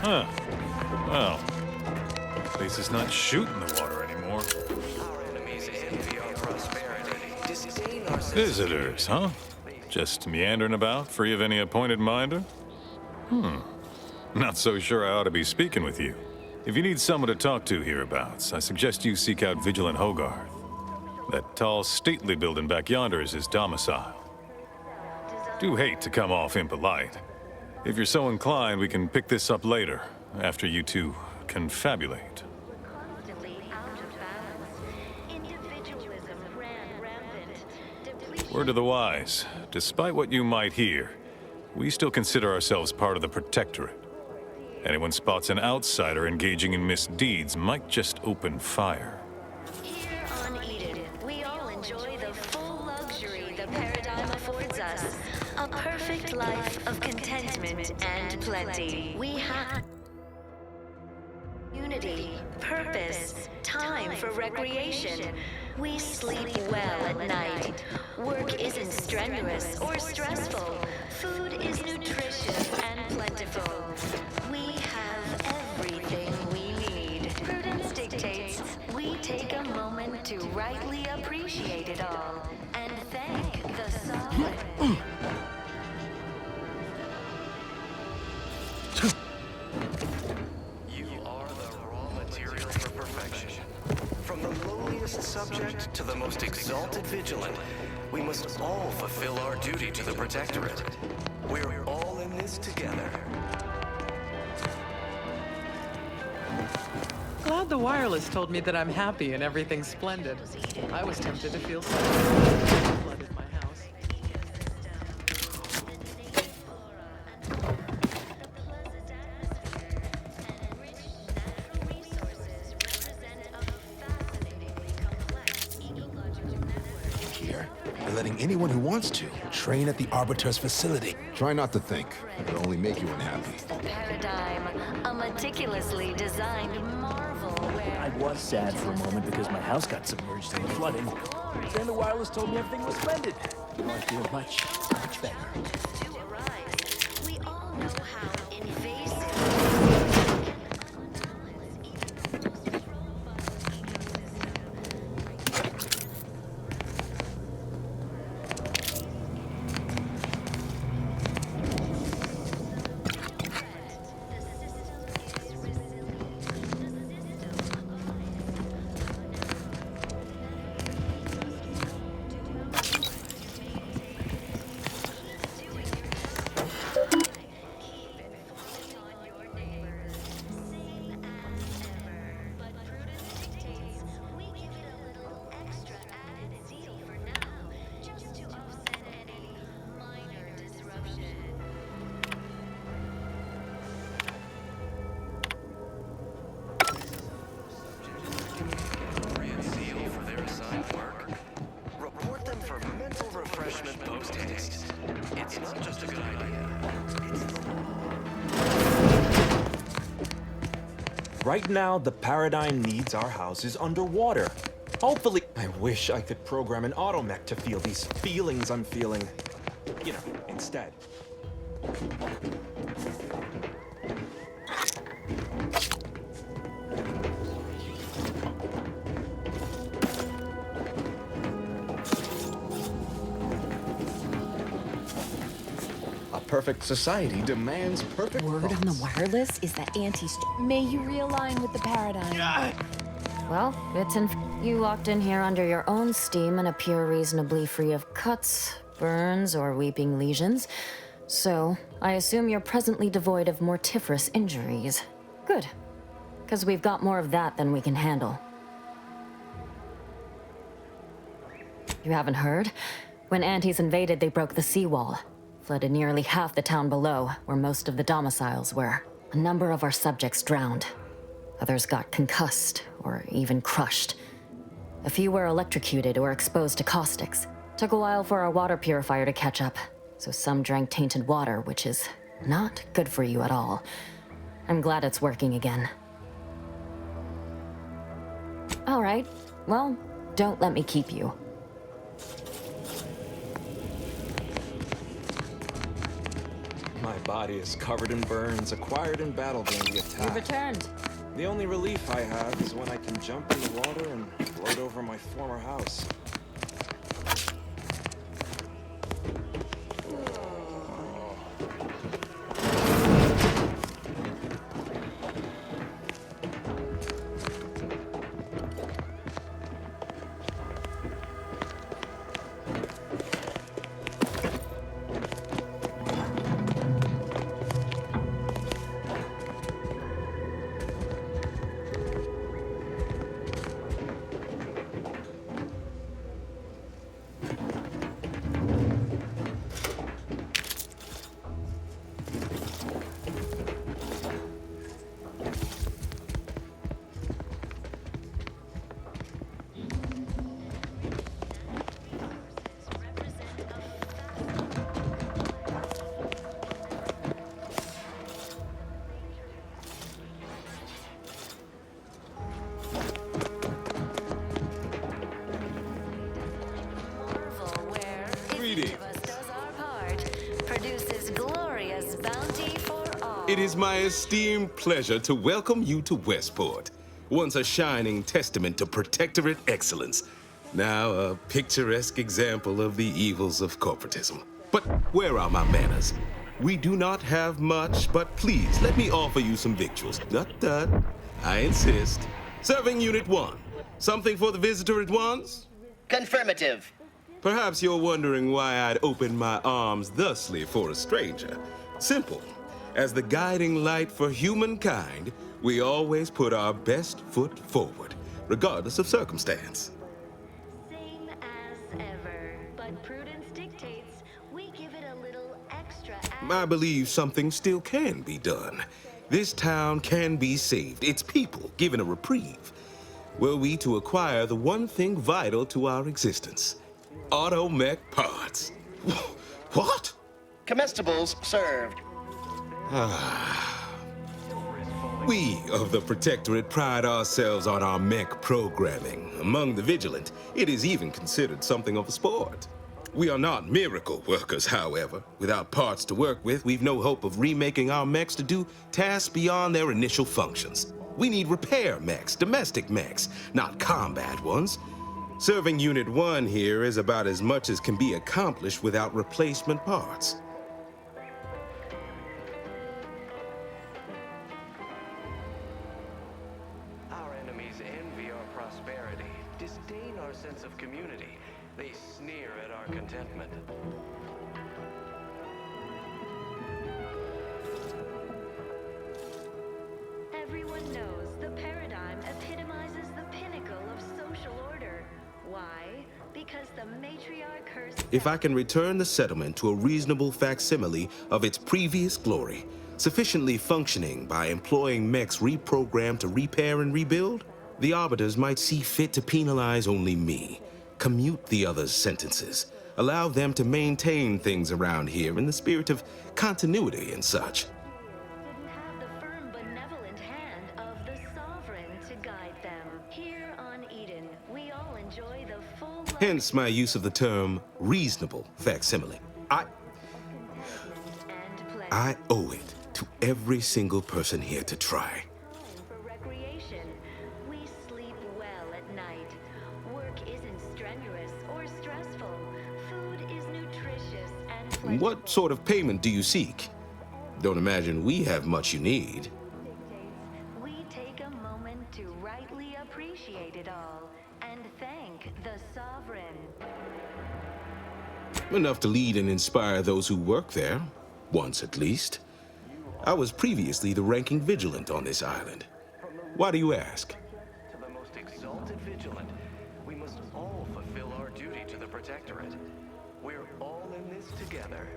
Huh. Well, at least it's not shooting the water anymore. Visitors, huh? Just meandering about, free of any appointed minder? Not so sure I ought to be speaking with you. If you need someone to talk to hereabouts, I suggest you seek out Vigilant Hogarth. That tall, stately building back yonder is his domicile. Do hate to come off impolite. If you're so inclined, we can pick this up later, after you two confabulate. Word of the wise, despite what you might hear, we still consider ourselves part of the Protectorate. Anyone spots an outsider engaging in misdeeds might just open fire. Here on Eden, we all enjoy the full luxury the paradigm affords us. A perfect life of contentment and plenty. We have unity, purpose, time for recreation. We sleep well at night. Work isn't strenuous or stressful. Food is nutritious and plentiful. We have everything we need. Prudence dictates we take a moment to rightly appreciate it all and thank the sovereign. You are the raw material for perfection. From the lowliest subject to the most exalted vigilant, we must all fulfill our duty to the Protectorate. We're all in this together. Glad the wireless told me that I'm happy and everything's splendid. I was tempted to feel sorry. Flooded my house. Here, they're letting anyone who wants to train at the Arbiter's facility. Try not to think. It'll only make you unhappy. Paradigm, a meticulously designed marvel where I was sad for a moment because my house got submerged in the flooding. Then the wireless told me everything was splendid. Now I feel much, much better. we all know how invasive. Report them for mental refreshment post-haste. It's not just a good idea. Right now, the paradigm needs our houses underwater. Hopefully, I wish I could program an automech to feel these feelings I'm feeling. You know, instead. Perfect society demands perfect Word on the wireless is that Auntie's... May you realign with the paradigm. Well, you walked in here under your own steam and appear reasonably free of cuts, burns, or weeping lesions. So, I assume you're presently devoid of mortiferous injuries. Good. Because we've got more of that than we can handle. You haven't heard? When Antes invaded, they broke the seawall. Flooded nearly half the town below, where most of the domiciles were. A number of our subjects drowned. Others got concussed, or even crushed. A few were electrocuted or exposed to caustics. Took a while for our water purifier to catch up, so some drank tainted water, which is not good for you at all. I'm glad it's working again. All right, well, don't let me keep you. My body is covered in burns acquired in battle during the attack. You've returned. The only relief I have is when I can jump in the water and float over my former house. is my esteemed pleasure to welcome you to Westport, once a shining testament to Protectorate excellence, now a picturesque example of the evils of corporatism. But where are my manners? We do not have much, but please let me offer you some victuals. Dut. I insist. Serving Unit 1. Something for the visitor at once? Confirmative. Perhaps you're wondering why I'd open my arms thusly for a stranger. Simple. As the guiding light for humankind, we always put our best foot forward, regardless of circumstance. Same as ever, but prudence dictates we give it a little extra. I believe something still can be done. This town can be saved, its people given a reprieve. Were we to acquire the one thing vital to our existence, automech parts. What? Comestibles served. We of the Protectorate pride ourselves on our mech programming. Among the vigilant, it is even considered something of a sport. We are not miracle workers, however. Without parts to work with, we've no hope of remaking our mechs to do tasks beyond their initial functions. We need repair mechs, domestic mechs, not combat ones. Serving Unit 1 here is about as much as can be accomplished without replacement parts. Our enemies envy our prosperity, disdain our sense of community. They sneer at our contentment. Everyone knows the paradigm epitomizes the pinnacle of social order. Why? Because the matriarch herself. If I can return the settlement to a reasonable facsimile of its previous glory, sufficiently functioning by employing mechs reprogrammed to repair and rebuild, the Arbiters might see fit to penalize only me, commute the others' sentences, allow them to maintain things around here in the spirit of continuity and such. Didn't have the firm benevolent hand of the sovereign to guide them. Here on Eden, we all enjoy the full life. Hence my use of the term reasonable facsimile. I owe it to every single person here to try. For recreation, we sleep well at night. Work isn't strenuous or stressful. Food is nutritious and plentiful. What sort of payment do you seek? Don't imagine we have much you need. We take a moment to rightly appreciate it all and thank the sovereign. Enough to lead and inspire those who work there, once at least. I was previously the ranking vigilant on this island. Why do you ask? To the most exalted vigilant, we must all fulfill our duty to the Protectorate. We're all in this together.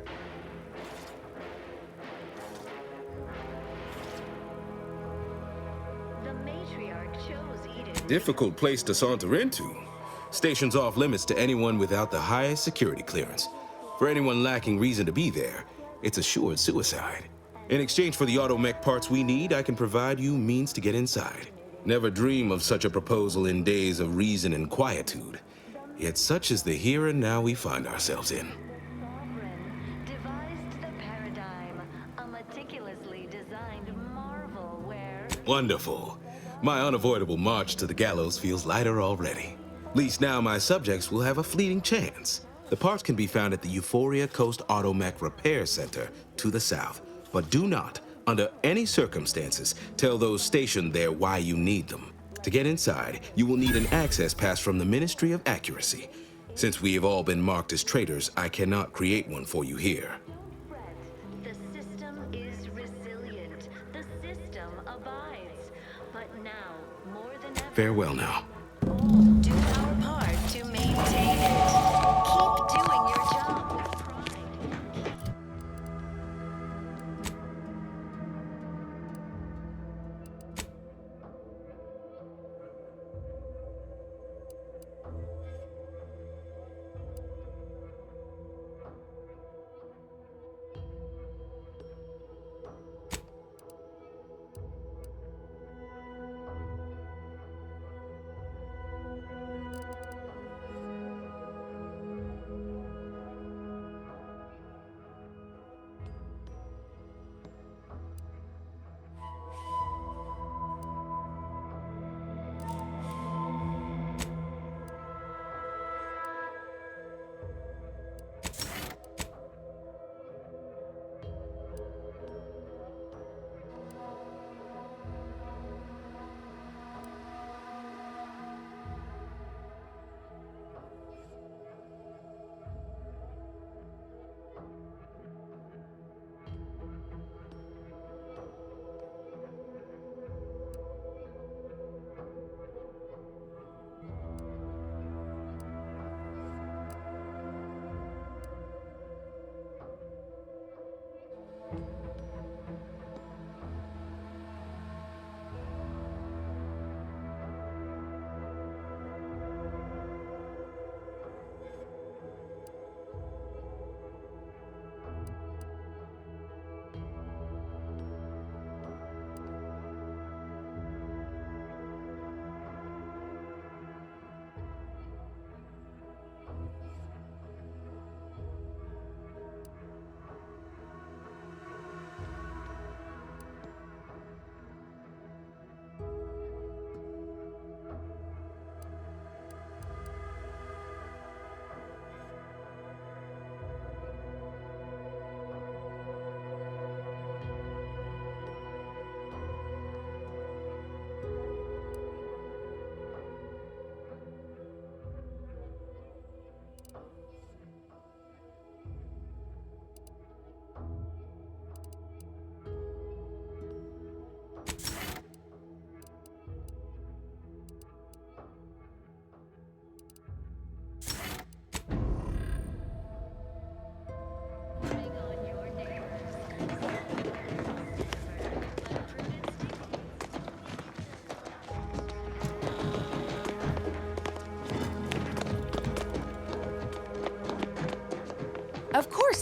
The matriarch chose Eden. Difficult place to saunter into. Station's off limits to anyone without the highest security clearance. For anyone lacking reason to be there, it's assured suicide. In exchange for the automech parts we need, I can provide you means to get inside. Never dream of such a proposal in days of reason and quietude. Yet such is the here and now we find ourselves in. Devised the paradigm, a meticulously designed marvel where... Wonderful. My unavoidable march to the gallows feels lighter already. At least now my subjects will have a fleeting chance. The parts can be found at the Euphoria Coast Automech Repair Center to the south. But do not, under any circumstances, tell those stationed there why you need them. To get inside, you will need an access pass from the Ministry of Accuracy. Since we have all been marked as traitors, I cannot create one for you here. The system is resilient. The system abides. But now, more than ever... Farewell now. Do our part to maintain it. Keep doing your job with pride.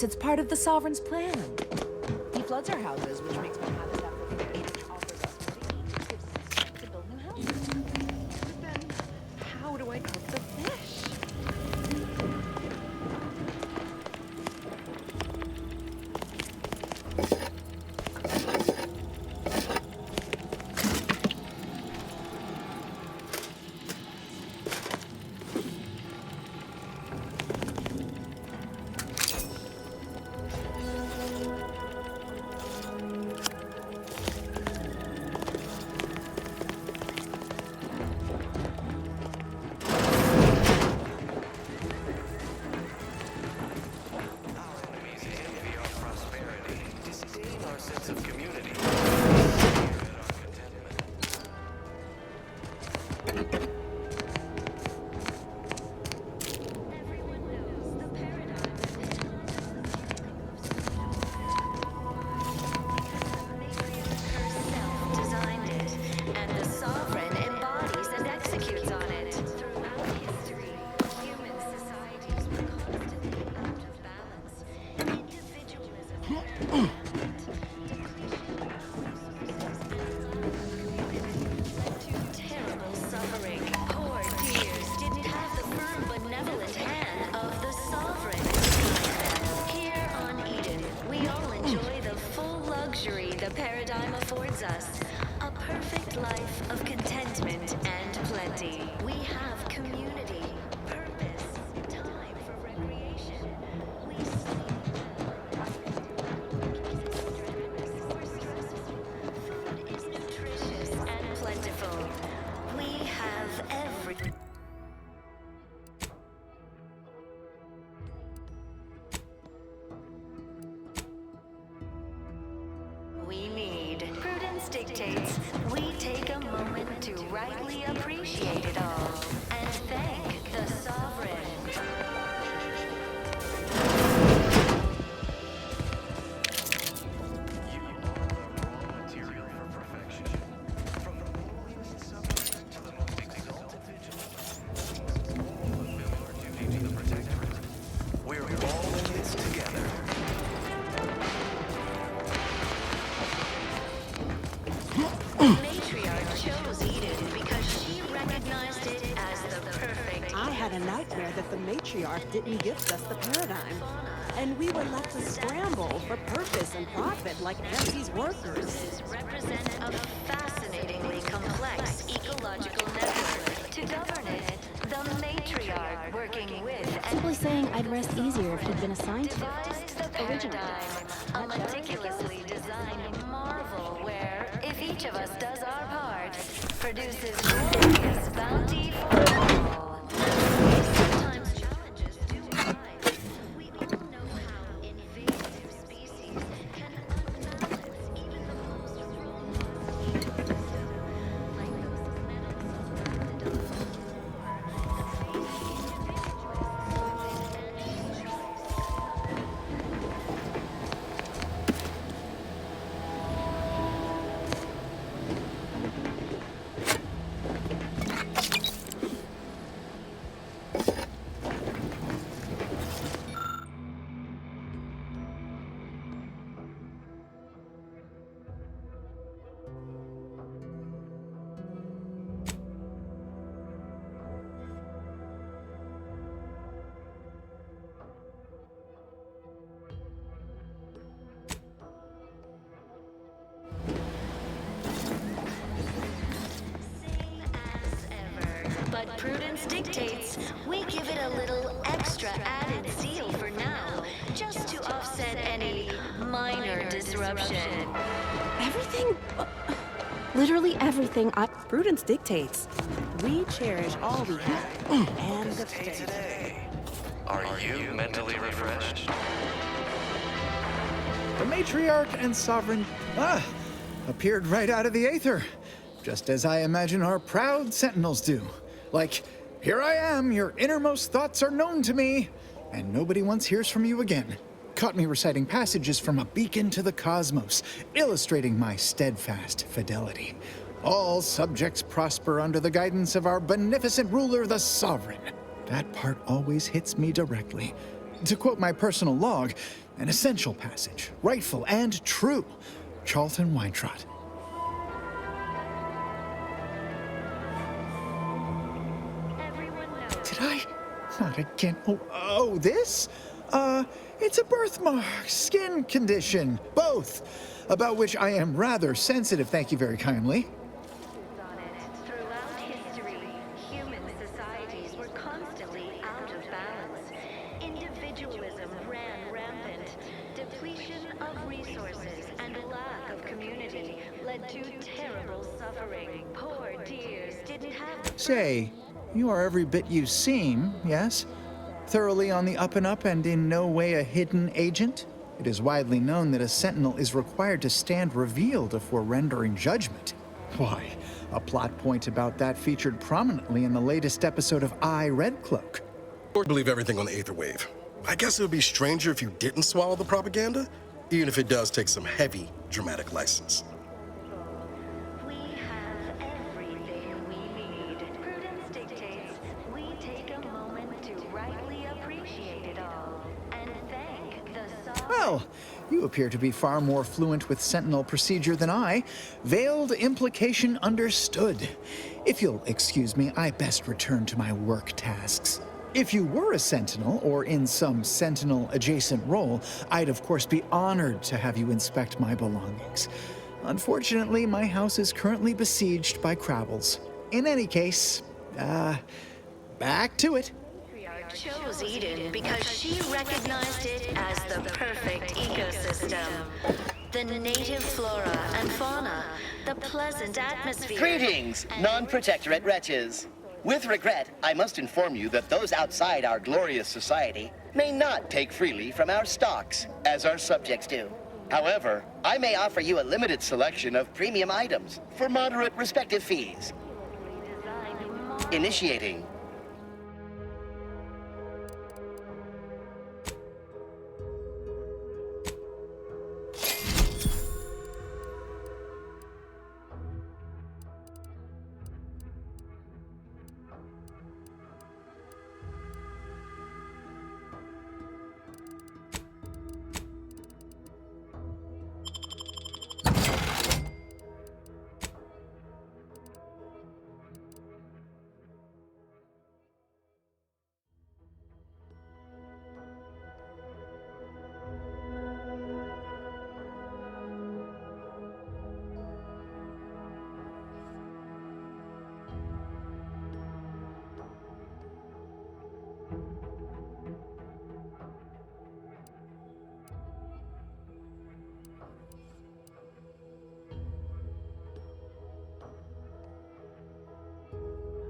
course, it's part of the Sovereign's plan. He floods our houses, which makes more habitat for humanity and offers us what we need, which gives us the strength to build new houses. But then, how do I cook the fish? Dictates we take a moment to rightly appreciate it all and thank the Sovereign. Didn't gift us the paradigm, and we were left to scramble for purpose and profit like Nancy's workers. Represent a fascinatingly complex ecological network. To govern it, the matriarch working with Simply saying I'd rest easier if he'd been assigned to devised the paradigm, a meticulously designed marvel where, if each of us does our part, produces glorious bounty for all. But prudence dictates we give it a little extra added zeal for now, just to offset any minor disruption. Everything, literally everything prudence dictates. We cherish all we have and the faith. Are you mentally refreshed? The matriarch and sovereign, appeared right out of the aether, just as I imagine our proud sentinels do. Like, here I am, your innermost thoughts are known to me, and nobody once hears from you again. Caught me reciting passages from a beacon to the cosmos, illustrating my steadfast fidelity. All subjects prosper under the guidance of our beneficent ruler, the Sovereign. That part always hits me directly. To quote my personal log, an essential passage, rightful and true. Charlton Weintrott. Did I? Not again. Oh, this? It's a birthmark, skin condition, both, about which I am rather sensitive, thank you very kindly. Throughout history, human societies were constantly out of balance. Individualism ran rampant. Depletion of resources and lack of community led to terrible suffering. Poor dears didn't have... Say, you are every bit you seem, yes? Thoroughly on the up and up and in no way a hidden agent? It is widely known that a sentinel is required to stand revealed before rendering judgment. Why, a plot point about that featured prominently in the latest episode of I, Red Cloak. Or believe everything on the Aether Wave. I guess it would be stranger if you didn't swallow the propaganda, even if it does take some heavy dramatic license. We have everything we need. Prudence dictates we take a moment to rightly appreciate it all and thank the sovereign. Well, you appear to be far more fluent with Sentinel procedure than I. Veiled implication understood. If you'll excuse me, I best return to my work tasks. If you were a Sentinel, or in some Sentinel-adjacent role, I'd of course be honored to have you inspect my belongings. Unfortunately, my house is currently besieged by Crabbles. In any case, back to it. Chose Eden because she recognized it as the perfect ecosystem. The native flora and fauna, the pleasant atmosphere. Greetings, non-protectorate wretches. With regret, I must inform you that those outside our glorious society may not take freely from our stocks, as our subjects do. However, I may offer you a limited selection of premium items for moderate respective fees. Initiating.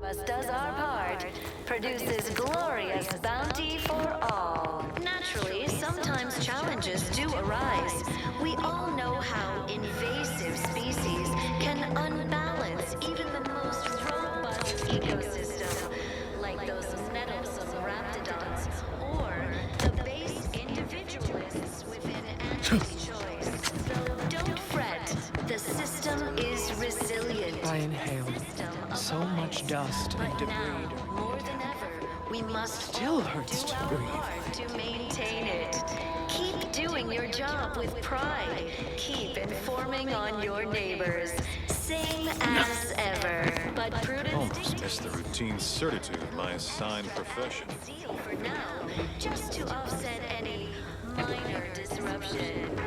Us does our part, produces glorious bounty for all. Naturally, sometimes challenges do arise. We all know how invasive species can unbalance even the most robust ecosystem, like those meddlesome raptidons, or the base individualists within Anti's choice. So don't fret, the system is resilient. I inhale so much dust and debris. More than ever, we must Still hurts to breathe. hard to maintain it. Keep doing your job with pride. Keep informing on your neighbors. Same as ever. But prudence Almost missed the routine certitude of my assigned profession. seal for now, just to offset any minor disruption.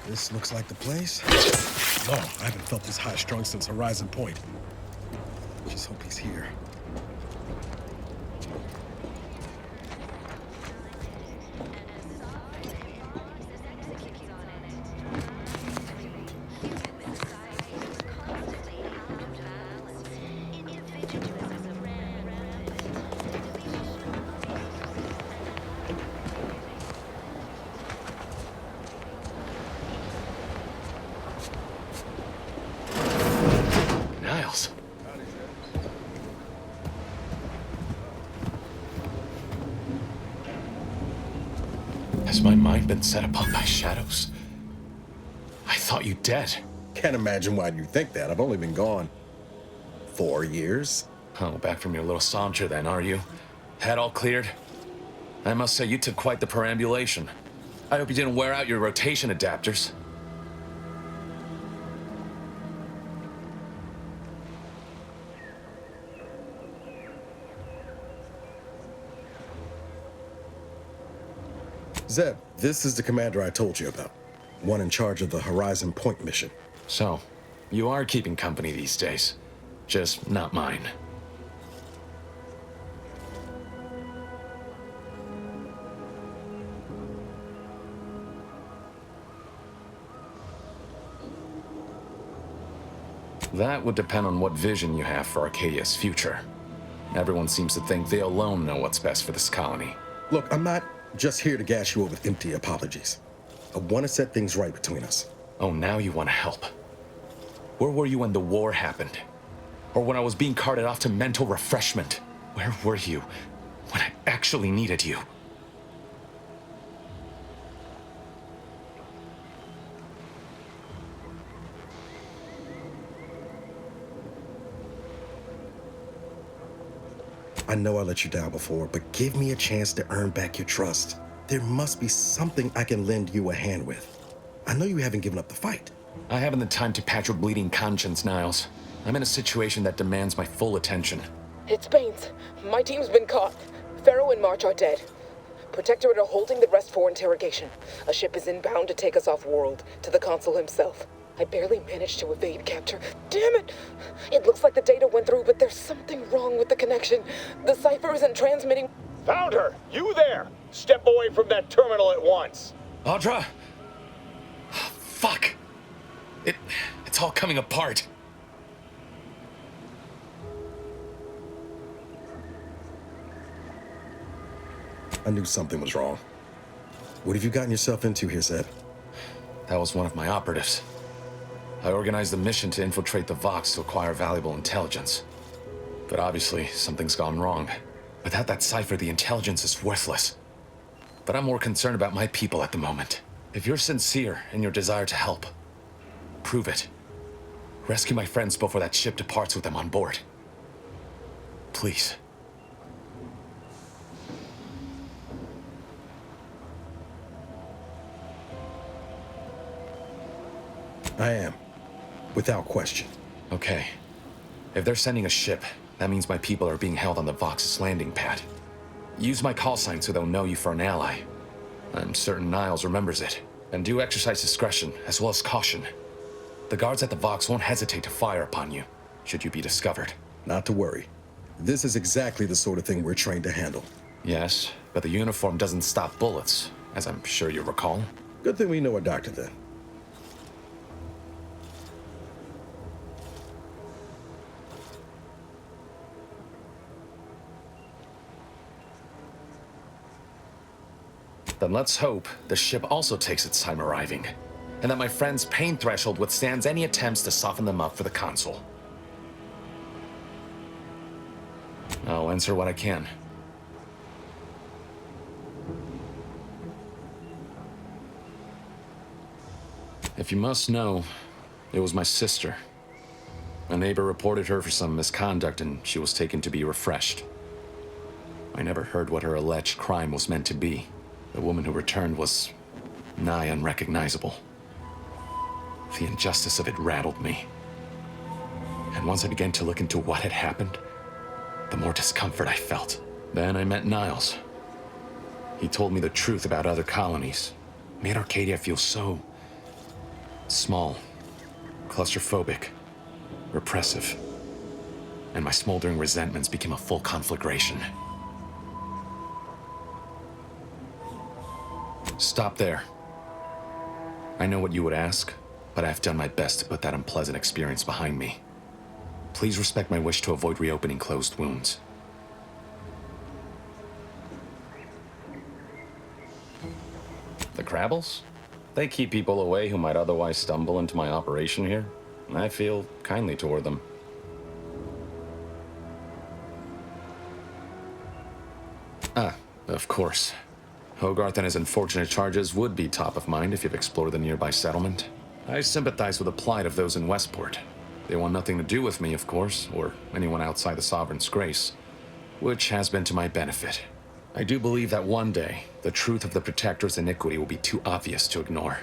This looks like the place. Oh, I haven't felt this high-strung since Horizon Point. Just hope he's here. Has my mind been set upon by shadows? I thought you dead. Can't imagine why you think that. I've only been gone 4 years. Oh, back from your little saunter then, are you? Head all cleared? I must say, you took quite the perambulation. I hope you didn't wear out your rotation adapters. Zeb, this is the commander I told you about. One in charge of the Horizon Point mission. So, you are keeping company these days. Just not mine. That would depend on what vision you have for Arcadia's future. Everyone seems to think they alone know what's best for this colony. Look, I'm not just here to gas you up with empty apologies. I want to set things right between us. Oh, now you want to help. Where were you when the war happened? Or when I was being carted off to mental refreshment? Where were you when I actually needed you? I know I let you down before, but give me a chance to earn back your trust. There must be something I can lend you a hand with. I know you haven't given up the fight. I haven't the time to patch your bleeding conscience, Niles. I'm in a situation that demands my full attention. It's Baines. My team's been caught. Pharaoh and March are dead. Protectorate are holding the rest for interrogation. A ship is inbound to take us off-world, to the Consul himself. I barely managed to evade capture. Damn it! It looks like the data went through, but there's something wrong with the connection. The cipher isn't transmitting. Found her! You there! Step away from that terminal at once! Audra! Fuck! It's all coming apart. I knew something was wrong. What have you gotten yourself into here, Zeb? That was one of my operatives. I organized the mission to infiltrate the Vox to acquire valuable intelligence. But obviously, something's gone wrong. Without that cipher, the intelligence is worthless. But I'm more concerned about my people at the moment. If you're sincere in your desire to help, prove it. Rescue my friends before that ship departs with them on board. Please. I am. Without question. Okay. If they're sending a ship, that means my people are being held on the Vox's landing pad. Use my call sign so they'll know you for an ally. I'm certain Niles remembers it. And do exercise discretion, as well as caution. The guards at the Vox won't hesitate to fire upon you, should you be discovered. Not to worry. This is exactly the sort of thing we're trained to handle. Yes, but the uniform doesn't stop bullets, as I'm sure you recall. Good thing we know a doctor then. Then let's hope the ship also takes its time arriving, and that my friend's pain threshold withstands any attempts to soften them up for the Consul. I'll answer what I can. If you must know, it was my sister. A neighbor reported her for some misconduct, and she was taken to be refreshed. I never heard what her alleged crime was meant to be. The woman who returned was nigh unrecognizable. The injustice of it rattled me. And once I began to look into what had happened, the more discomfort I felt. Then I met Niles. He told me the truth about other colonies. Made Arcadia feel so Small, claustrophobic, repressive. And my smoldering resentments became a full conflagration. Stop there. I know what you would ask, but I've done my best to put that unpleasant experience behind me. Please respect my wish to avoid reopening closed wounds. The Crabbles? They keep people away who might otherwise stumble into my operation here. I feel kindly toward them. Ah, of course. Hogarth and his unfortunate charges would be top of mind if you've explored the nearby settlement. I sympathize with the plight of those in Westport. They want nothing to do with me, of course, or anyone outside the Sovereign's grace, which has been to my benefit. I do believe that one day, the truth of the Protector's iniquity will be too obvious to ignore.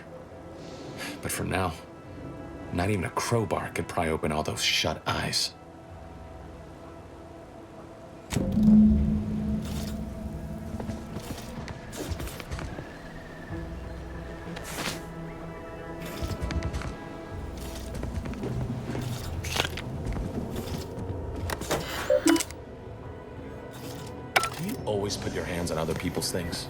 But for now, not even a crowbar could pry open all those shut eyes. Always put your hands on other people's things.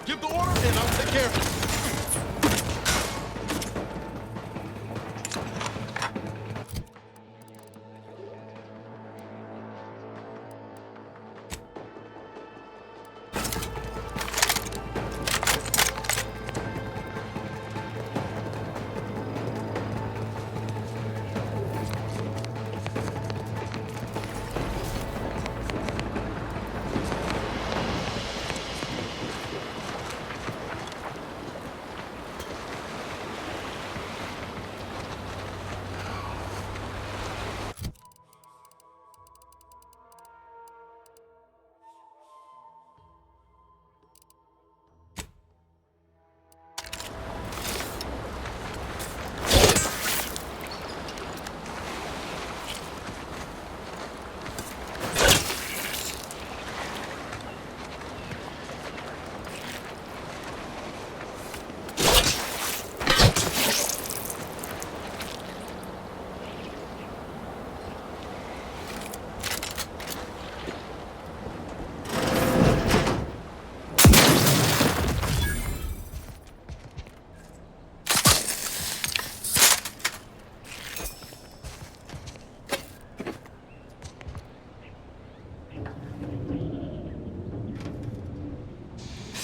Give the order and I'll take care of it.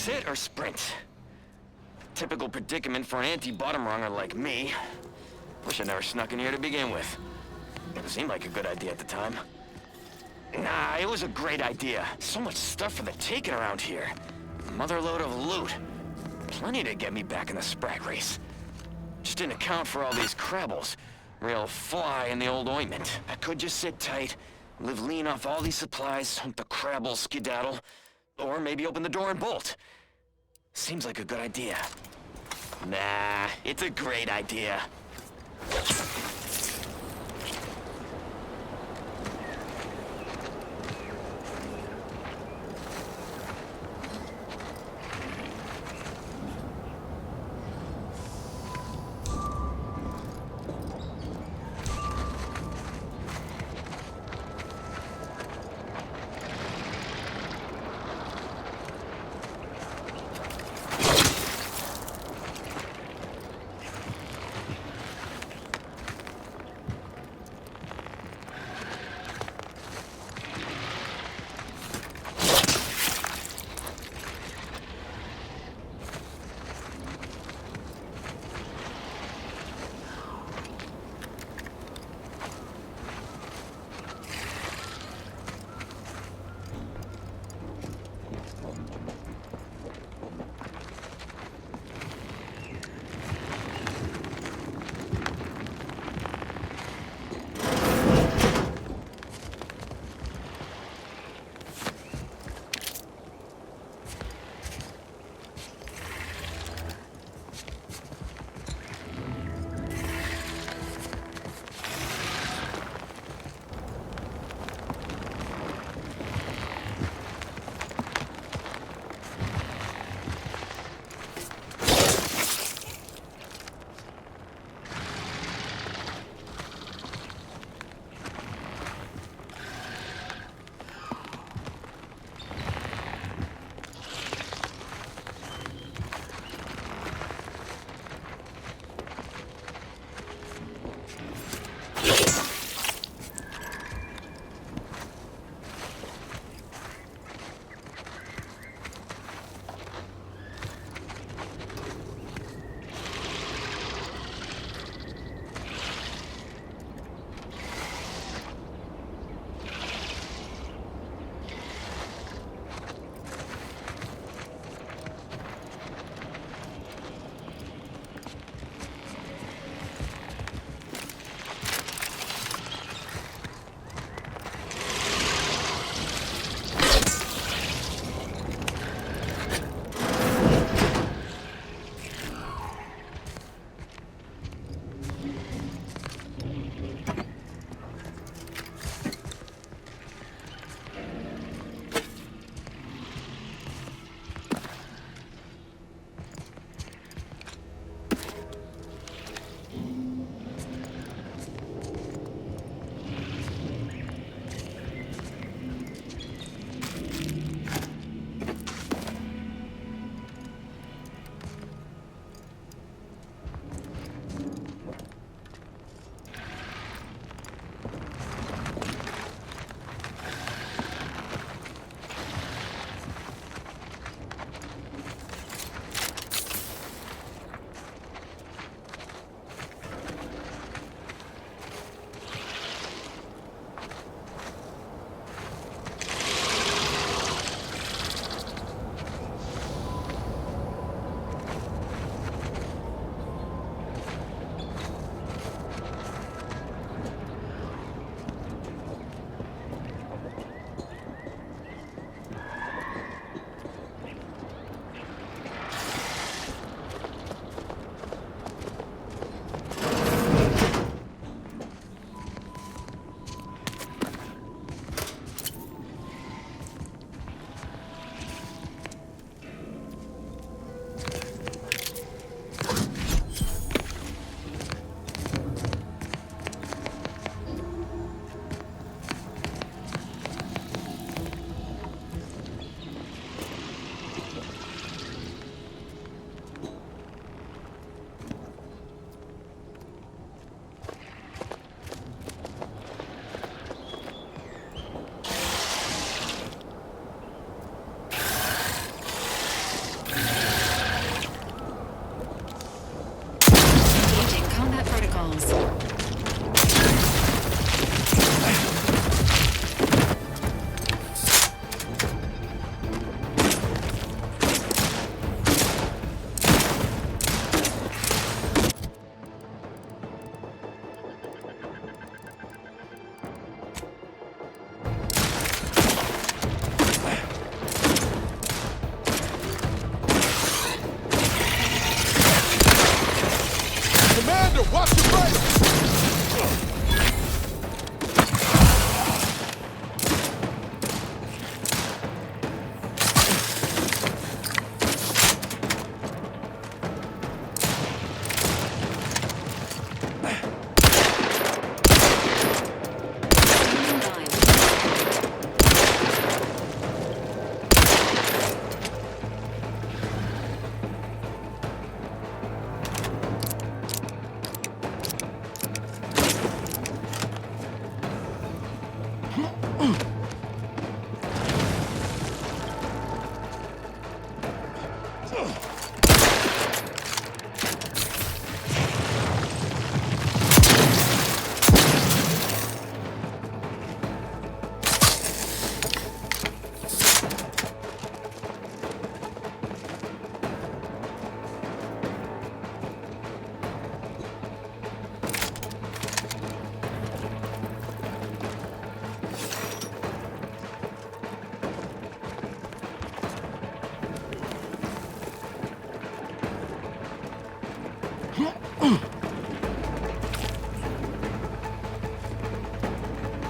Sit or sprint? Typical predicament for an anti-bottom runger like me. Wish I never snuck in here to begin with. It seemed like a good idea at the time. Nah, it was a great idea. So much stuff for the taking around here. Motherload of loot. Plenty to get me back in the Sprat race. Just didn't account for all these Crabbles. Real fly in the old ointment. I could just sit tight, live lean off all these supplies, hunt the Crabble skedaddle, or maybe open the door and bolt. Seems like a good idea. Nah, it's a great idea.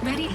Ready?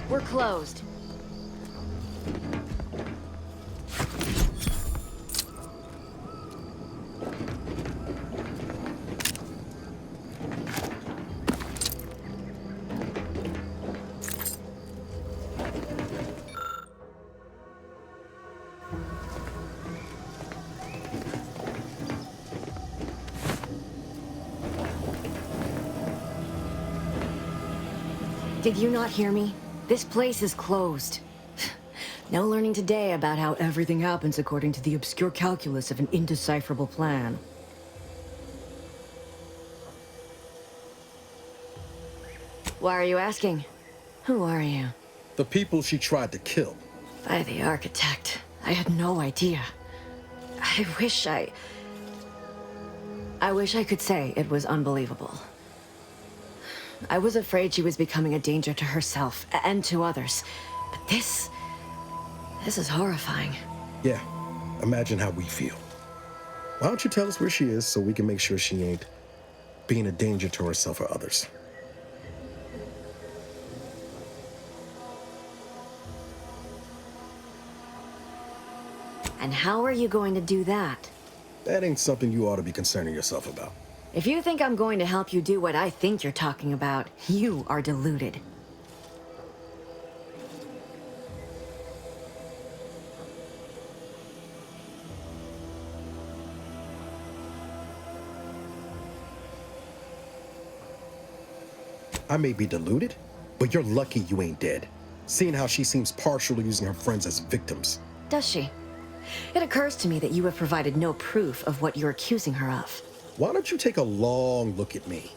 We're closed. Did you not hear me? This place is closed. No learning today about how everything happens according to the obscure calculus of an indecipherable plan. Why are you asking? Who are you? The people she tried to kill. By the architect. I had no idea. I wish I could say it was unbelievable. I was afraid she was becoming a danger to herself and to others. But this is horrifying. Yeah, imagine how we feel. Why don't you tell us where she is so we can make sure she ain't being a danger to herself or others? And how are you going to do that? That ain't something you ought to be concerning yourself about. If you think I'm going to help you do what I think you're talking about, you are deluded. I may be deluded, but you're lucky you ain't dead. Seeing how she seems partial to using her friends as victims. Does she? It occurs to me that you have provided no proof of what you're accusing her of. Why don't you take a long look at me?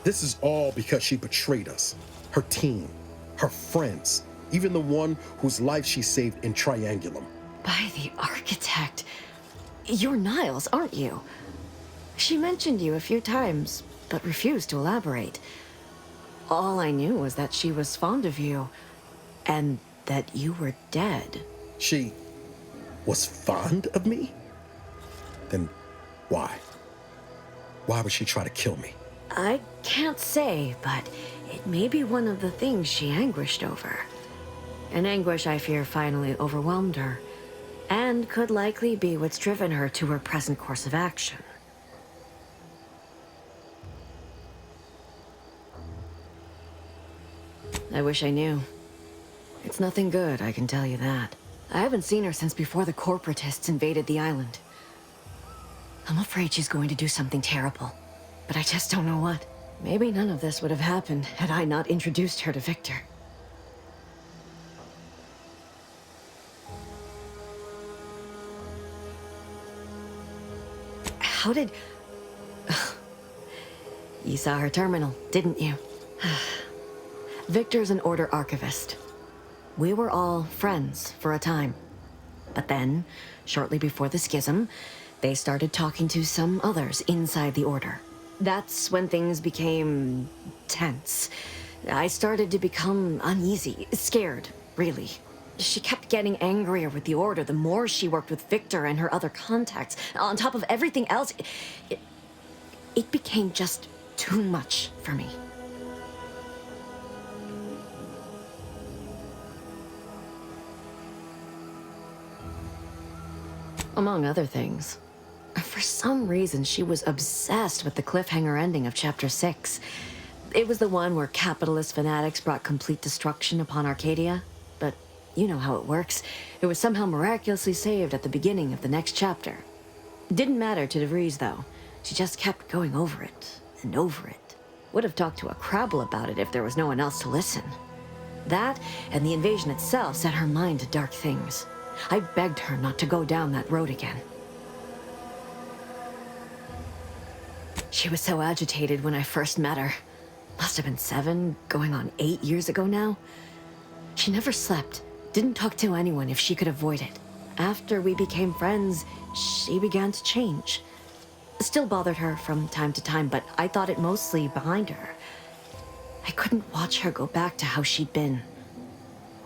This is all because she betrayed us. Her team, her friends, even the one whose life she saved in Triangulum. By the architect. You're Niles, aren't you? She mentioned you a few times, but refused to elaborate. All I knew was that she was fond of you, and that you were dead. She was fond of me? Then why? Why would she try to kill me? I can't say, but it may be one of the things she anguished over. An anguish I fear finally overwhelmed her, and could likely be what's driven her to her present course of action. I wish I knew. It's nothing good, I can tell you that. I haven't seen her since before the corporatists invaded the island. I'm afraid she's going to do something terrible, but I just don't know what. Maybe none of this would have happened had I not introduced her to Victor. How did... You saw her terminal, didn't you? Victor's an Order archivist. We were all friends for a time. But then, shortly before the schism, they started talking to some others inside the Order. That's when things became tense. I started to become uneasy, scared, really. She kept getting angrier with the Order the more she worked with Victor and her other contacts. On top of everything else, it became just too much for me. Among other things. For some reason, she was obsessed with the cliffhanger ending of Chapter 6. It was the one where capitalist fanatics brought complete destruction upon Arcadia. But You know how it works. It was somehow miraculously saved at the beginning of the next chapter. It didn't matter to DeVries, though. She just kept going over it and over it. Would have talked to a Crabble about it if there was no one else to listen. That and the invasion itself set her mind to dark things. I begged her not to go down that road again. She was so agitated when I first met her. Must have been 7, going on 8 years ago now. She never slept, didn't talk to anyone if she could avoid it. After we became friends, she began to change. Still bothered her from time to time, but I thought it mostly behind her. I couldn't watch her go back to how she'd been.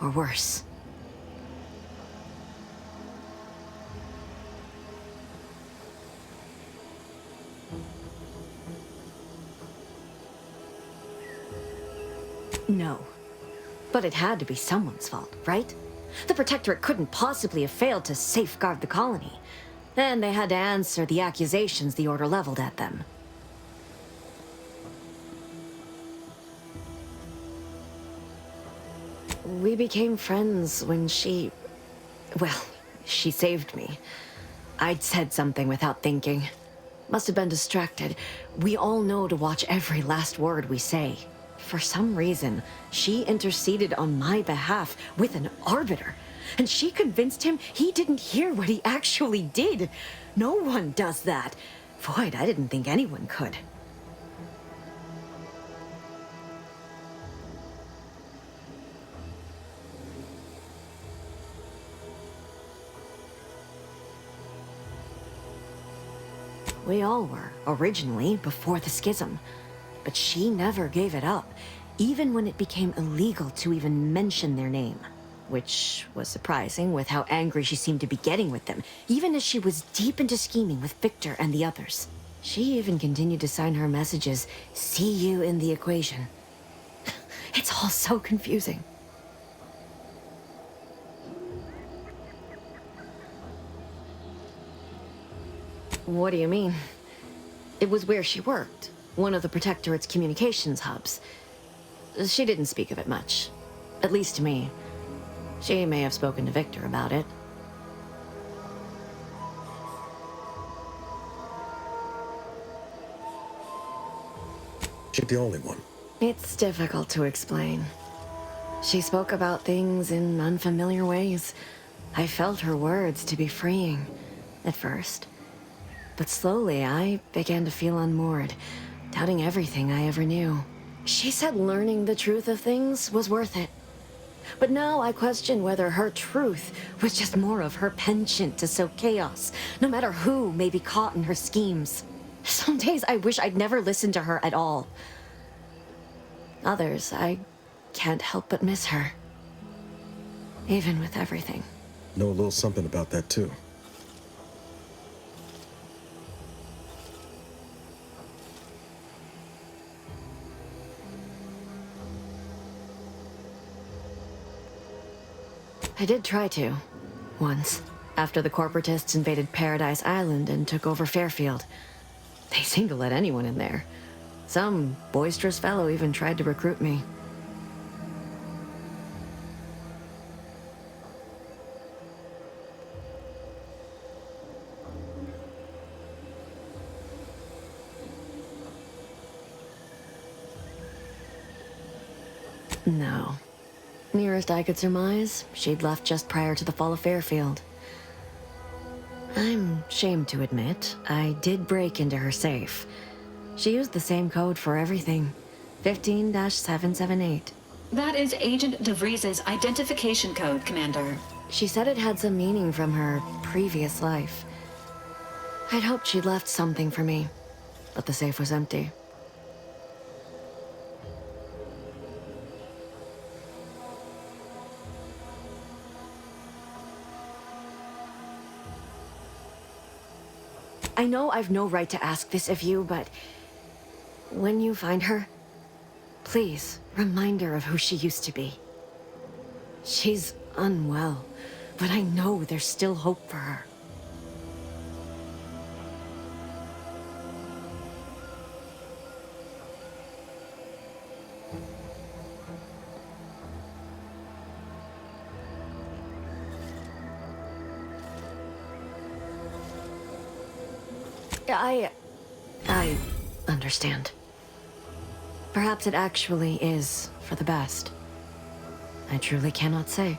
Or worse. No. But it had to be someone's fault, right? The Protectorate couldn't possibly have failed to safeguard the colony. And they had to answer the accusations the Order leveled at them. We became friends when she... well, she saved me. I'd said something without thinking. Must have been distracted. We all know to watch every last word we say. For some reason, she interceded on my behalf with an Arbiter. And she convinced him he didn't hear what he actually did. No one does that. Void, I didn't think anyone could. We all were, originally, before the schism. But she never gave it up, even when it became illegal to even mention their name. Which was surprising with how angry she seemed to be getting with them, even as she was deep into scheming with Victor and the others. She even continued to sign her messages, "See you in the equation." It's all so confusing. What do you mean? It was where she worked, one of the Protectorate's communications hubs. She didn't speak of it much, at least to me. She may have spoken to Victor about it. She's the only one. It's difficult to explain. She spoke about things in unfamiliar ways. I felt her words to be freeing, at first. But slowly, I began to feel unmoored, doubting everything I ever knew. She said learning the truth of things was worth it. But now I question whether her truth was just more of her penchant to sow chaos, no matter who may be caught in her schemes. Some days I wish I'd never listened to her at all. Others, I can't help but miss her. Even with everything. Know a little something about that, too. I did try to. Once. After the corporatists invaded Paradise Island and took over Fairfield. They seemed to let anyone in there. Some boisterous fellow even tried to recruit me. No. Nearest I could surmise, she'd left just prior to the fall of Fairfield. I'm ashamed to admit, I did break into her safe. She used the same code for everything. 15-778. That is Agent DeVries' identification code, Commander. She said it had some meaning from her previous life. I'd hoped she'd left something for me, but the safe was empty. I know I've no right to ask this of you, but when you find her, please remind her of who she used to be. She's unwell, but I know there's still hope for her. I understand. Perhaps it actually is for the best. I truly cannot say.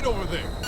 right over there.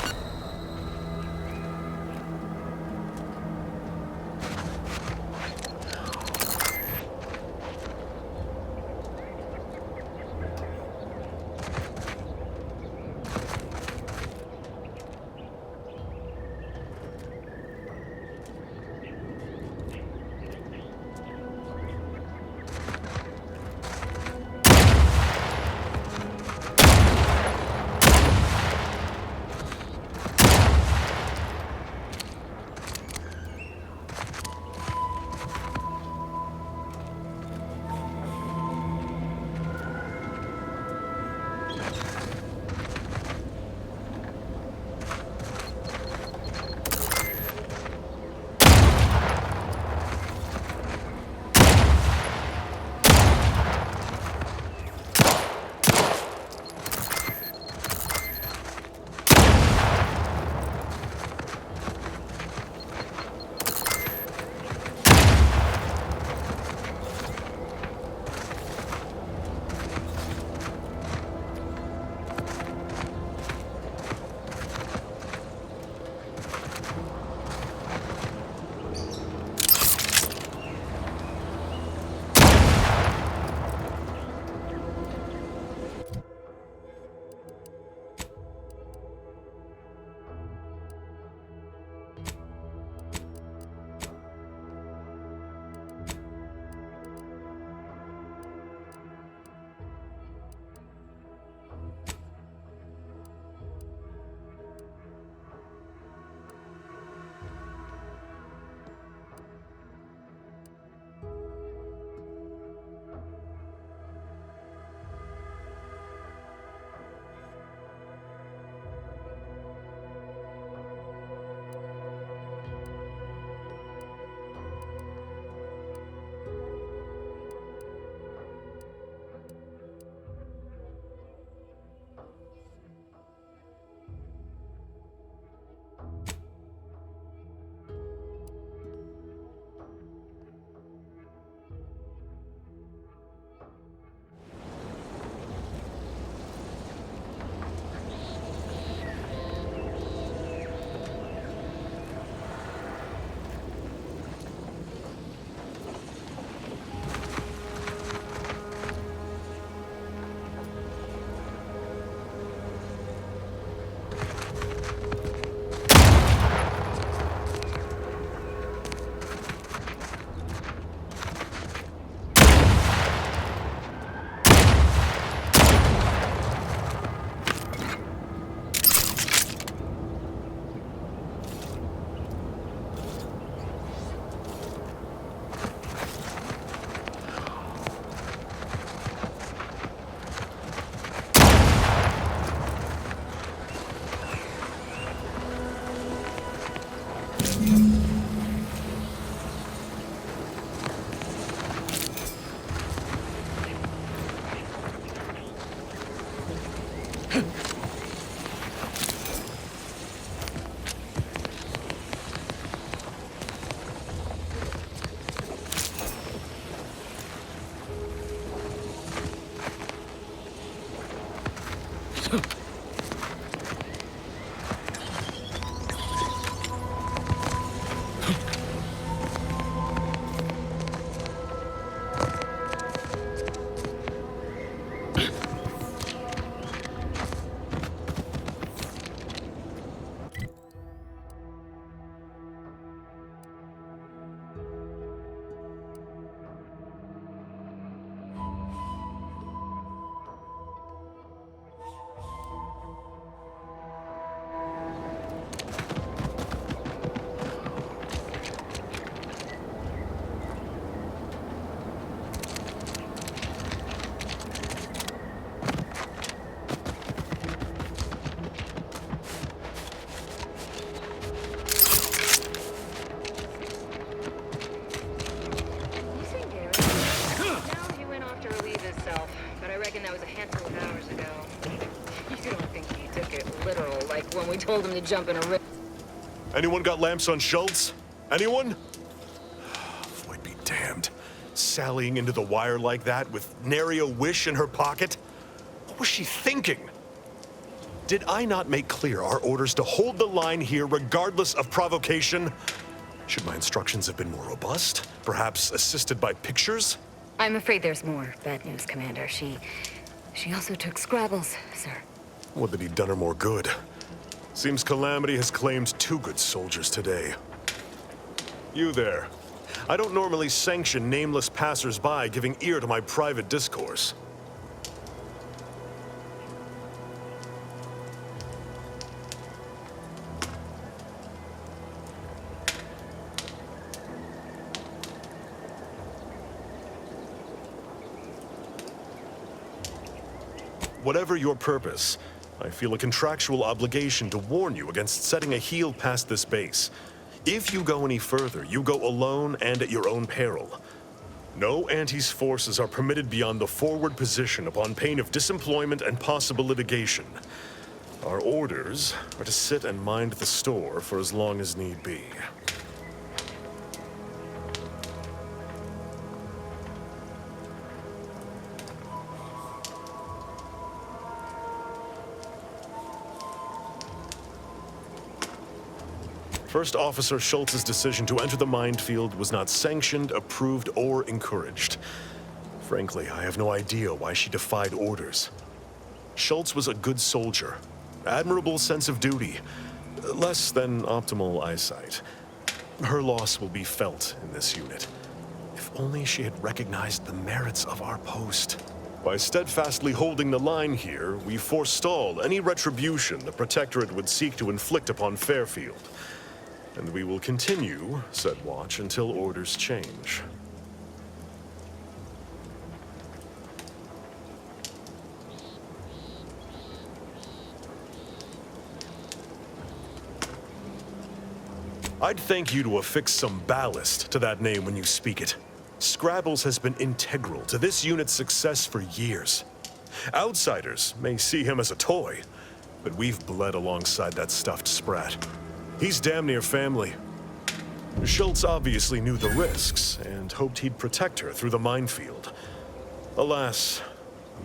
When we told him to jump in a river. Anyone got lamps on Schultz? Anyone? Floyd be damned. Sallying into the wire like that with nary a wish in her pocket? What was she thinking? Did I not make clear our orders to hold the line here regardless of provocation? Should my instructions have been more robust? Perhaps assisted by pictures? I'm afraid there's more bad news, Commander. She also took Scrabbles, sir. Would that he'd done her more good. Seems Calamity has claimed 2 good soldiers today. You there. I don't normally sanction nameless passers-by giving ear to my private discourse. Whatever your purpose, I feel a contractual obligation to warn you against setting a heel past this base. If you go any further, you go alone and at your own peril. No Anti's forces are permitted beyond the forward position upon pain of disemployment and possible litigation. Our orders are to sit and mind the store for as long as need be. First Officer Schultz's decision to enter the minefield was not sanctioned, approved, or encouraged. Frankly, I have no idea why she defied orders. Schultz was a good soldier, admirable sense of duty, less than optimal eyesight. Her loss will be felt in this unit. If only she had recognized the merits of our post. By steadfastly holding the line here, we forestall any retribution the Protectorate would seek to inflict upon Fairfield. And we will continue said watch until orders change. I'd thank you to affix some ballast to that name when you speak it. Scrabbles has been integral to this unit's success for years. Outsiders may see him as a toy, but we've bled alongside that stuffed Sprat. He's damn near family. Schultz obviously knew the risks and hoped he'd protect her through the minefield. Alas,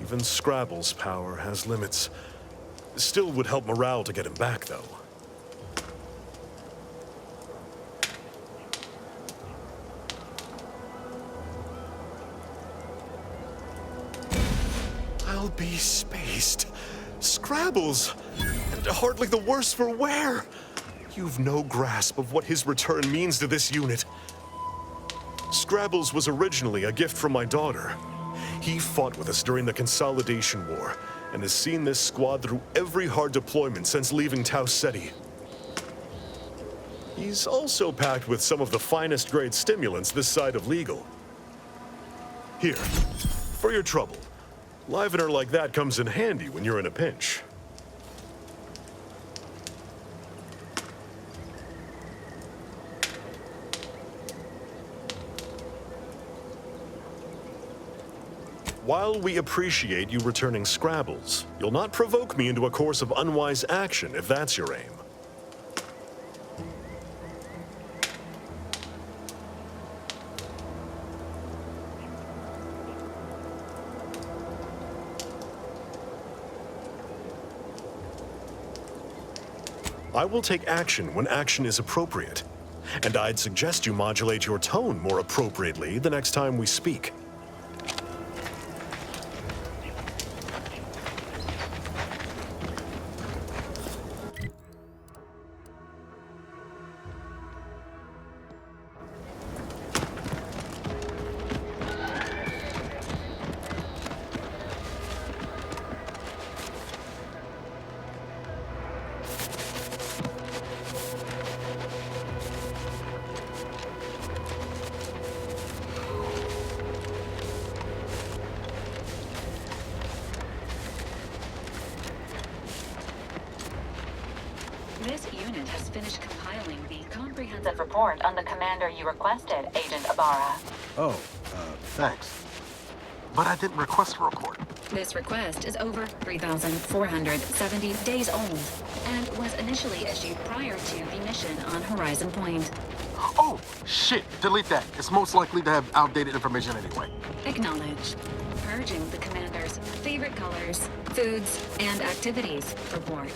even Scrabble's power has limits. Still would help morale to get him back, though. I'll be spaced. Scrabbles! And hardly the worse for wear! You've no grasp of what his return means to this unit. Scrabbles was originally a gift from my daughter. He fought with us during the Consolidation War, and has seen this squad through every hard deployment since leaving Tau Ceti. He's also packed with some of the finest grade stimulants this side of legal. Here, for your trouble. Livener like that comes in handy when you're in a pinch. While we appreciate you returning Scrabbles, you'll not provoke me into a course of unwise action if that's your aim. I will take action when action is appropriate, and I'd suggest you modulate your tone more appropriately the next time we speak. This unit has finished compiling the comprehensive report on the commander you requested, Agent Ibarra. Oh, thanks. But I didn't request a report. This request is over 3,470 days old and was initially issued prior to the mission on Horizon Point. Oh, shit! Delete that. It's most likely to have outdated information anyway. Acknowledged. merging the commander's favorite colors, foods, and activities report.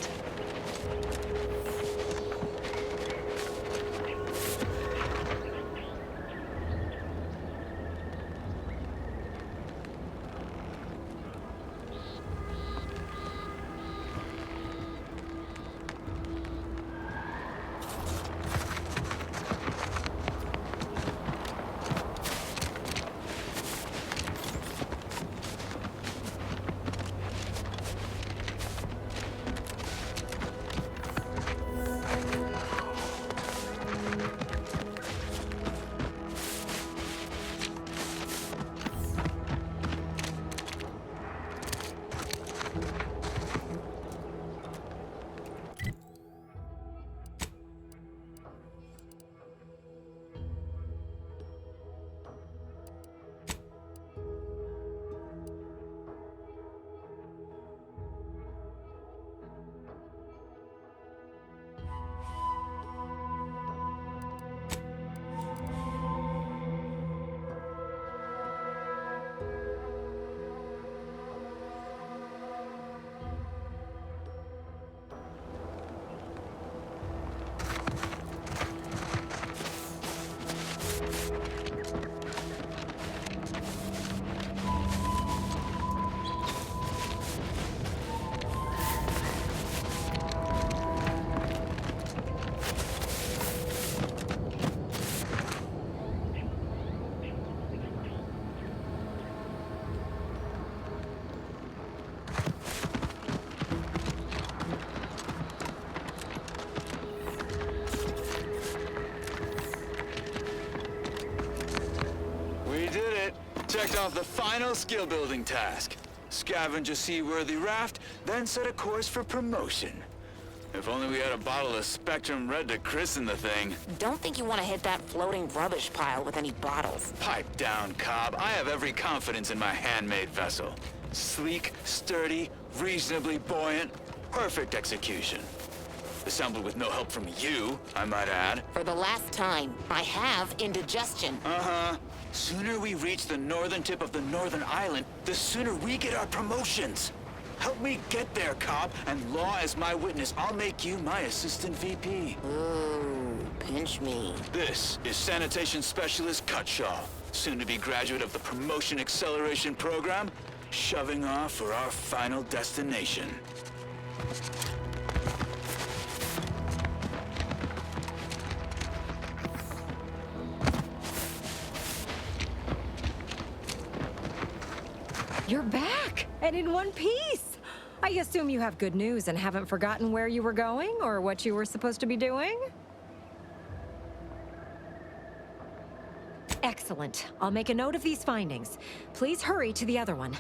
Checked off the final skill-building task. Scavenge a seaworthy raft, then set a course for promotion. If only we had a bottle of Spectrum Red to christen the thing. Don't think you want to hit that floating rubbish pile with any bottles. Pipe down, Cobb. I have every confidence in my handmade vessel. Sleek, sturdy, reasonably buoyant, perfect execution. Assembled with no help from you, I might add. For the last time, I have indigestion. Uh-huh. Sooner we reach the northern tip of the northern island, the sooner we get our promotions. Help me get there, Cobb, and law as my witness, I'll make you my assistant VP. Ooh, pinch me. This is Sanitation Specialist Cutshaw, soon-to-be graduate of the Promotion Acceleration Program, shoving off for our final destination. You're back, and in one piece. I assume you have good news and haven't forgotten where you were going or what you were supposed to be doing? Excellent. I'll make a note of these findings. Please hurry to the other one.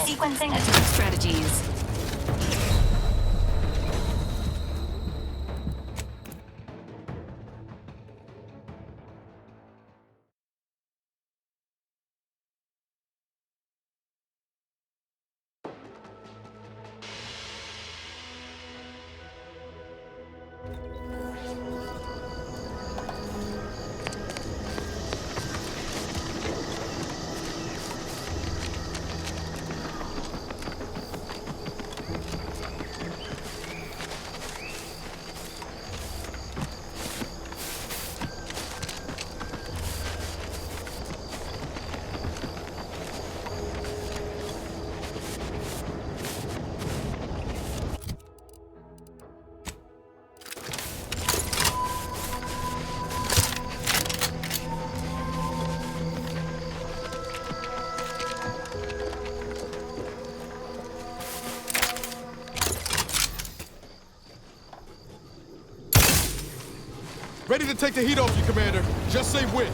Sequencing attack strategies. Ready to take the heat off you, Commander. Just say when.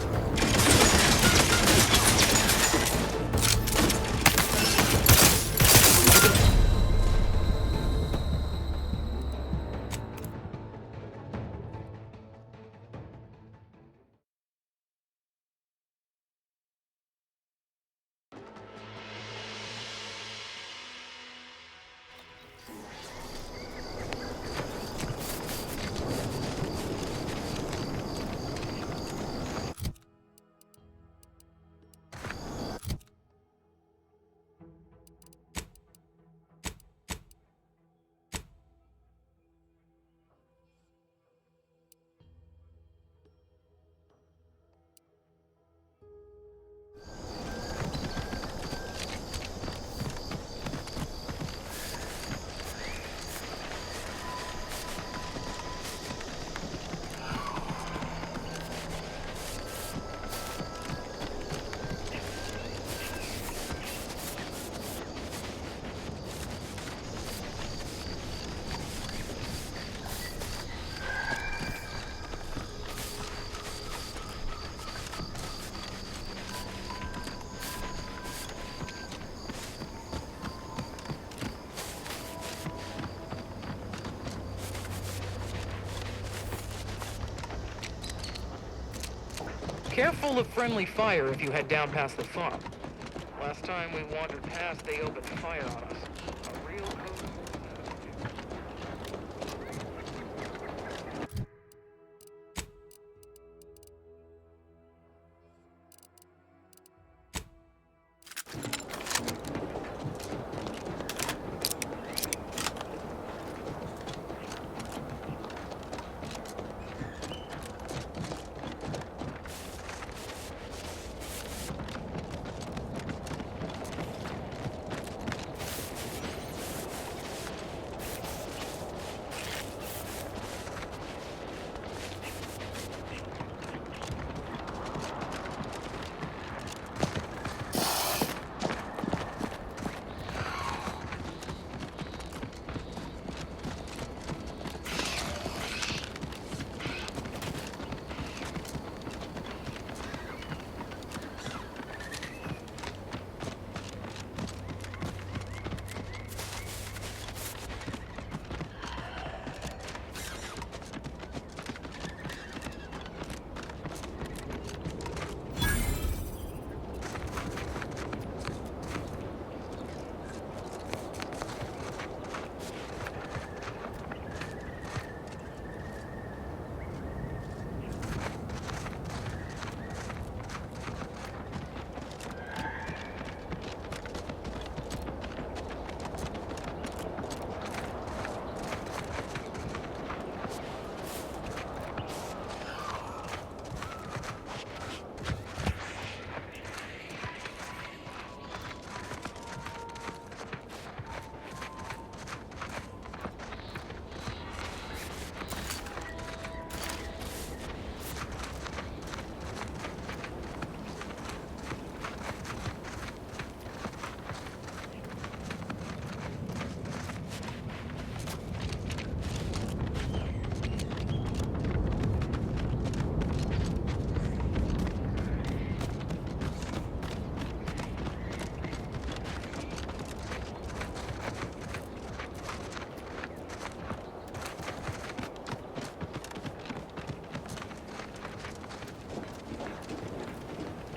Careful of friendly fire if you head down past the farm. Last time we wandered past, they opened fire on us. A real code.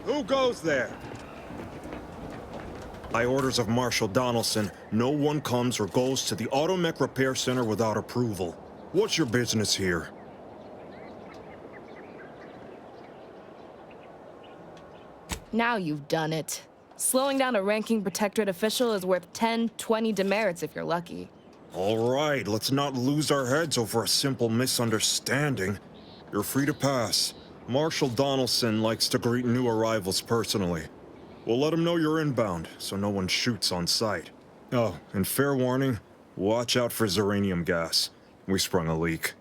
Who goes there? By orders of Marshal Donaldson, no one comes or goes to the Automech Repair Center without approval. What's your business here? Now you've done it. Slowing down a ranking Protectorate official is worth 10, 20 demerits if you're lucky. All right, let's not lose our heads over a simple misunderstanding. You're free to pass. Marshal Donaldson likes to greet new arrivals personally. We'll let him know you're inbound, so no one shoots on sight. Oh, and fair warning, watch out for xeranium gas. We sprung a leak.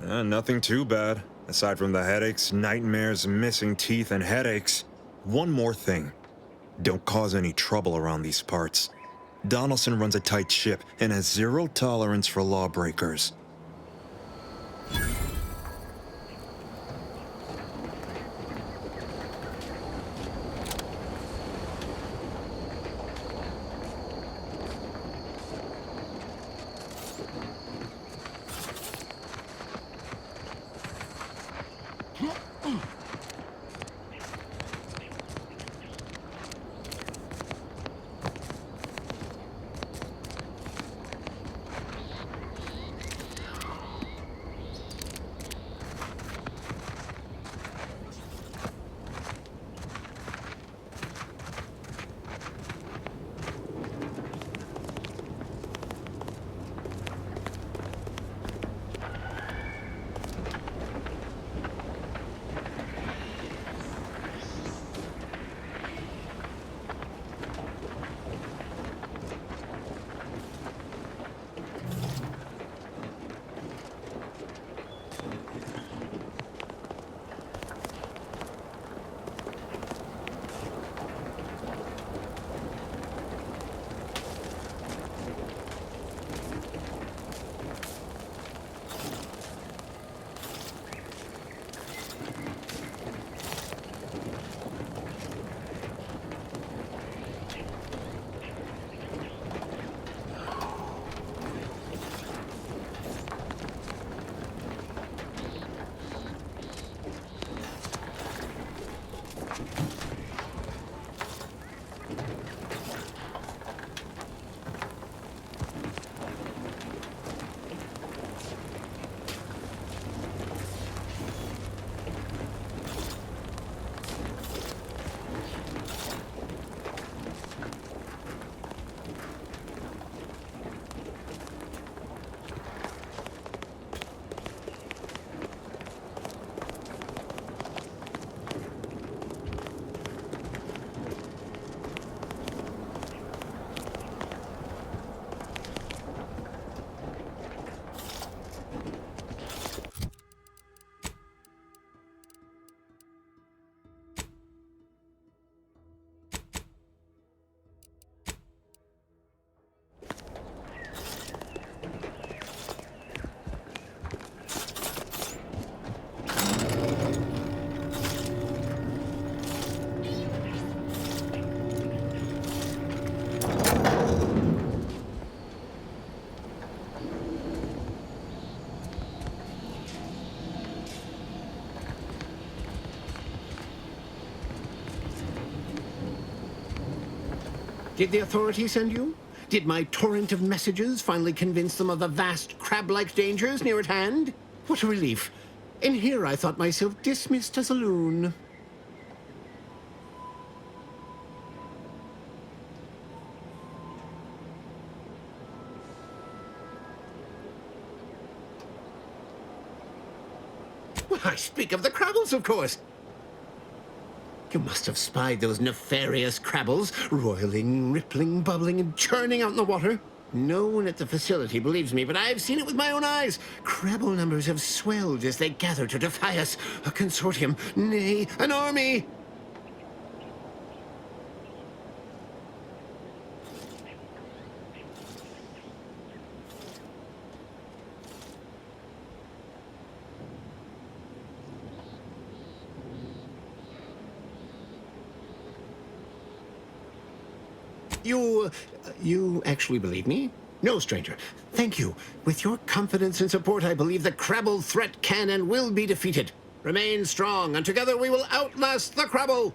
Nothing too bad. Aside from the headaches, nightmares, missing teeth, and headaches. One more thing. Don't cause any trouble around these parts. Donaldson runs a tight ship and has zero tolerance for lawbreakers. Did the authorities send you? Did my torrent of messages finally convince them of the vast crab-like dangers near at hand? What a relief. In here I thought myself dismissed as a loon. Well, I speak of the Crabbles, of course. You must have spied those nefarious Crabbles, roiling, rippling, bubbling, and churning out in the water. No one at the facility believes me, but I've seen it with my own eyes. Crabble numbers have swelled as they gather to defy us. A consortium, nay, an army! You actually believe me? No, stranger. Thank you. With your confidence and support, I believe the Crabble threat can and will be defeated. Remain strong, and together we will outlast the Crabble!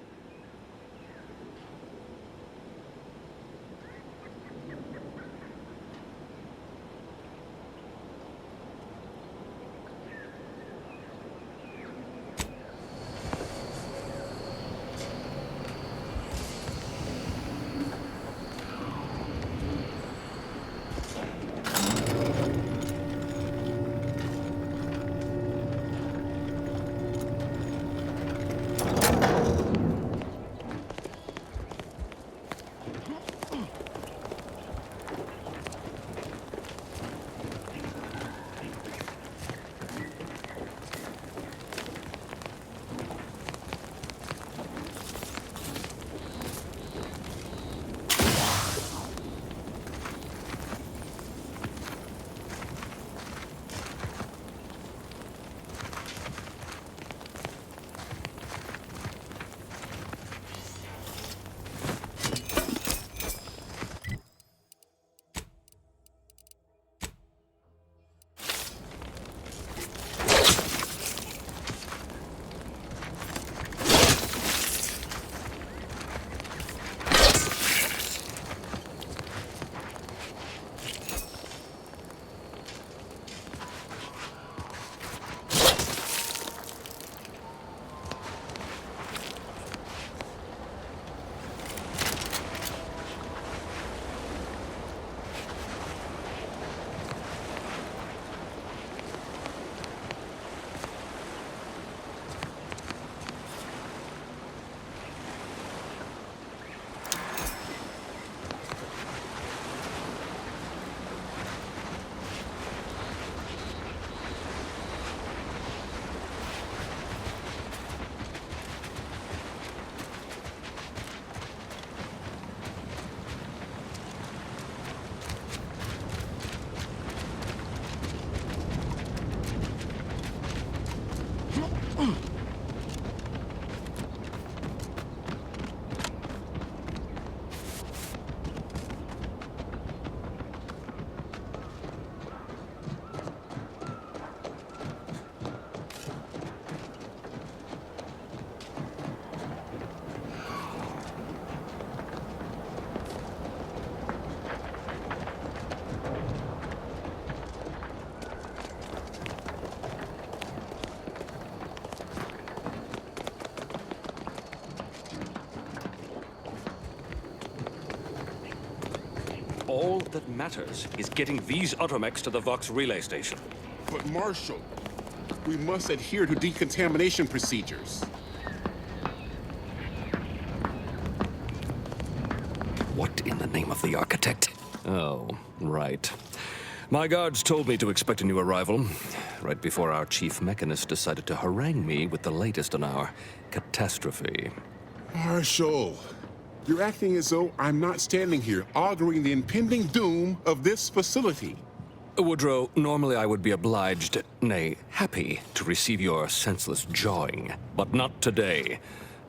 All that matters is getting these automechs to the Vox relay station. But Marshal, we must adhere to decontamination procedures. What in the name of the architect? Oh, right. My guards told me to expect a new arrival, right before our chief mechanist decided to harangue me with the latest on our catastrophe. Marshal, you're acting as though I'm not standing here auguring the impending doom of this facility. Woodrow, normally I would be obliged, nay, happy, to receive your senseless jawing, but not today.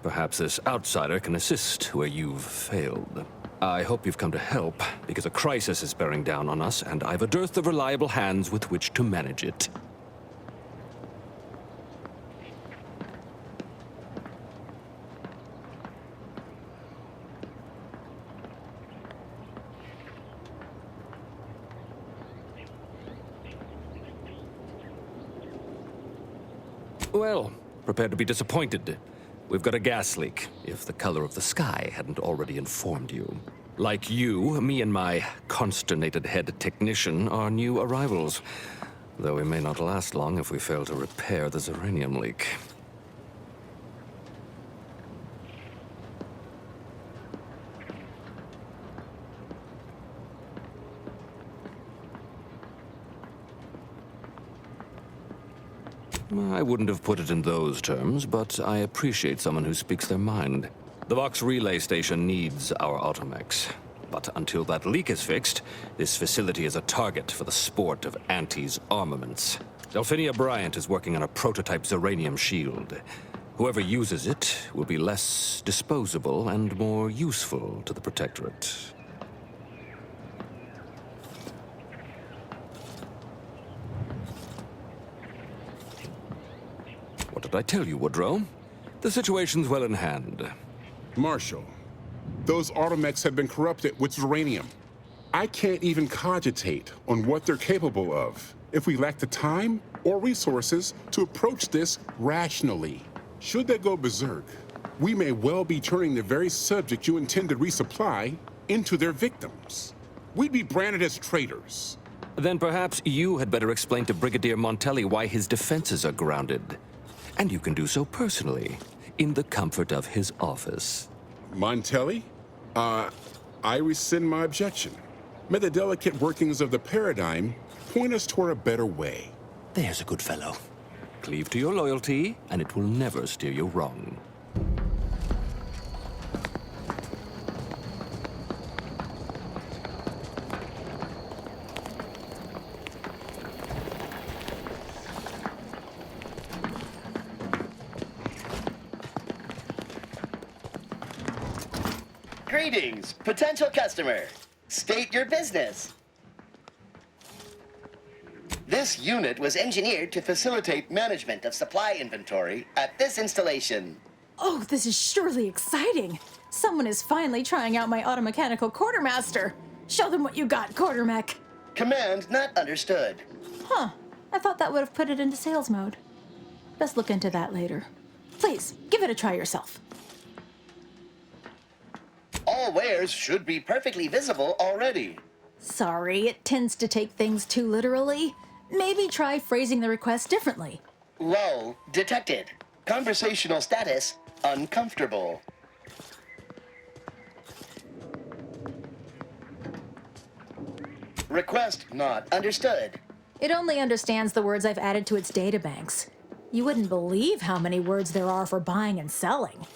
Perhaps this outsider can assist where you've failed. I hope you've come to help, because a crisis is bearing down on us, and I've a dearth of reliable hands with which to manage it. Well, prepare to be disappointed. We've got a gas leak, if the color of the sky hadn't already informed you. Like you, me and my consternated head technician are new arrivals, though we may not last long if we fail to repair the uranium leak. I wouldn't have put it in those terms, but I appreciate someone who speaks their mind. The Vox relay station needs our automechs. But until that leak is fixed, this facility is a target for the sport of Auntie's armaments. Delphinia Bryant is working on a prototype Zeranium shield. Whoever uses it will be less disposable and more useful to the Protectorate. What did I tell you, Woodrow? The situation's well in hand. Marshal, those automechs have been corrupted with uranium. I can't even cogitate on what they're capable of if we lack the time or resources to approach this rationally. Should they go berserk, we may well be turning the very subject you intend to resupply into their victims. We'd be branded as traitors. Then perhaps you had better explain to Brigadier Montelli why his defenses are grounded. And you can do so personally, in the comfort of his office. Montelli? I rescind my objection. May the delicate workings of the paradigm point us toward a better way. There's a good fellow. Cleave to your loyalty, and it will never steer you wrong. Greetings, potential customer. State your business. This unit was engineered to facilitate management of supply inventory at this installation. Oh, this is surely exciting. Someone is finally trying out my automechanical quartermaster. Show them what you got, quartermech. Command not understood. Huh. I thought that would have put it into sales mode. Best look into that later. Please, give it a try yourself. All wares should be perfectly visible already. Sorry, it tends to take things too literally. Maybe try phrasing the request differently. Lull detected. Conversational status uncomfortable. Request not understood. It only understands the words I've added to its databanks. You wouldn't believe how many words there are for buying and selling.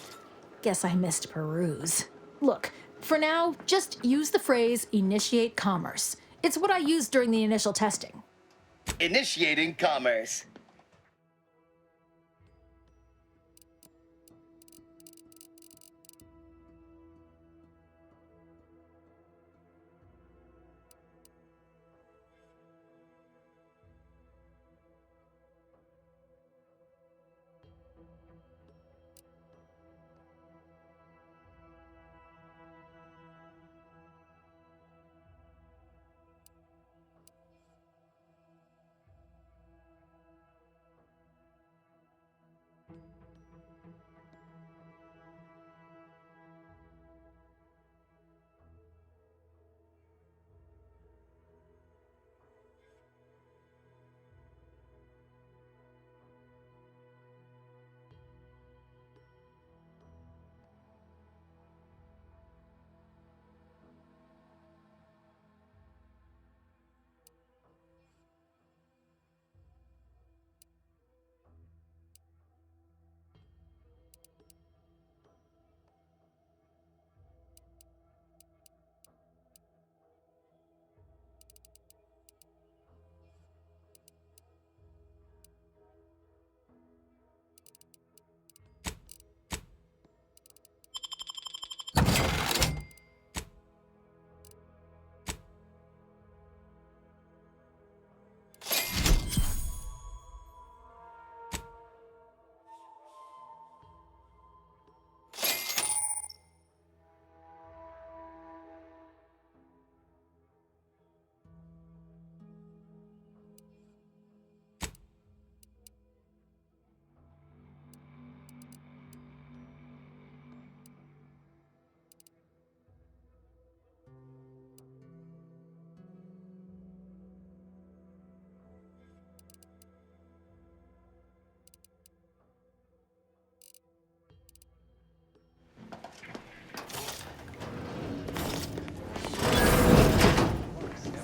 Guess I missed peruse. Look, for now, just use the phrase initiate commerce. It's what I used during the initial testing. Initiating commerce.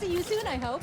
See you soon, I hope.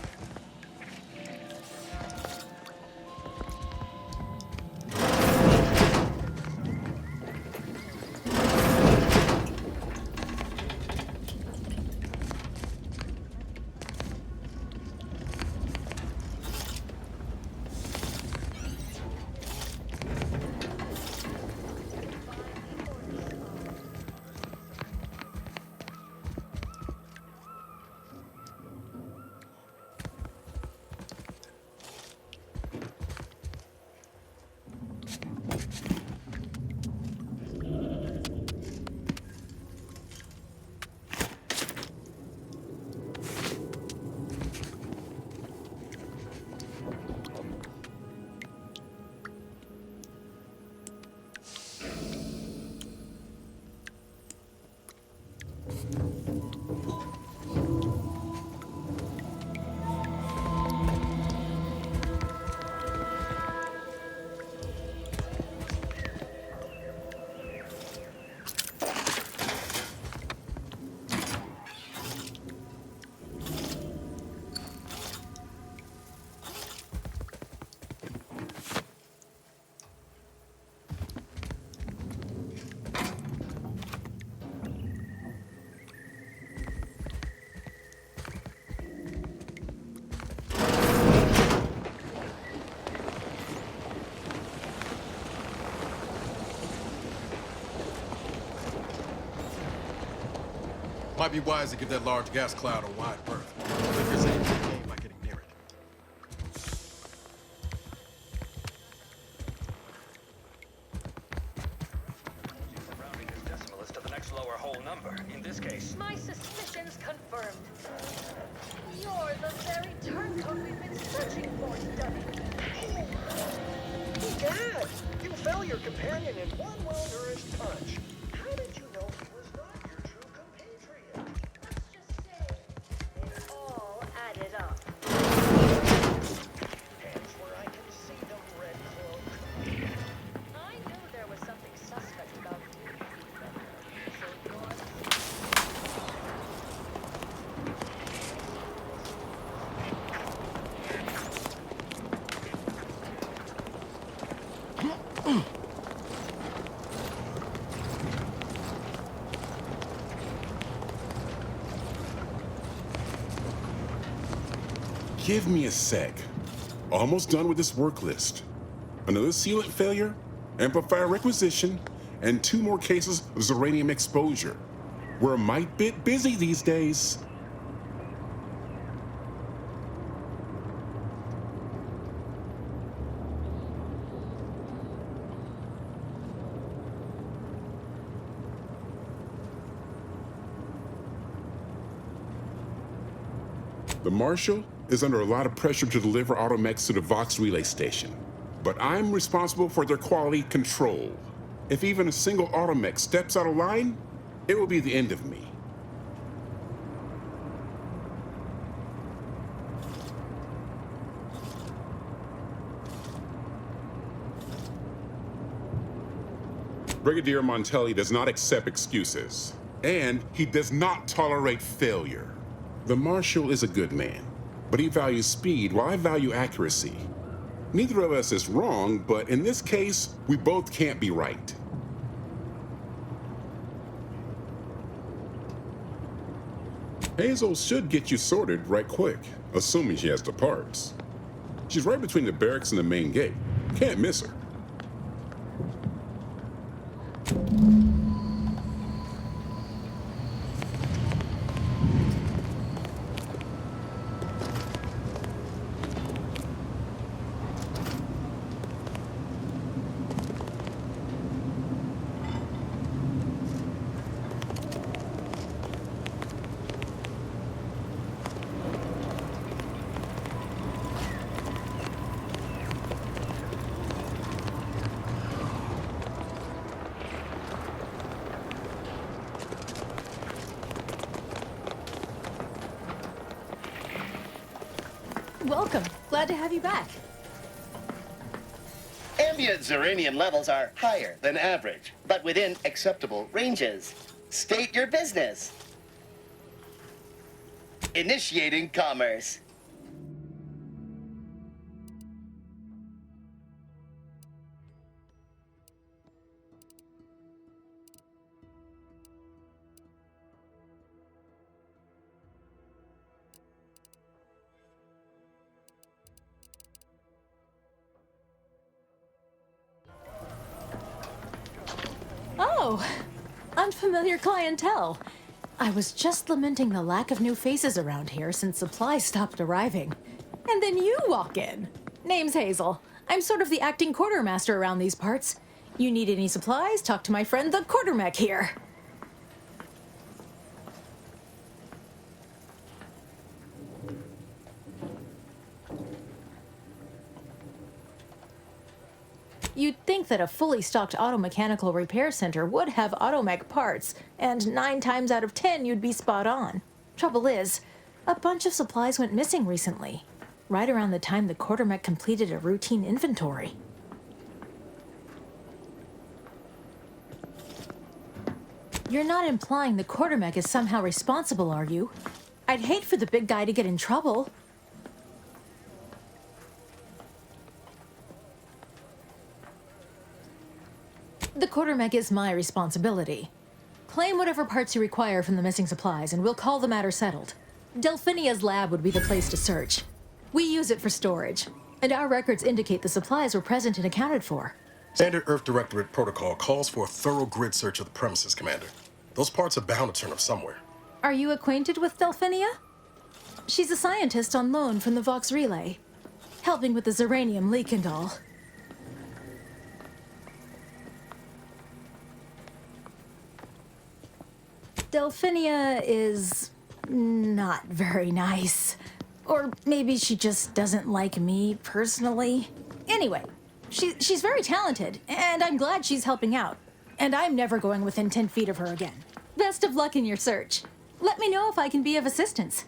Might be wise to give that large gas cloud a wide berth. Liquor's in the game by getting near it. Rounding this decimal is to the next lower whole number. In this case, My suspicions confirmed. You're the very turncoat we've been searching for, Stubby. Egad! You fell your companion in one well-nourished punch. How did you know he was not your true compatriot? Let's just say it all added up. Hands where I can see them, Red Cloak. I knew there was something suspect about you. So you're... Give me a sec. Almost done with this work list. Another sealant failure, amplifier requisition, and 2 more cases of Zeranium exposure. We're a mite bit busy these days. The Marshal is under a lot of pressure to deliver automechs to the Vox relay station, but I'm responsible for their quality control. If even a single automech steps out of line, it will be the end of me. Brigadier Montelli does not accept excuses, and he does not tolerate failure. The Marshal is a good man, but he values speed while I value accuracy. Neither of us is wrong, but in this case, we both can't be right. Hazel should get you sorted right quick, assuming she has the parts. She's right between the barracks and the main gate. Can't miss her. Welcome. Glad to have you back. Ambient Zeranium levels are higher than average, but within acceptable ranges. State your business. Initiating commerce. Oh, unfamiliar clientele. I was just lamenting the lack of new faces around here since supplies stopped arriving. And then you walk in. Name's Hazel. I'm sort of the acting quartermaster around these parts. You need any supplies, talk to my friend the quartermech here. You'd think that a fully stocked auto-mechanical repair center would have automech parts, and 9 times out of 10 you'd be spot on. Trouble is, a bunch of supplies went missing recently, right around the time the quartermech completed a routine inventory. You're not implying the quartermech is somehow responsible, are you? I'd hate for the big guy to get in trouble. The quartermech is my responsibility. Claim whatever parts you require from the missing supplies, and we'll call the matter settled. Delphinia's lab would be the place to search. We use it for storage, and our records indicate the supplies were present and accounted for. Standard Earth Directorate protocol calls for a thorough grid search of the premises, Commander. Those parts are bound to turn up somewhere. Are you acquainted with Delphinia? She's a scientist on loan from the Vox Relay, helping with the Zeranium leak and all. Delphinia is not very nice. Or maybe she just doesn't like me personally. Anyway, she's very talented, and I'm glad she's helping out. And I'm never going within 10 feet of her again. Best of luck in your search. Let me know if I can be of assistance.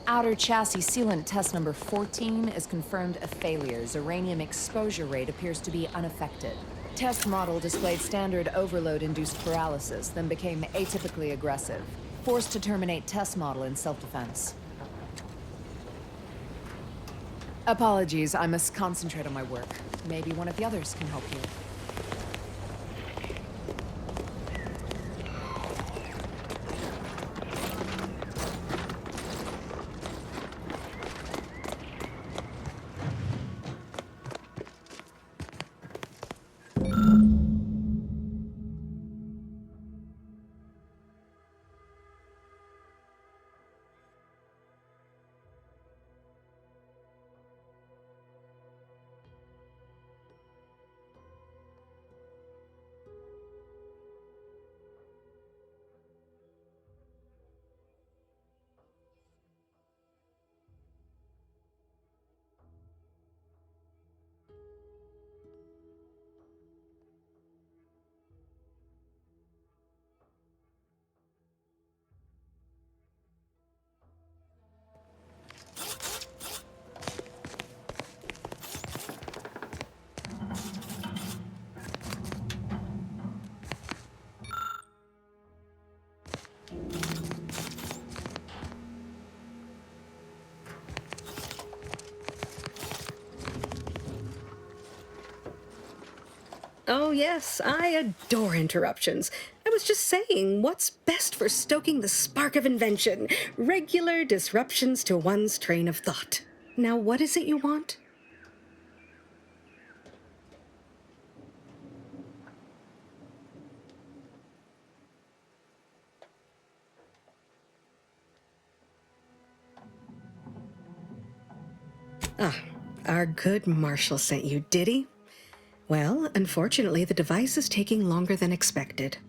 Outer chassis sealant test number 14 is confirmed a failure. Uranium exposure rate appears to be unaffected. Test model displayed standard overload-induced paralysis, then became atypically aggressive. Forced to terminate test model in self-defense. Apologies, I must concentrate on my work. Maybe one of the others can help you. Oh, yes, I adore interruptions. I was just saying, what's best for stoking the spark of invention? Regular disruptions to one's train of thought. Now, what is it you want? Ah, our good Marshal sent you, did he? Well, unfortunately, the device is taking longer than expected.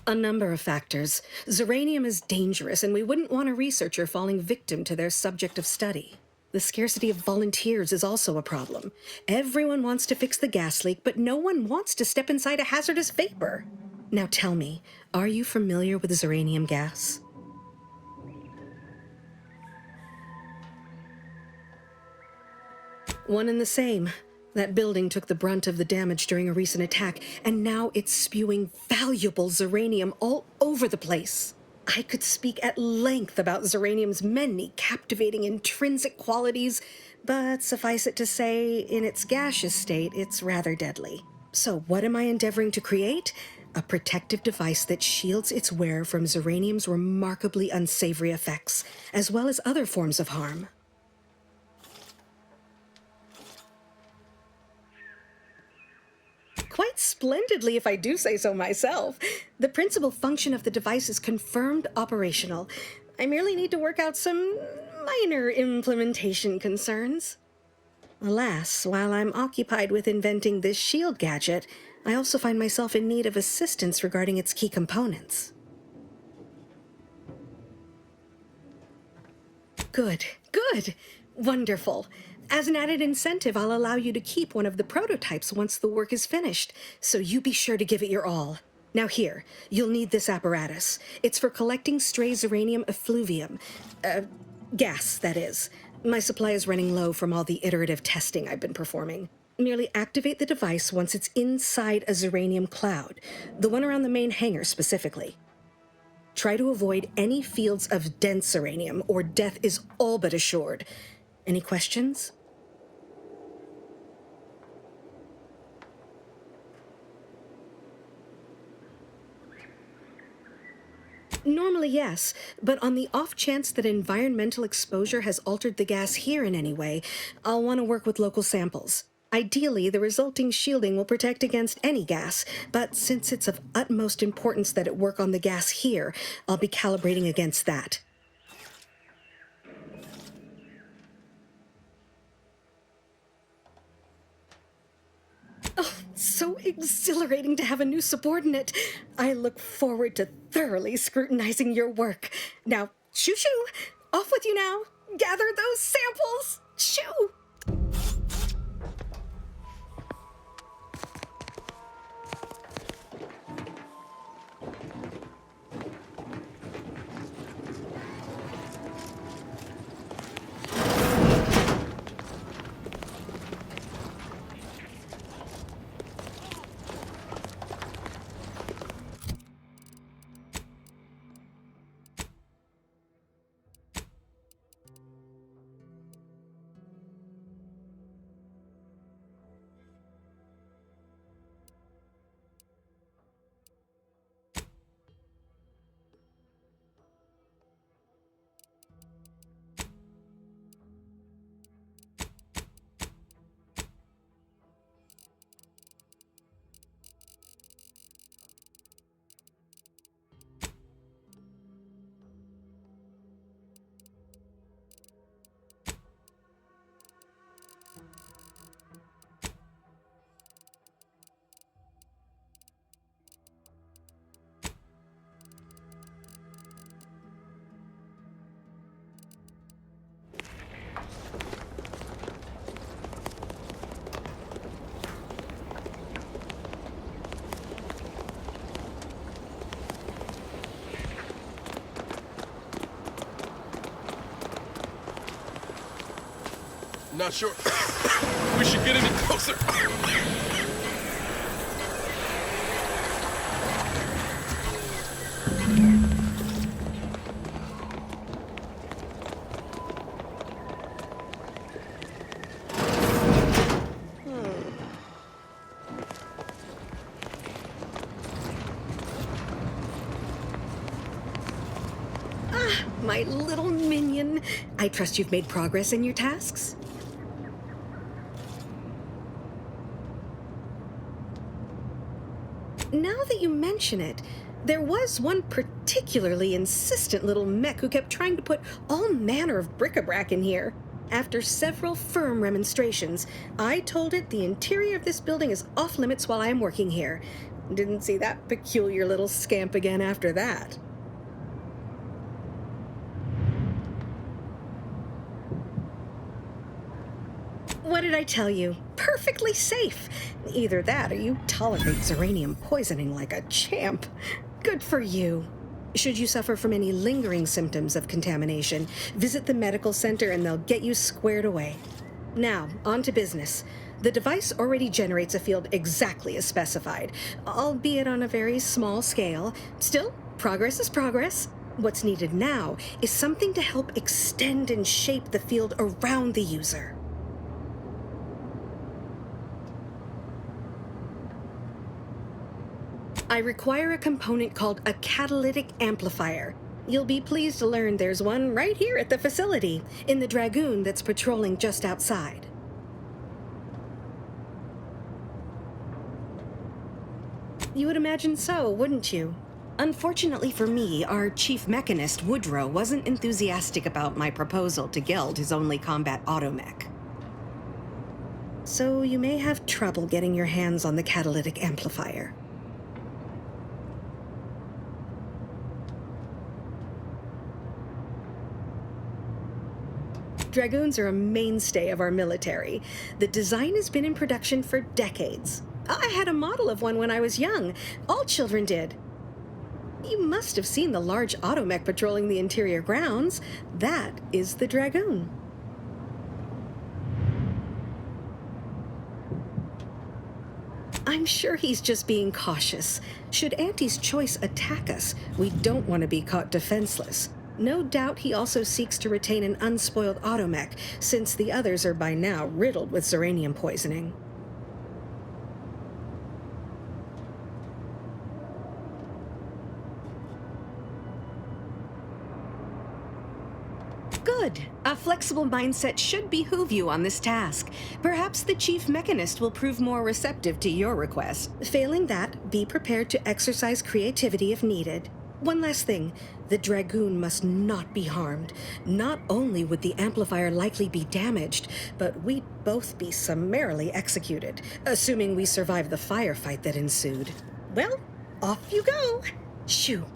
A number of factors. Zeranium is dangerous, and we wouldn't want a researcher falling victim to their subject of study. The scarcity of volunteers is also a problem. Everyone wants to fix the gas leak, but no one wants to step inside a hazardous vapor. Now tell me, are you familiar with zeranium gas? One and the same. That building took the brunt of the damage during a recent attack, and now it's spewing valuable zeranium all over the place. I could speak at length about zeranium's many captivating intrinsic qualities, but suffice it to say, in its gaseous state, it's rather deadly. So what am I endeavoring to create? A protective device that shields its wearer from zeranium's remarkably unsavory effects, as well as other forms of harm. Quite splendidly, if I do say so myself. The principal function of the device is confirmed operational. I merely need to work out some minor implementation concerns. Alas, while I'm occupied with inventing this shield gadget, I also find myself in need of assistance regarding its key components. Good, good, wonderful. As an added incentive, I'll allow you to keep one of the prototypes once the work is finished, so you be sure to give it your all. Now here, you'll need this apparatus. It's for collecting stray zeranium effluvium. Gas, that is. My supply is running low from all the iterative testing I've been performing. Merely activate the device once it's inside a zeranium cloud, the one around the main hangar specifically. Try to avoid any fields of dense zeranium, or death is all but assured. Any questions? Normally, yes, but on the off chance that environmental exposure has altered the gas here in any way, I'll want to work with local samples. Ideally, the resulting shielding will protect against any gas, but since it's of utmost importance that it work on the gas here, I'll be calibrating against that. Oh, so exhilarating to have a new subordinate. I look forward to thoroughly scrutinizing your work. Now, shoo-shoo! Off with you now! Gather those samples! Shoo! Not sure. We should get any closer. my little minion. I trust you've made progress in your tasks? Now that you mention it, there was one particularly insistent little mech who kept trying to put all manner of bric-a-brac in here. After several firm remonstrations, I told it the interior of this building is off-limits while I am working here. Didn't see that peculiar little scamp again after that. What did I tell you? Perfectly safe. Either that or you tolerate Zeranium poisoning like a champ. Good for you. Should you suffer from any lingering symptoms of contamination, visit the medical center and they'll get you squared away. Now, on to business. The device already generates a field exactly as specified, albeit on a very small scale. Still, progress is progress. What's needed now is something to help extend and shape the field around the user. I require a component called a catalytic amplifier. You'll be pleased to learn there's one right here at the facility, in the Dragoon that's patrolling just outside. You would imagine so, wouldn't you? Unfortunately for me, our chief mechanist, Woodrow, wasn't enthusiastic about my proposal to gild his only combat automech. So you may have trouble getting your hands on the catalytic amplifier. Dragoons are a mainstay of our military. The design has been in production for decades. I had a model of one when I was young. All children did. You must have seen the large automech patrolling the interior grounds. That is the Dragoon. I'm sure he's just being cautious. Should Auntie's Choice attack us, we don't want to be caught defenseless. No doubt he also seeks to retain an unspoiled automech, since the others are by now riddled with Zeranium poisoning. Good. A flexible mindset should behoove you on this task. Perhaps the chief mechanist will prove more receptive to your request. Failing that, be prepared to exercise creativity if needed. One last thing. The Dragoon must not be harmed. Not only would the amplifier likely be damaged, but we'd both be summarily executed, assuming we survive the firefight that ensued. Well, off you go. Shoo.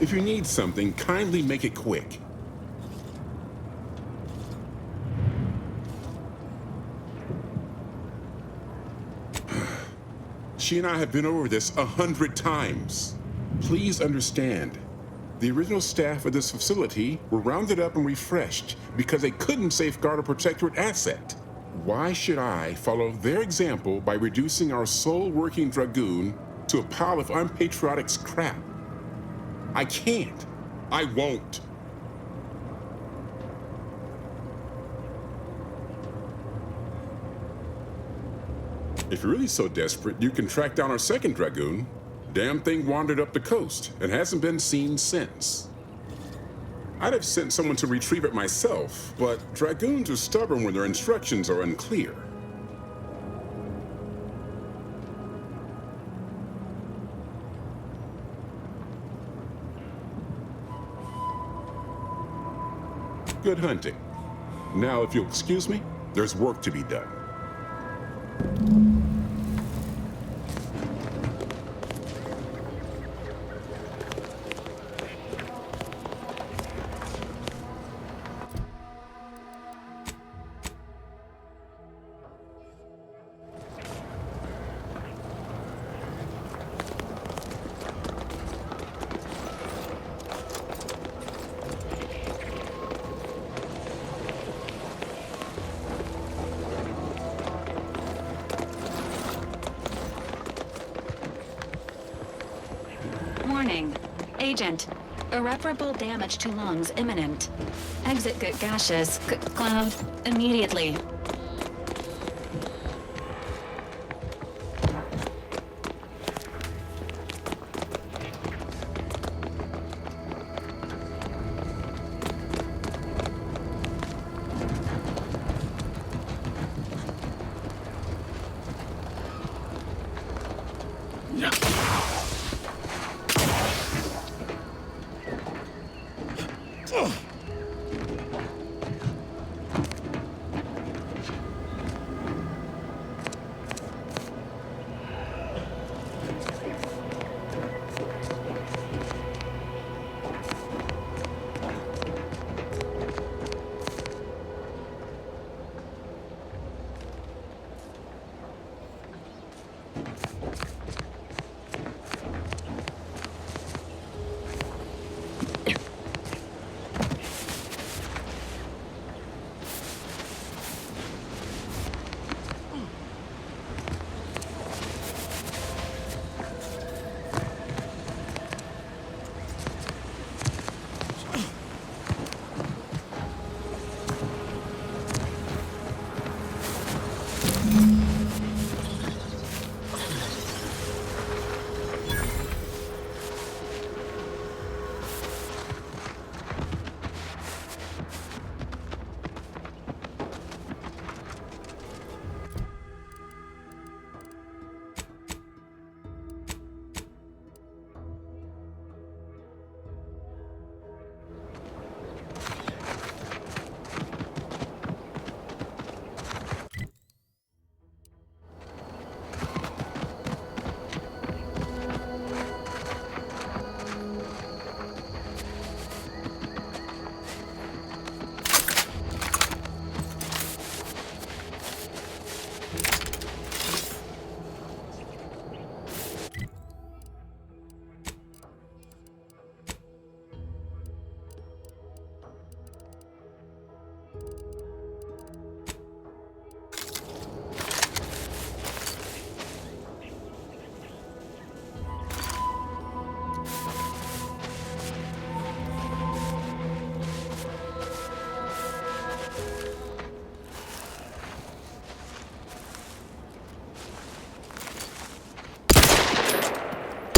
If you need something, kindly make it quick. She and I have been over this 100 times. Please understand, the original staff of this facility were rounded up and refreshed because they couldn't safeguard a protectorate asset. Why should I follow their example by reducing our sole working dragoon to a pile of unpatriotic scrap? I can't. I won't. If you're really so desperate, you can track down our second dragoon. Damn thing wandered up the coast and hasn't been seen since. I'd have sent someone to retrieve it myself, but dragoons are stubborn when their instructions are unclear. Good hunting. Now, if you'll excuse me, there's work to be done. Warning. Agent. Irreparable damage to lungs imminent. Exit gaseous cloud immediately.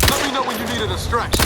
Let me know when you need a distraction.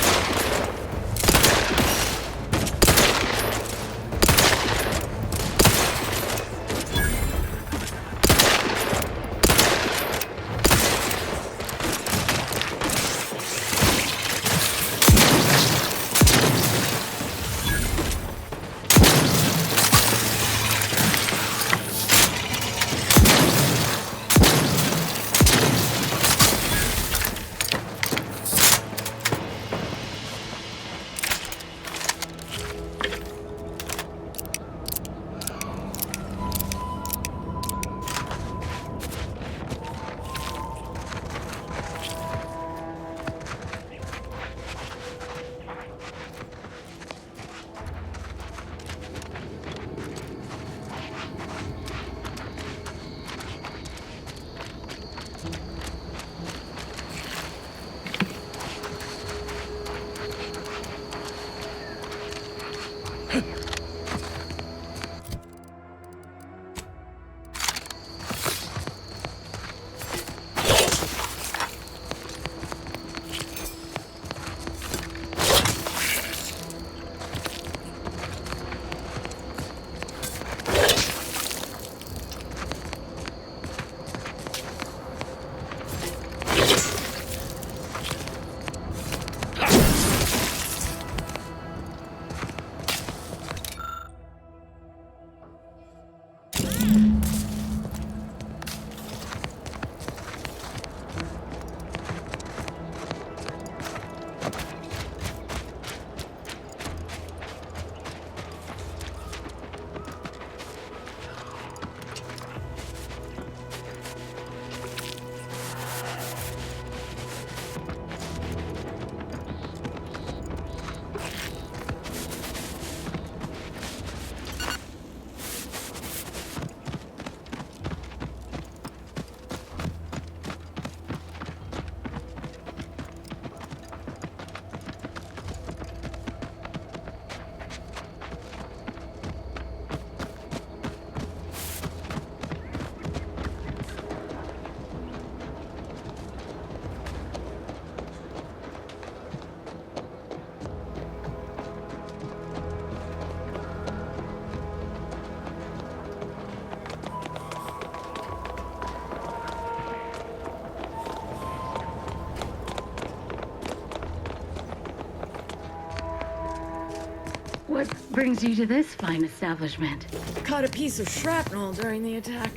What brings you to this fine establishment? Caught a piece of shrapnel during the attack.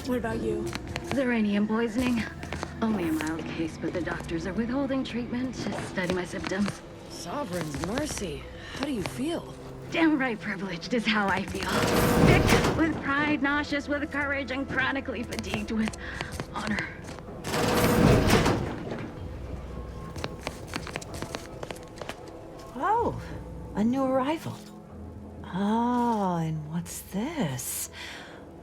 What about you? Uranium poisoning. Only a mild case, but the doctors are withholding treatment to study my symptoms. Sovereign's mercy. How do you feel? Downright privileged is how I feel. Sick with pride, nauseous with courage, and chronically fatigued with honor. Oh, a new arrival. Oh, and what's this?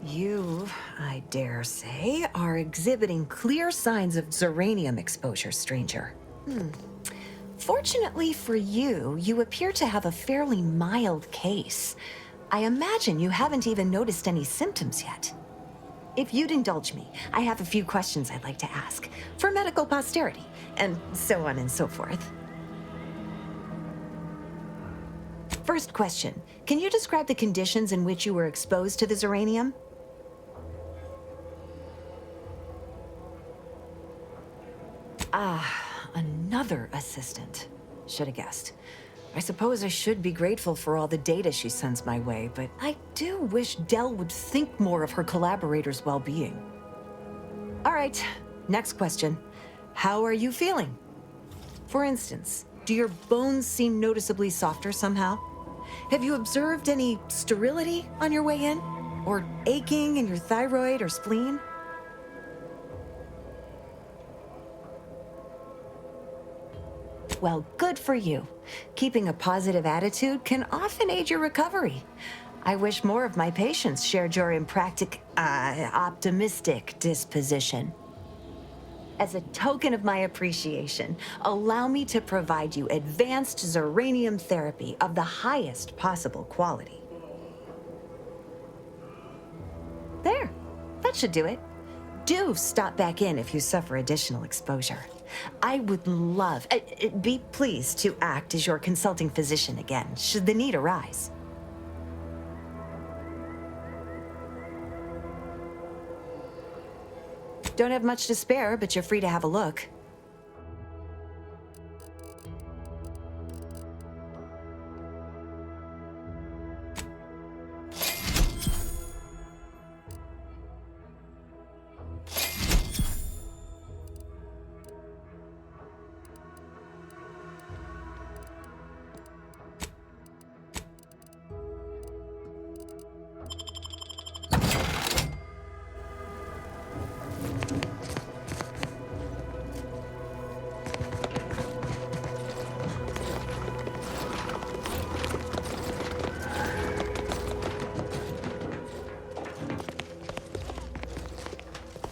You, I dare say, are exhibiting clear signs of Zeranium exposure, stranger. Fortunately for you, you appear to have a fairly mild case. I imagine you haven't even noticed any symptoms yet. If you'd indulge me, I have a few questions I'd like to ask, for medical posterity, and so on and so forth. First question, can you describe the conditions in which you were exposed to the Zeranium? Ah, another assistant. Should have guessed. I suppose I should be grateful for all the data she sends my way, but I do wish Dell would think more of her collaborators' well-being. All right, next question. How are you feeling? For instance, do your bones seem noticeably softer somehow? Have you observed any sterility on your way in? Or aching in your thyroid or spleen? Well, good for you. Keeping a positive attitude can often aid your recovery. I wish more of my patients shared your optimistic disposition. As a token of my appreciation, allow me to provide you advanced Zeranium therapy of the highest possible quality. There, that should do it. Do stop back in if you suffer additional exposure. I would love, be pleased to act as your consulting physician again, should the need arise. Don't have much to spare, but you're free to have a look.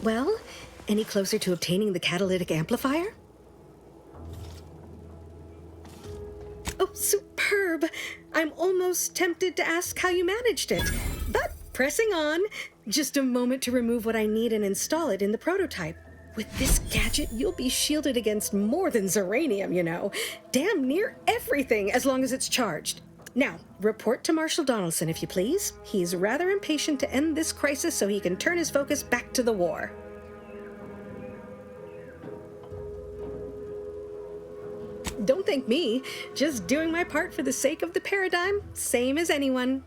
Well, any closer to obtaining the catalytic amplifier? Oh, superb! I'm almost tempted to ask how you managed it. But pressing on, just a moment to remove what I need and install it in the prototype. With this gadget, you'll be shielded against more than Zeranium, you know. Damn near everything, as long as it's charged. Now, report to Marshal Donaldson, if you please. He's rather impatient to end this crisis so he can turn his focus back to the war. Don't thank me. Just doing my part for the sake of the paradigm, same as anyone.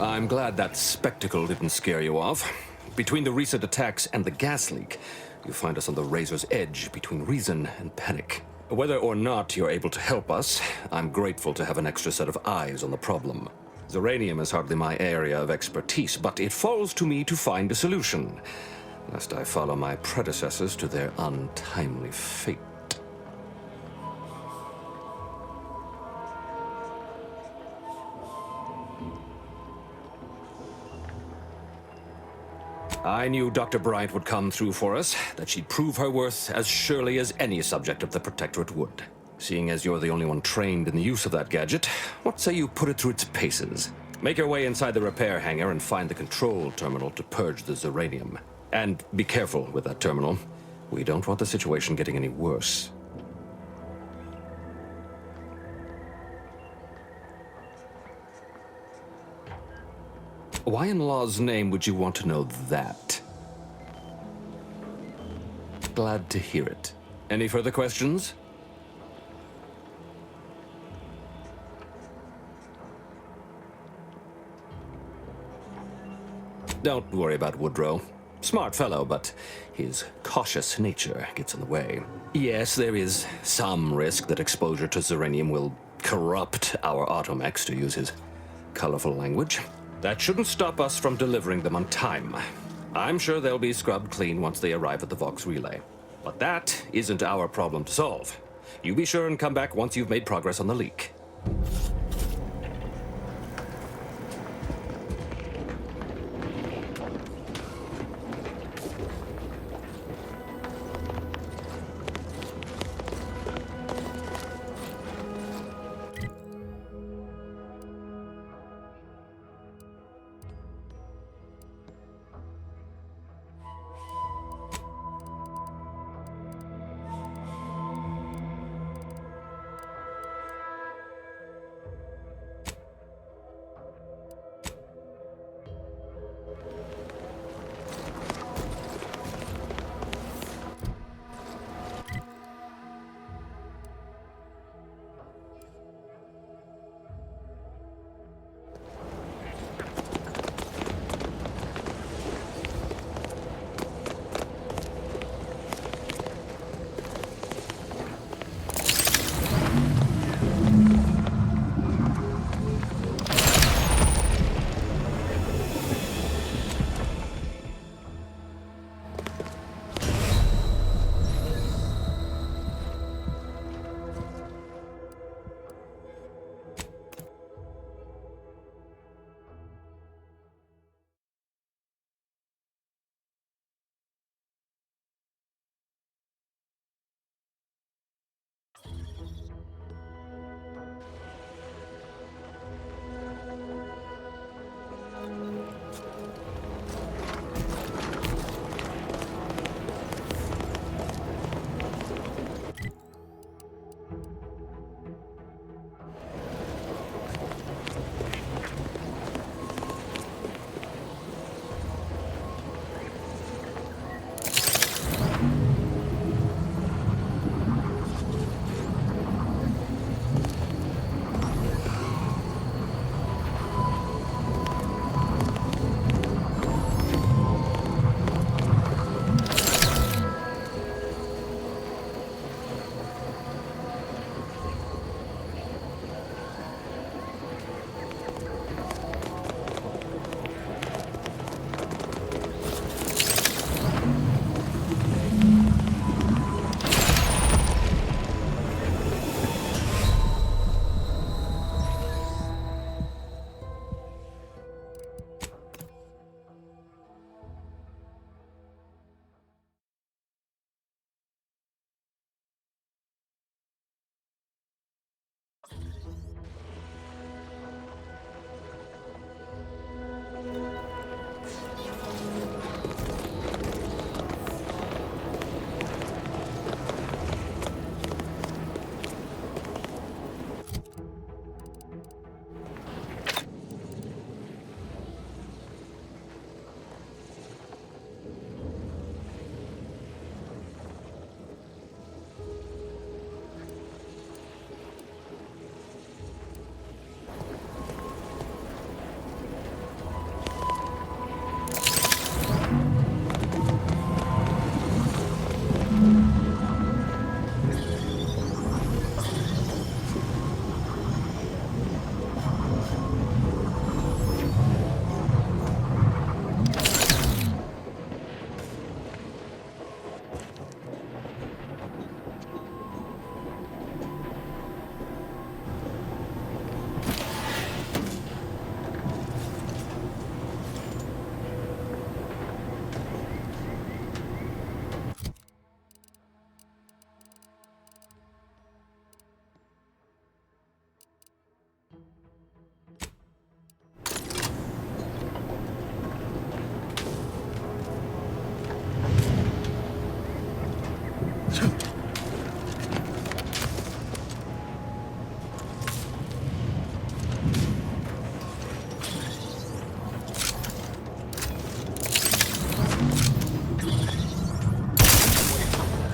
I'm glad that spectacle didn't scare you off. Between the recent attacks and the gas leak, You find us on the razor's edge between reason and panic. Whether or not you're able to help us, I'm grateful to have an extra set of eyes on the problem. Zeranium is hardly my area of expertise, but it falls to me to find a solution, lest I follow my predecessors to their untimely fate. I knew Dr. Bryant would come through for us, that she'd prove her worth as surely as any subject of the Protectorate would. Seeing as you're the only one trained in the use of that gadget, what say you put it through its paces? Make your way inside the repair hangar and find the control terminal to purge the Zeranium. And be careful with that terminal. We don't want the situation getting any worse. Why in law's name would you want to know that? Glad to hear it. Any further questions? Don't worry about Woodrow. Smart fellow, but his cautious nature gets in the way. Yes, there is some risk that exposure to Zeranium will corrupt our automechs, to use his colorful language. That shouldn't stop us from delivering them on time. I'm sure they'll be scrubbed clean once they arrive at the Vox relay. But that isn't our problem to solve. You be sure and come back once you've made progress on the leak.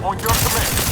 On your command.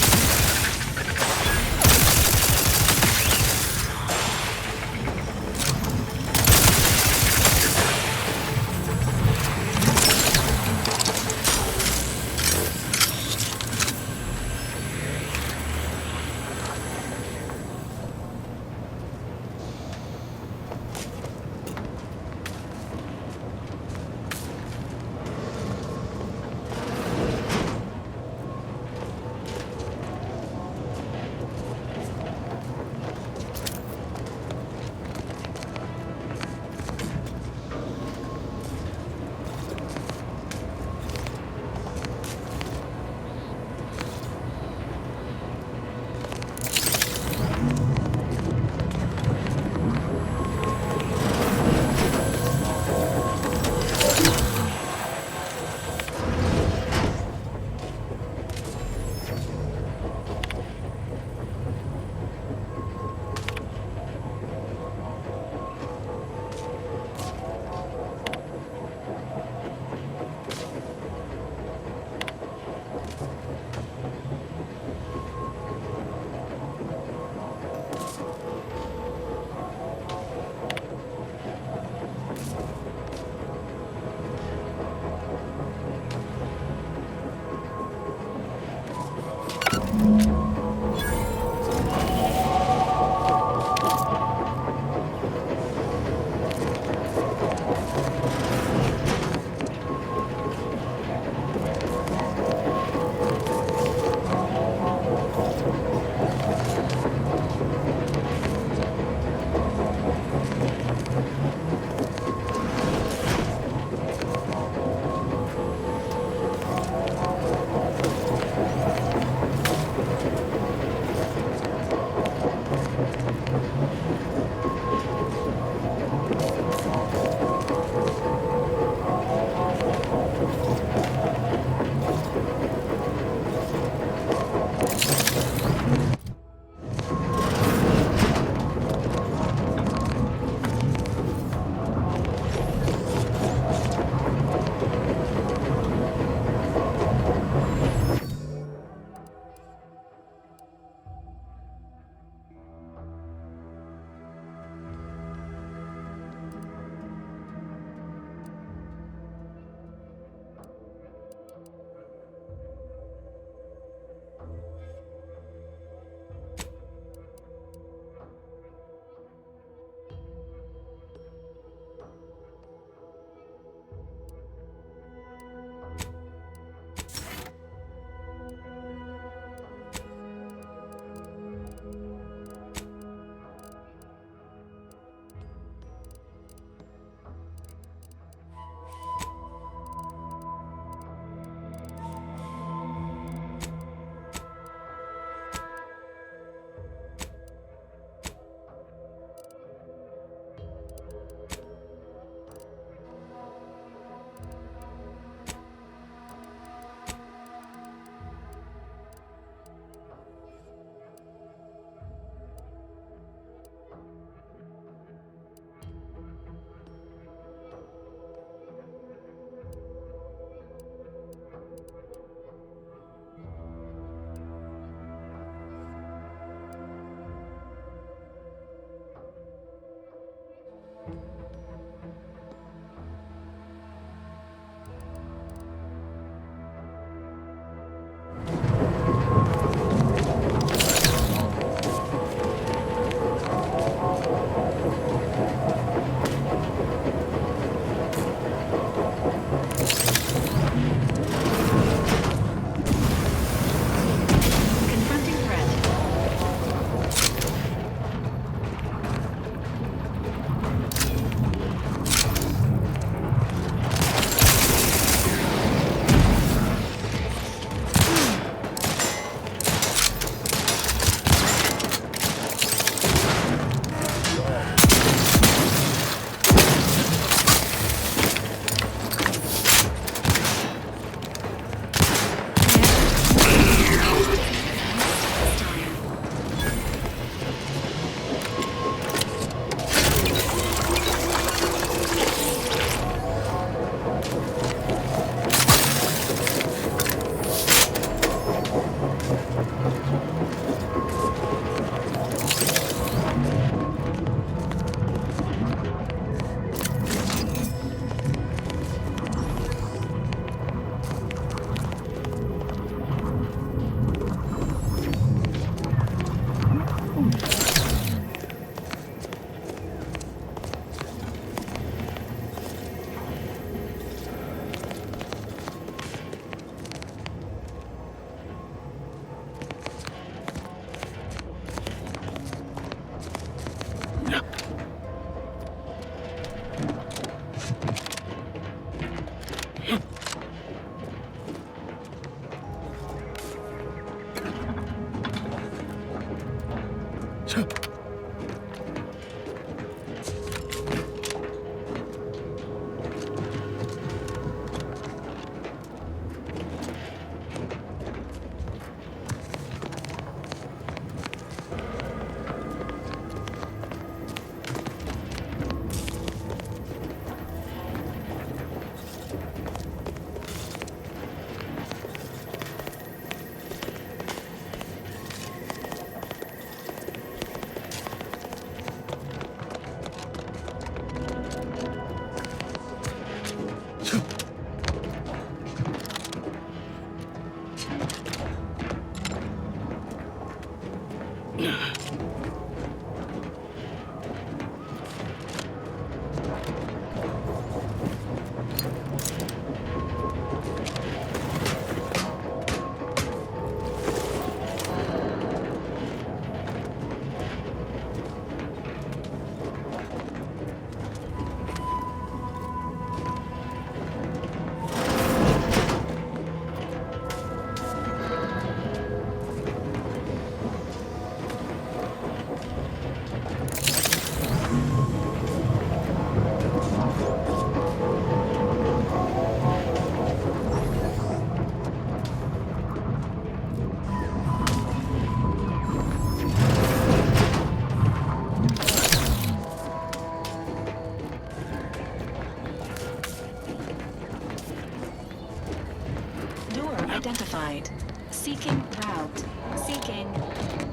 identified. Seeking route. Seeking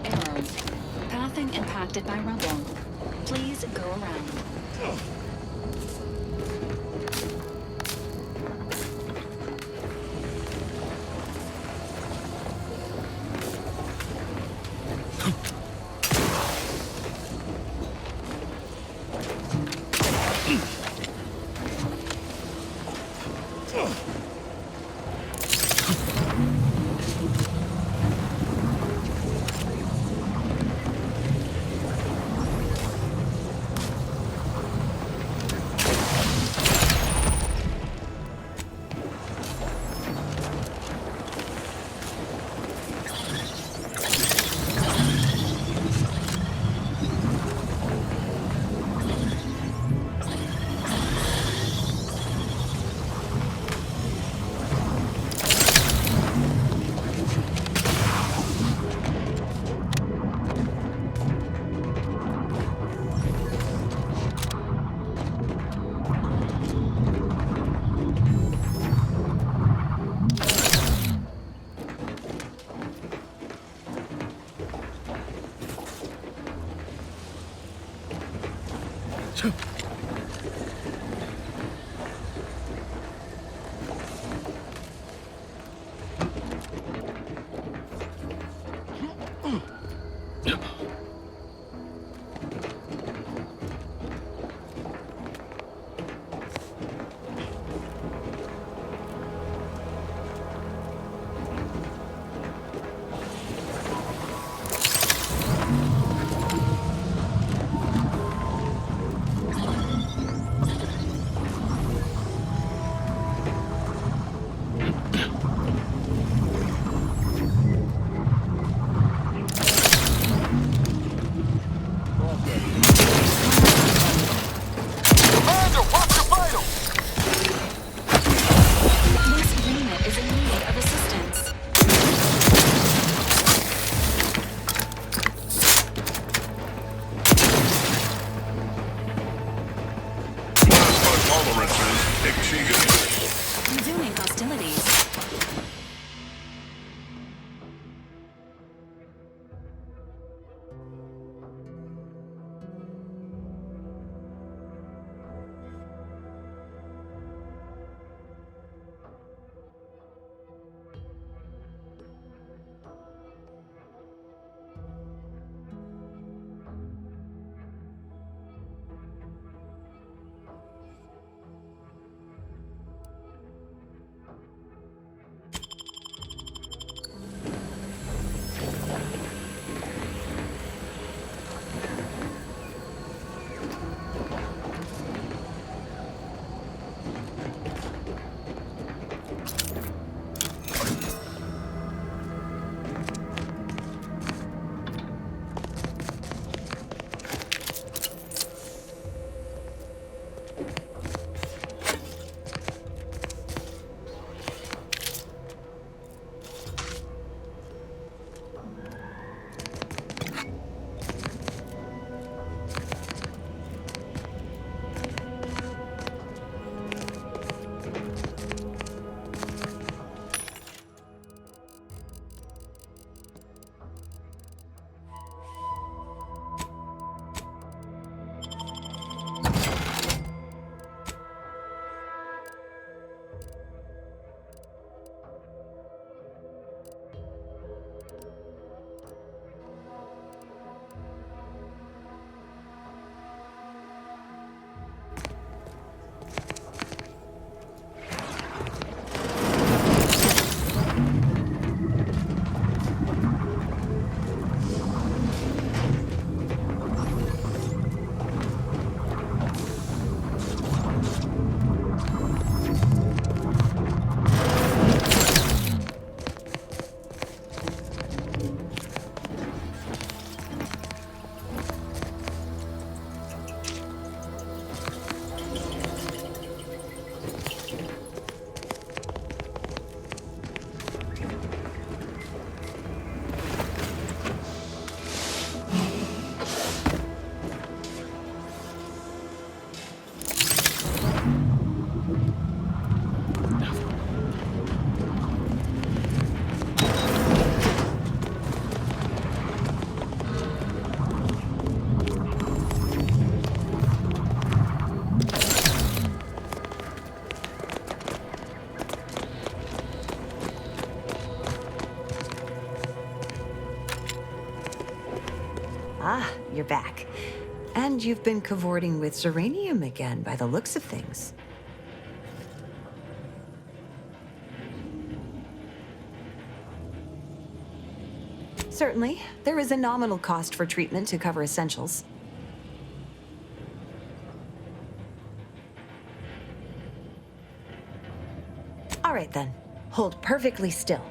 arrow. Pathing impacted by rubble. Please go around. Ah, you're back. And you've been cavorting with Zeranium again, by the looks of things. Certainly. There is a nominal cost for treatment to cover essentials. All right, then. Hold perfectly still.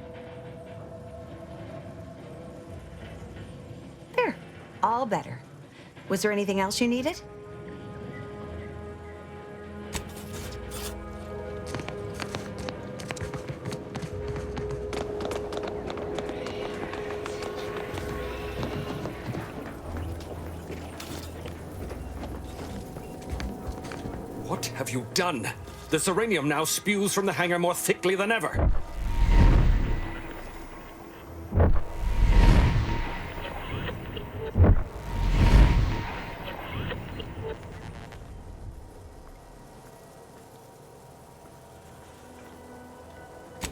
There. All better. Was there anything else you needed? What have you done? The Zeranium now spews from the hangar more thickly than ever.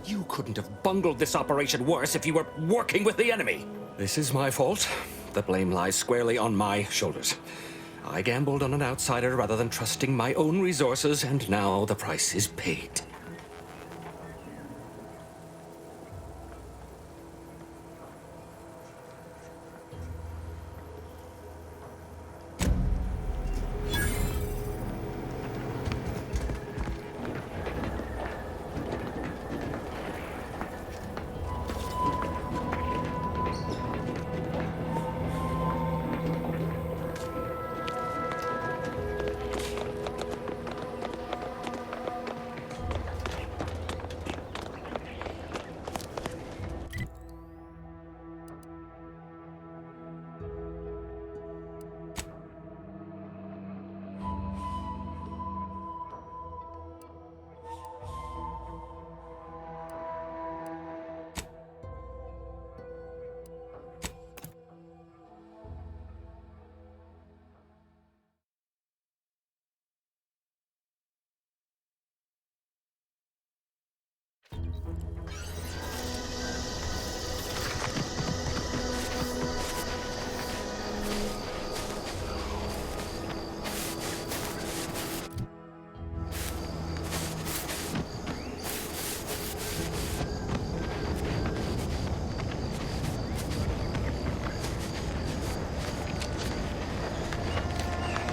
You couldn't have bungled this operation worse if you were working with the enemy. This is my fault. The blame lies squarely on my shoulders. I gambled on an outsider rather than trusting my own resources, and now the price is paid.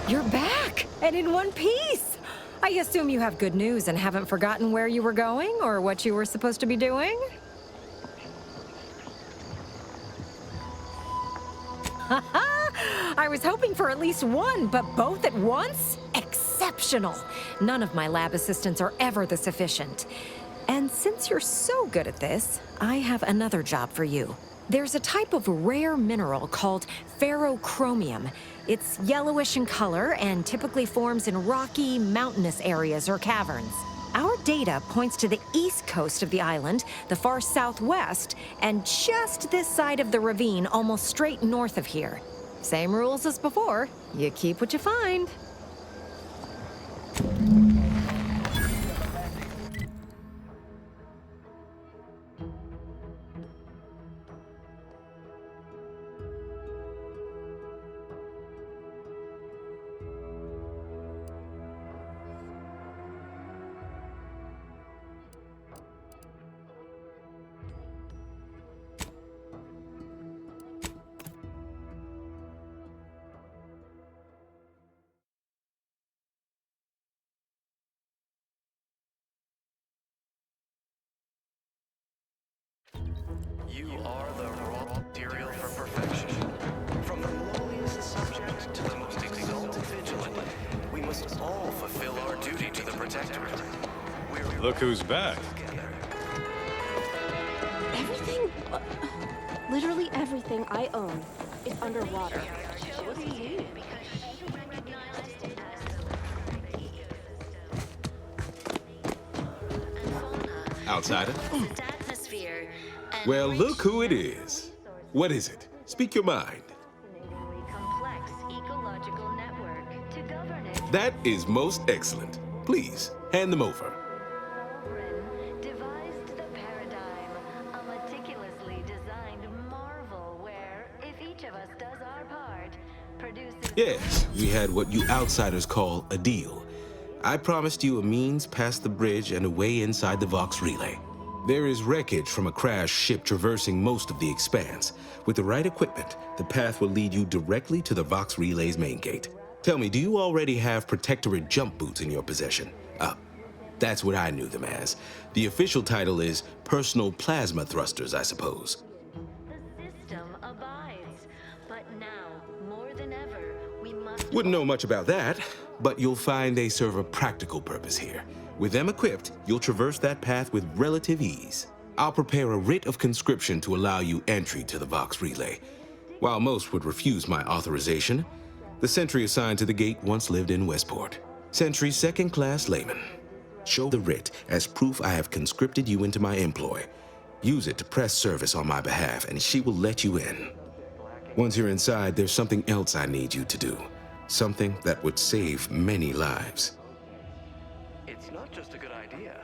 You're back! And in one piece! I assume you have good news and haven't forgotten where you were going or what you were supposed to be doing? I was hoping for at least one, but both at once? Exceptional! None of my lab assistants are ever this efficient. And since you're so good at this, I have another job for you. There's a type of rare mineral called ferrochromium. It's yellowish in color and typically forms in rocky, mountainous areas or caverns. Our data points to the east coast of the island, the far southwest, and just this side of the ravine, almost straight north of here. Same rules as before. You keep what you find. You are the raw material for perfection. From the lowliest subject to the most exalted vigilant, we must all fulfill our duty to the Protectorate. Look who's back. Everything, literally everything I own is underwater. What do you need? Outsider? Well, look who it is. What is it? Speak your mind. That is most excellent. Please, hand them over. Devised the paradigm, a meticulously designed marvel where, if each of us does our part, Yes, we had what you outsiders call a deal. I promised you a means past the bridge and a way inside the Vox relay. There is wreckage from a crashed ship traversing most of the expanse. With the right equipment, the path will lead you directly to the Vox relay's main gate. Tell me, do you already have Protectorate jump boots in your possession? That's what I knew them as. The official title is Personal Plasma Thrusters, I suppose. Wouldn't know much about that, but you'll find they serve a practical purpose here. With them equipped, you'll traverse that path with relative ease. I'll prepare a writ of conscription to allow you entry to the Vox relay. While most would refuse my authorization, the sentry assigned to the gate once lived in Westport. Sentry second-class layman. Show the writ as proof I have conscripted you into my employ. Use it to press service on my behalf, and she will let you in. Once you're inside, there's something else I need you to do. Something that would save many lives. It's not just a good idea,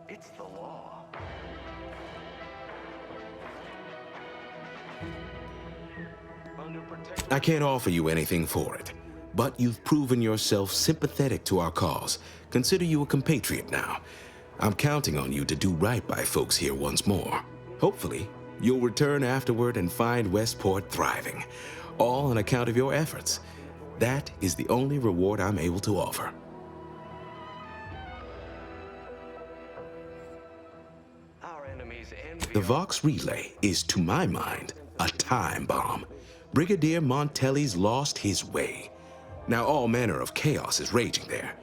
it's the law. I can't offer you anything for it, but you've proven yourself sympathetic to our cause. Consider you a compatriot now. I'm counting on you to do right by folks here once more. Hopefully, you'll return afterward and find Westport thriving, all on account of your efforts. That is the only reward I'm able to offer. The Vox relay is, to my mind, a time bomb. Brigadier Montelli's lost his way. Now all manner of chaos is raging there.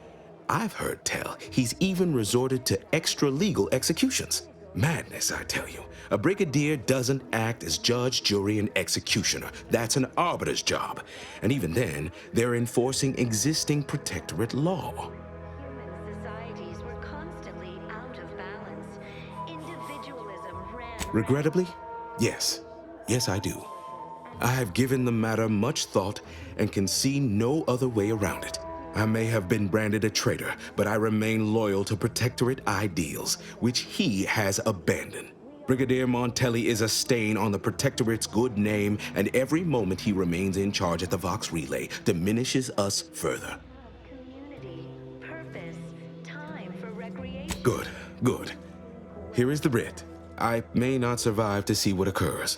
I've heard tell he's even resorted to extra-legal executions. Madness, I tell you. A brigadier doesn't act as judge, jury, and executioner. That's an arbiter's job. And even then, they're enforcing existing protectorate law. Regrettably, yes. Yes, I do. I have given the matter much thought and can see no other way around it. I may have been branded a traitor, but I remain loyal to Protectorate ideals, which he has abandoned. Brigadier Montelli is a stain on the Protectorate's good name, and every moment he remains in charge at the Vox relay diminishes us further. Good, good. Here is the writ. I may not survive to see what occurs,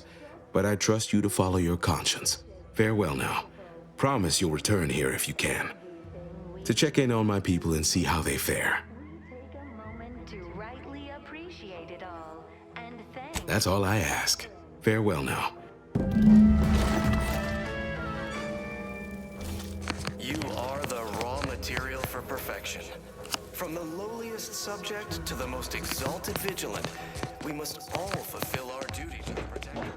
but I trust you to follow your conscience. Farewell now. Promise you'll return here if you can, to check in on my people and see how they fare. That's all I ask. Farewell now. You are the raw material for perfection. From the lowliest subject to the most exalted vigilant, we must all fulfill our duty to the Protectorate.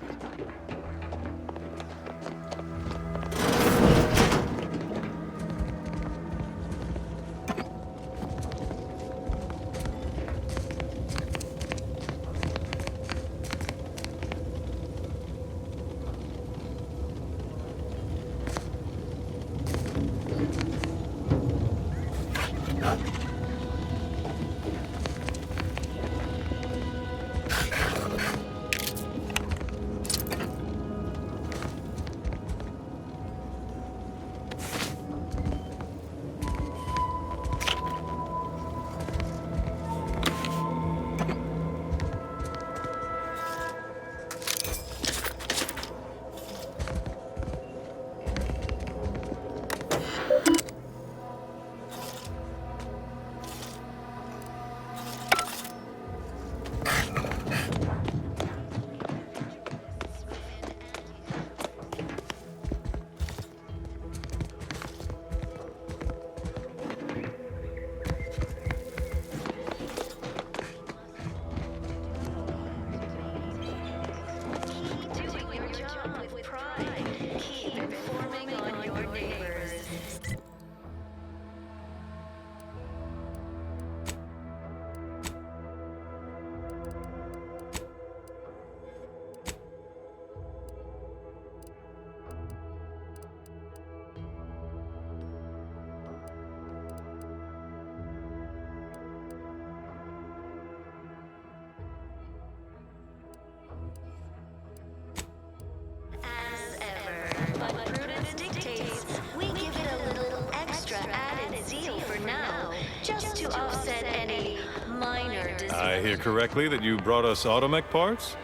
hear correctly that you brought us automech parts?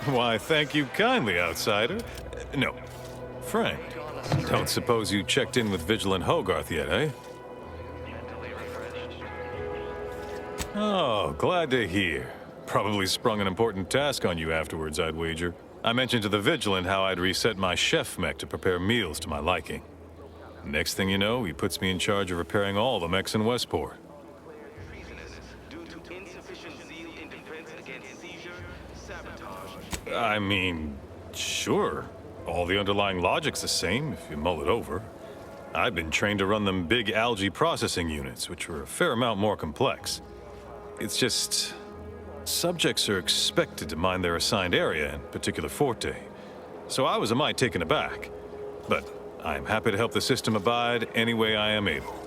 Why, thank you kindly, outsider. No, friend. Don't suppose you checked in with Vigilant Hogarth yet, eh? Oh, glad to hear. Probably sprung an important task on you afterwards, I'd wager. I mentioned to the Vigilant how I'd reset my chef mech to prepare meals to my liking. Next thing you know, he puts me in charge of repairing all the mechs in Westport. I mean, sure. All the underlying logic's the same, if you mull it over. I've been trained to run them big algae processing units, which are a fair amount more complex. It's just... subjects are expected to mind their assigned area and particular forte. So I was a mite taken aback. But I am happy to help the system abide any way I am able.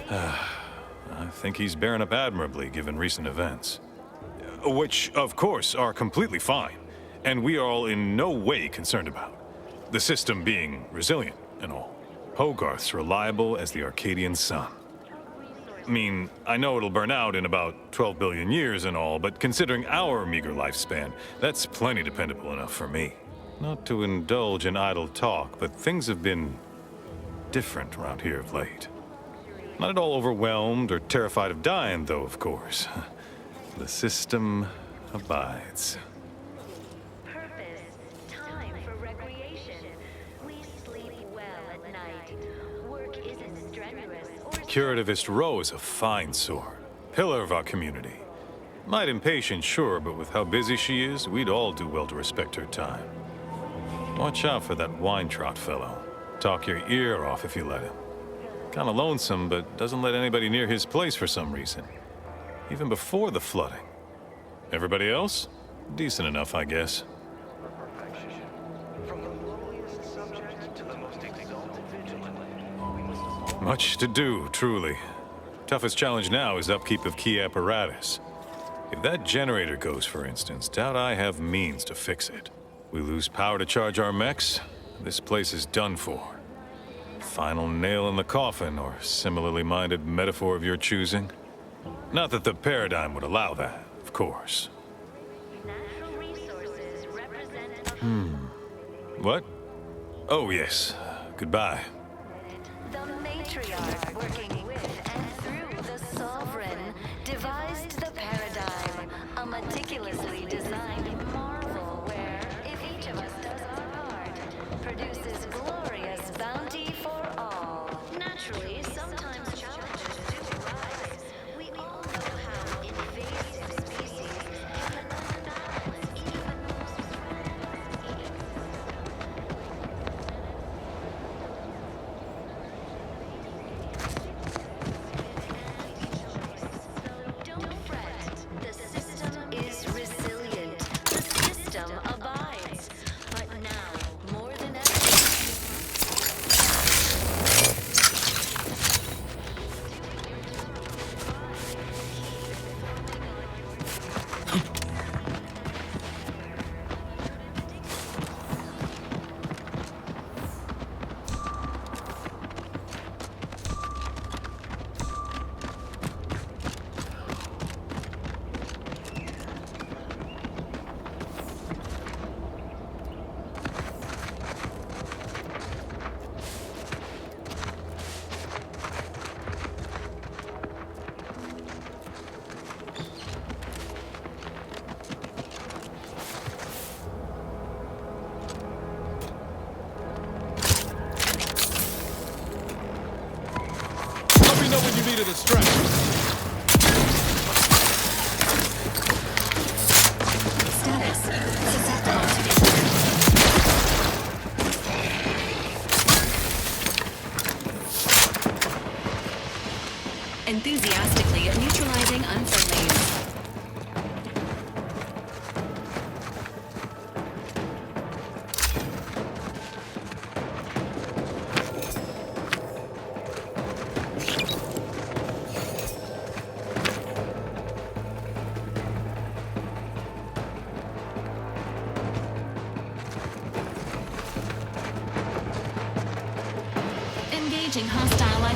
I think he's bearing up admirably given recent events. Which, of course, are completely fine, and we are all in no way concerned about. The system being resilient and all. Hogarth's reliable as the Arcadian sun. I mean, I know it'll burn out in about 12 billion years and all, but considering our meager lifespan, that's plenty dependable enough for me. Not to indulge in idle talk, but things have been different around here of late. Not at all overwhelmed or terrified of dying, though, of course. The system abides. Curativist Row is a fine sort. Pillar of our community. Might impatient, sure, but with how busy she is, we'd all do well to respect her time. Watch out for that wine-trot fellow. Talk your ear off if you let him. Kinda lonesome, but doesn't let anybody near his place for some reason. Even before the flooding. Everybody else? Decent enough, I guess. Much to do, truly. Toughest challenge now is upkeep of key apparatus. If that generator goes, for instance, doubt I have means to fix it. We lose power to charge our mechs, this place is done for. Final nail in the coffin, or similarly minded metaphor of your choosing. Not that the paradigm would allow that, of course. What? Oh, yes. Goodbye. The matriarch, working with and through the sovereign, devised the paradigm, a meticulously designed marvel where, if each of us does our part, produces glorious bounty for all. Naturally, sometimes challenges do arise. We all know how invasive species can unbalance even the most Don't fret. The system is resilient. The system abides. But now, more than ever, Let me know when you need a distraction. Status. Susceptible to enthusiastically neutralizing unfriendlies. Engaging hostile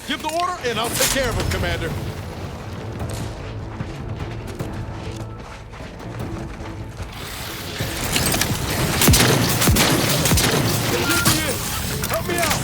Give the order, and I'll take care of him, Commander. Help me out!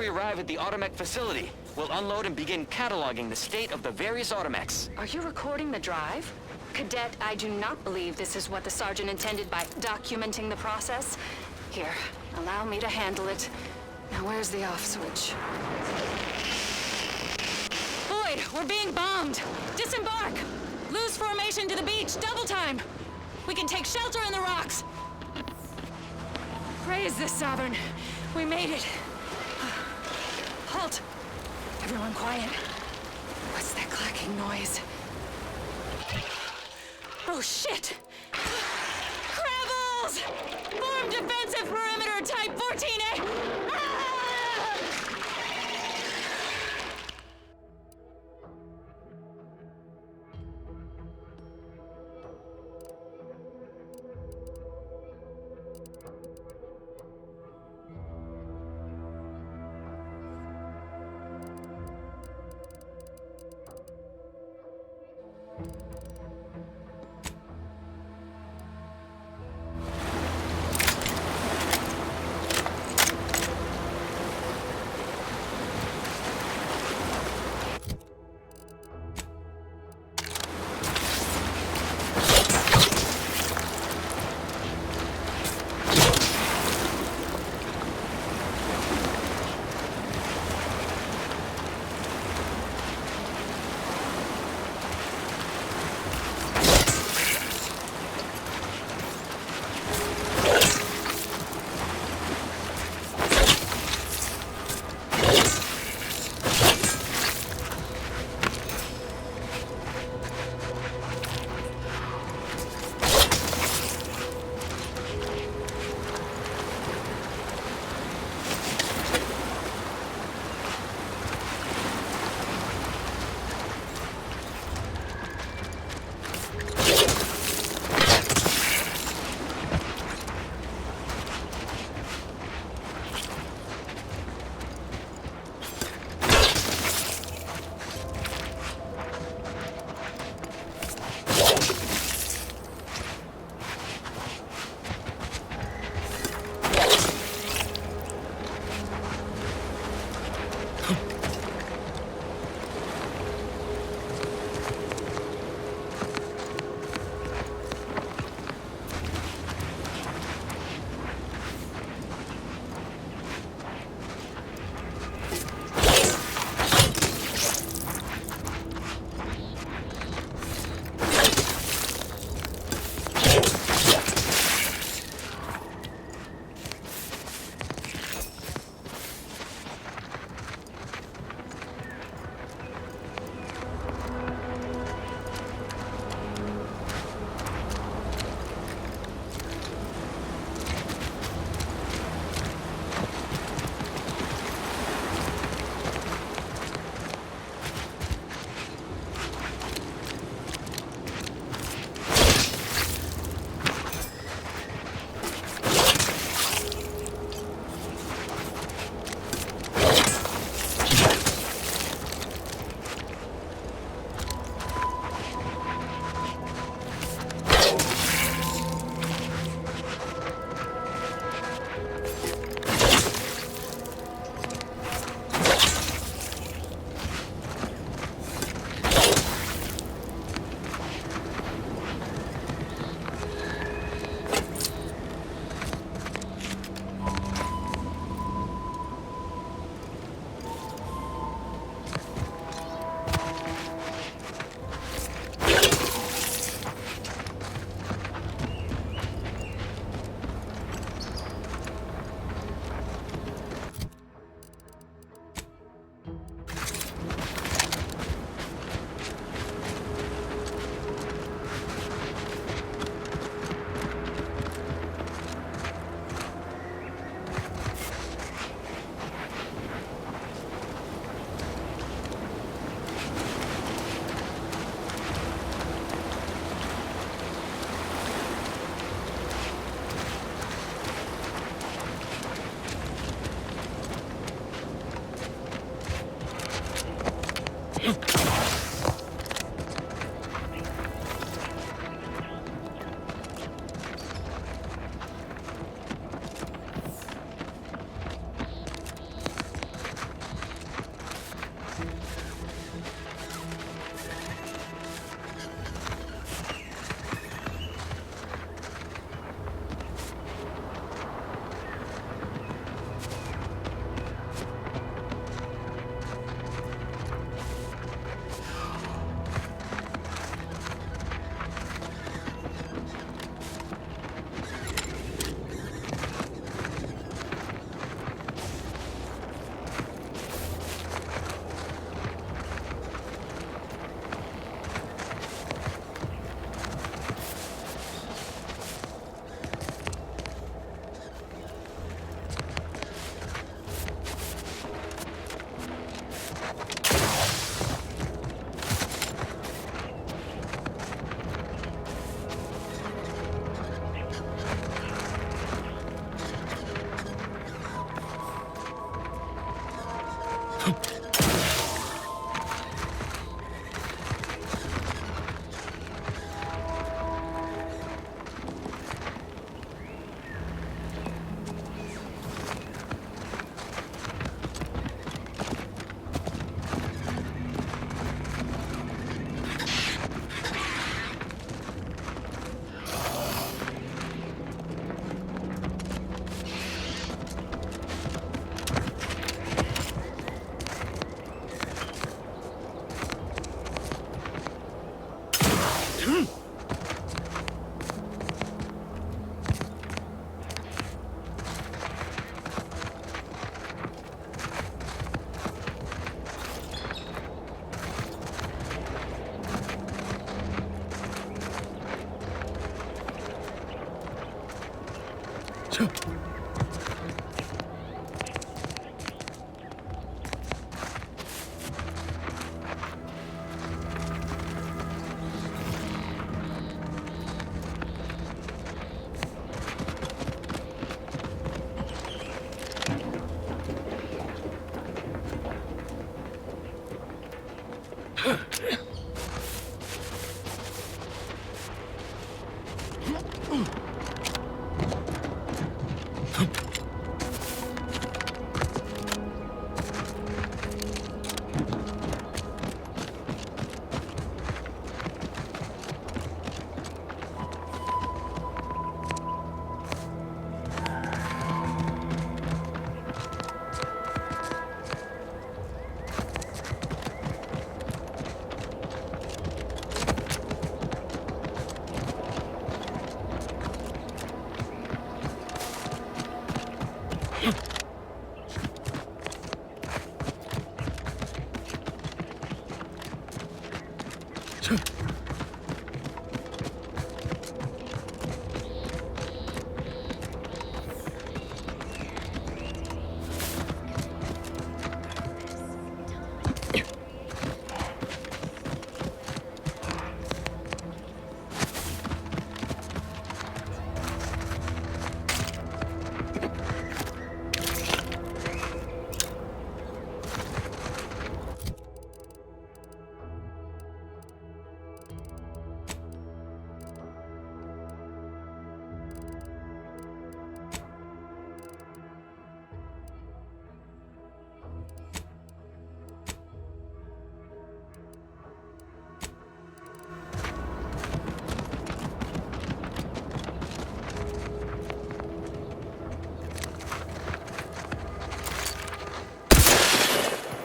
we arrive at the Automech facility, we'll unload and begin cataloging the state of the various Automechs. Are you recording the drive? Cadet, I do not believe this is what the Sergeant intended by documenting the process. Here, allow me to handle it. Now where's the off switch? Boyd, we're being bombed! Disembark! Lose formation to the beach, double time! We can take shelter in the rocks! Praise the Sovereign! We made it! Halt! Everyone quiet. What's that clacking noise? Oh shit! Crabbles! Form defensive perimeter type 14A! Ah!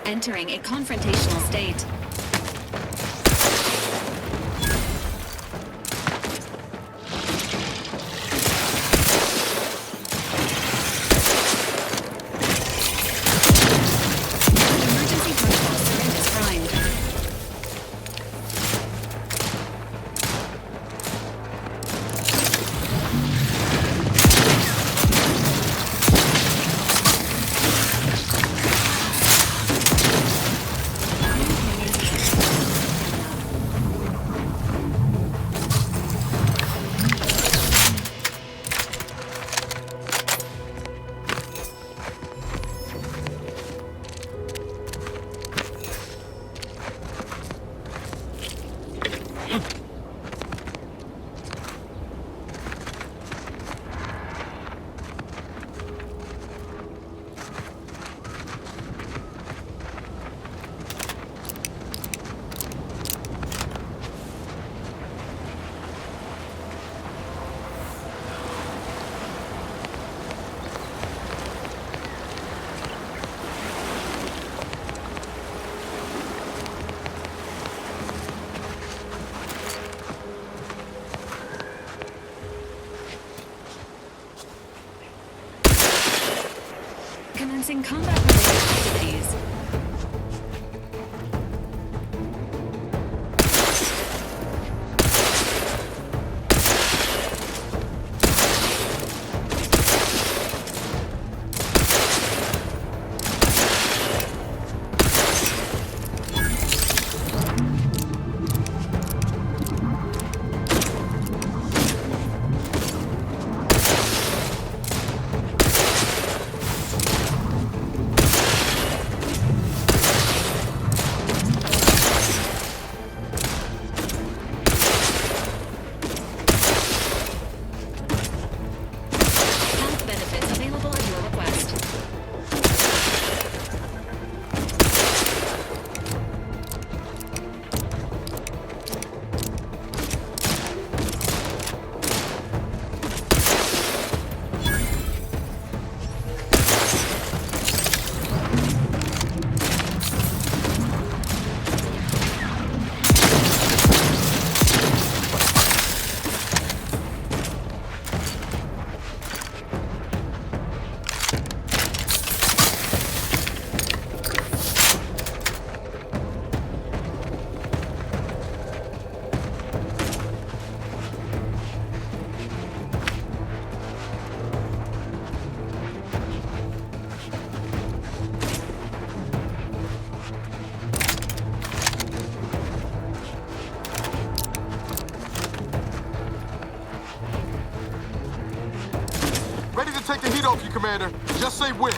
Entering a confrontational state. Emergency protocol syringes primed. Commencing combat-related activities. take the heat off you, Commander. Just say when.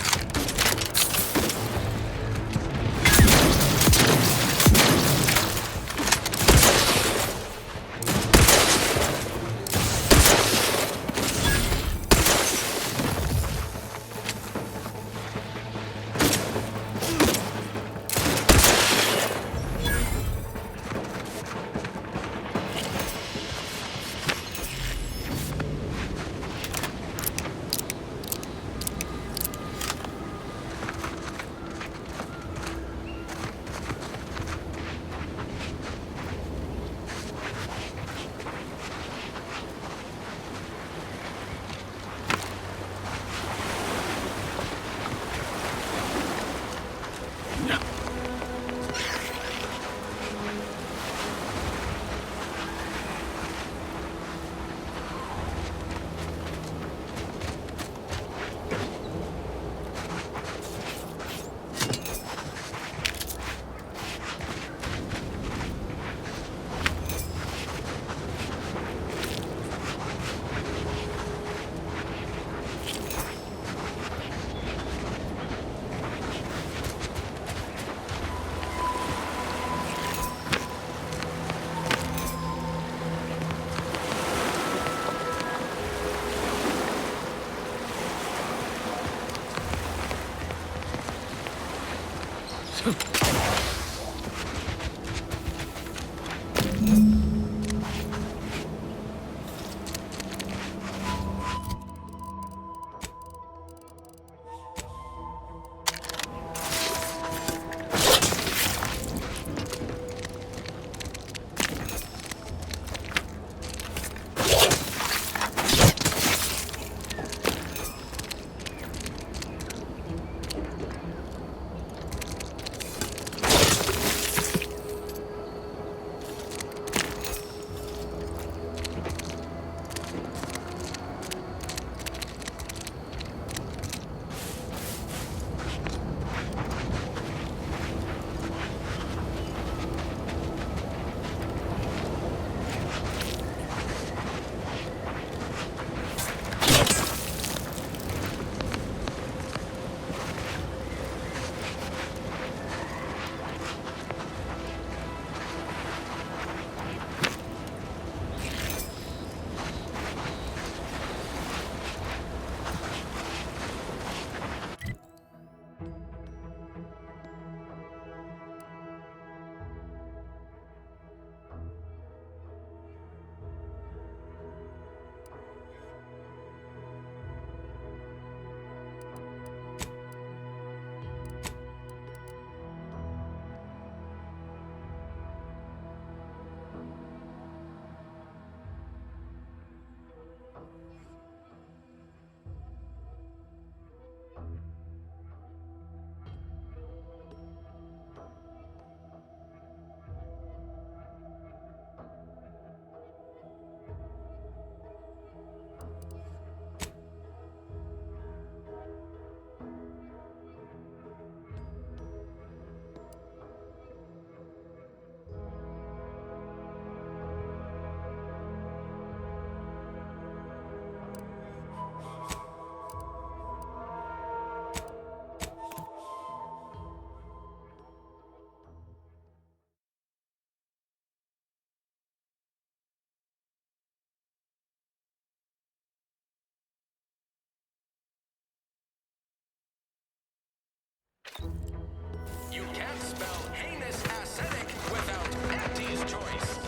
You can't spell heinous acidic without Auntie's choice.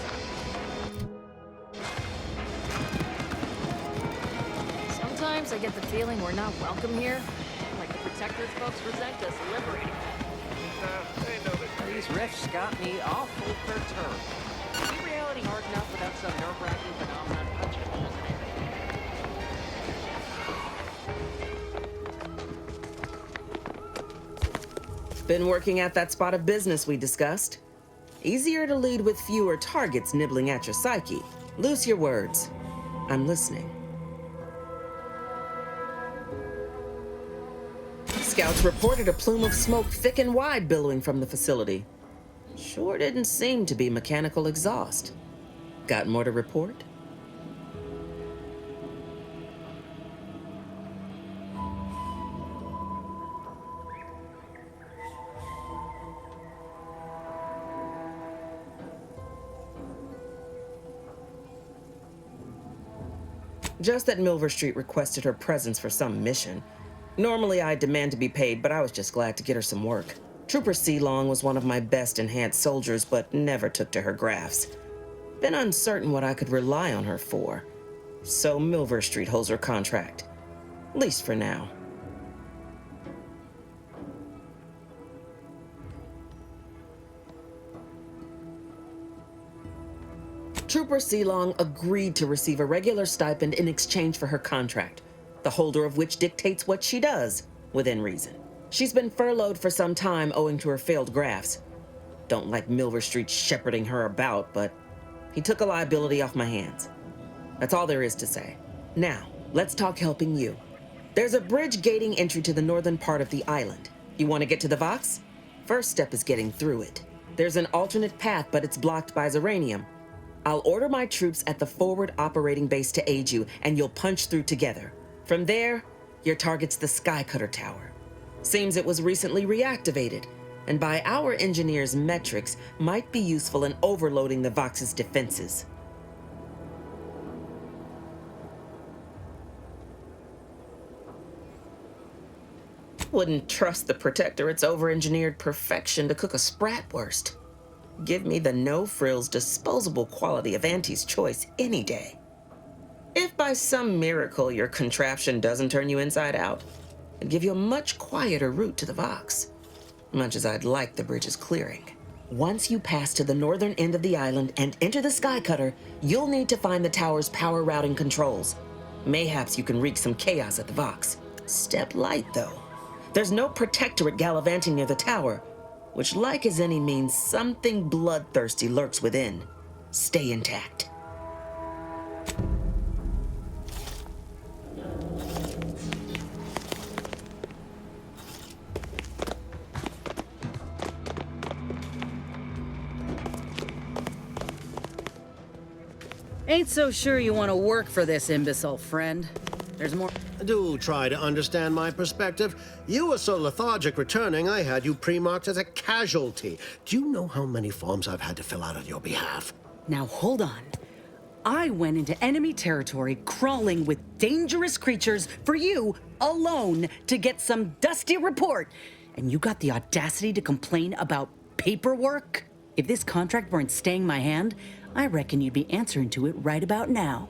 Sometimes I get the feeling we're not welcome here. Like the Protectors folks resent us liberating. They know that These rifts got me awful perturbed. Is reality hard enough without some nerve-wracking phenomenon punching holes in it? Been working at that spot of business we discussed. Easier to lead with fewer targets nibbling at your psyche. Loose your words. I'm listening. Scouts reported a plume of smoke thick and wide billowing from the facility. Sure didn't seem to be mechanical exhaust. Got more to report? Just that Milver Street requested her presence for some mission. Normally I'd demand to be paid, but I was just glad to get her some work. Trooper Sealong was one of my best enhanced soldiers, but never took to her grafts. Been uncertain what I could rely on her for. So Milver Street holds her contract. At least for now. Trooper Sealong agreed to receive a regular stipend in exchange for her contract, the holder of which dictates what she does, within reason. She's been furloughed for some time owing to her failed grafts. Don't like Milver Street shepherding her about, but he took a liability off my hands. That's all there is to say. Now, let's talk helping you. There's a bridge gating entry to the northern part of the island. You want to get to the Vox? First step is getting through it. There's an alternate path, but it's blocked by Zeranium. I'll order my troops at the forward operating base to aid you, and you'll punch through together. From there, your target's the Skycutter Tower. Seems it was recently reactivated, and by our engineers' metrics, might be useful in overloading the Vox's defenses. Wouldn't trust the Protectorate's over-engineered perfection to cook a Sprat worst. Give me the no-frills, disposable quality of Auntie's choice any day. If by some miracle your contraption doesn't turn you inside out, it'd give you a much quieter route to the Vox. Much as I'd like the bridge's clearing. Once you pass to the northern end of the island and enter the Skycutter, you'll need to find the tower's power routing controls. Mayhaps you can wreak some chaos at the Vox. Step light, though. There's no Protectorate gallivanting near the tower, which, like as any, means something bloodthirsty lurks within. Stay intact. Ain't so sure you want to work for this imbecile, friend. There's more. Do try to understand my perspective. You were so lethargic returning, I had you pre-marked as a casualty. Do you know how many forms I've had to fill out on your behalf? Now hold on. I went into enemy territory crawling with dangerous creatures for you alone to get some dusty report. And you got the audacity to complain about paperwork? If this contract weren't staying my hand, I reckon you'd be answering to it right about now.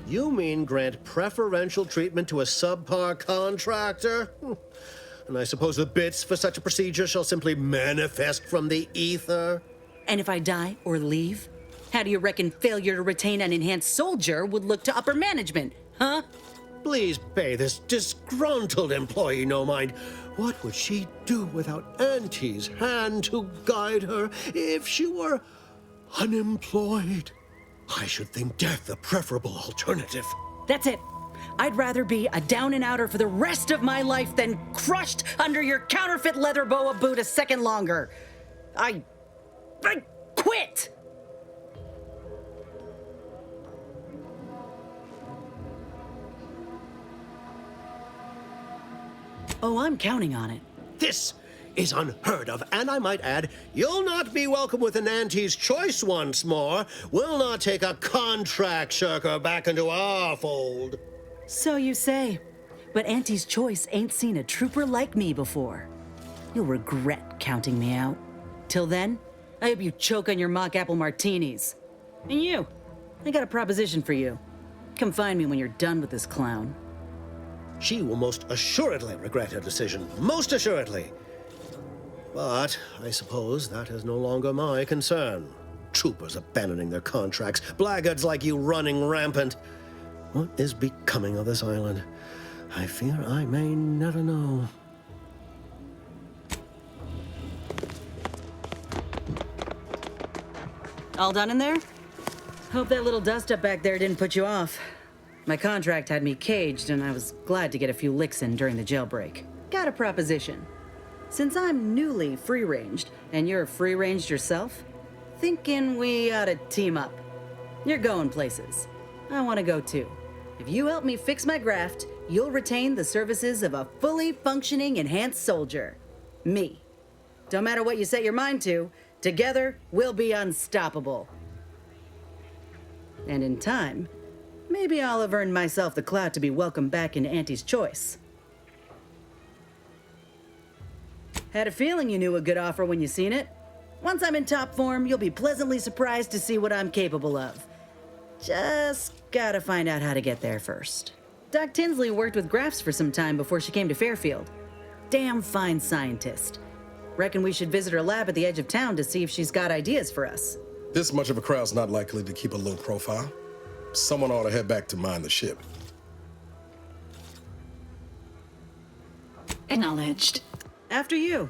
You mean grant preferential treatment to a subpar contractor? And I suppose the bits for such a procedure shall simply manifest from the ether? And if I die or leave, how do you reckon failure to retain an enhanced soldier would look to upper management, huh? Please pay this disgruntled employee no mind. What would she do without Auntie's hand to guide her if she were unemployed? I should think death a preferable alternative. That's it. I'd rather be a down and outer for the rest of my life than crushed under your counterfeit leather boa boot a second longer. I quit! Oh, I'm counting on it. This is unheard of, and I might add, you'll not be welcome with an Auntie's choice once more. We'll not take a contract shirker back into our fold. So you say, but Auntie's choice ain't seen a trooper like me before. You'll regret counting me out. Till then, I hope you choke on your mock apple martinis. And you, I got a proposition for you. Come find me when you're done with this clown. She will most assuredly regret her decision. Most assuredly. But I suppose that is no longer my concern. Troopers abandoning their contracts, blackguards like you running rampant. What is becoming of this island? I fear I may never know. All done in there? Hope that little dust-up back there didn't put you off. My contract had me caged, and I was glad to get a few licks in during the jailbreak. Got a proposition. Since I'm newly free-ranged, and you're free-ranged yourself, thinking we ought to team up. You're going places. I want to go too. If you help me fix my graft, you'll retain the services of a fully functioning enhanced soldier. Me. Don't matter what you set your mind to, together we'll be unstoppable. And in time, maybe I'll have earned myself the clout to be welcomed back into Auntie's choice. Had a feeling you knew a good offer when you seen it. Once I'm in top form, you'll be pleasantly surprised to see what I'm capable of. Just gotta find out how to get there first. Doc Tinsley worked with Grafts for some time before she came to Fairfield. Damn fine scientist. Reckon we should visit her lab at the edge of town to see if she's got ideas for us. This much of a crowd's not likely to keep a low profile. Someone ought to head back to mine the ship. Acknowledged. After you.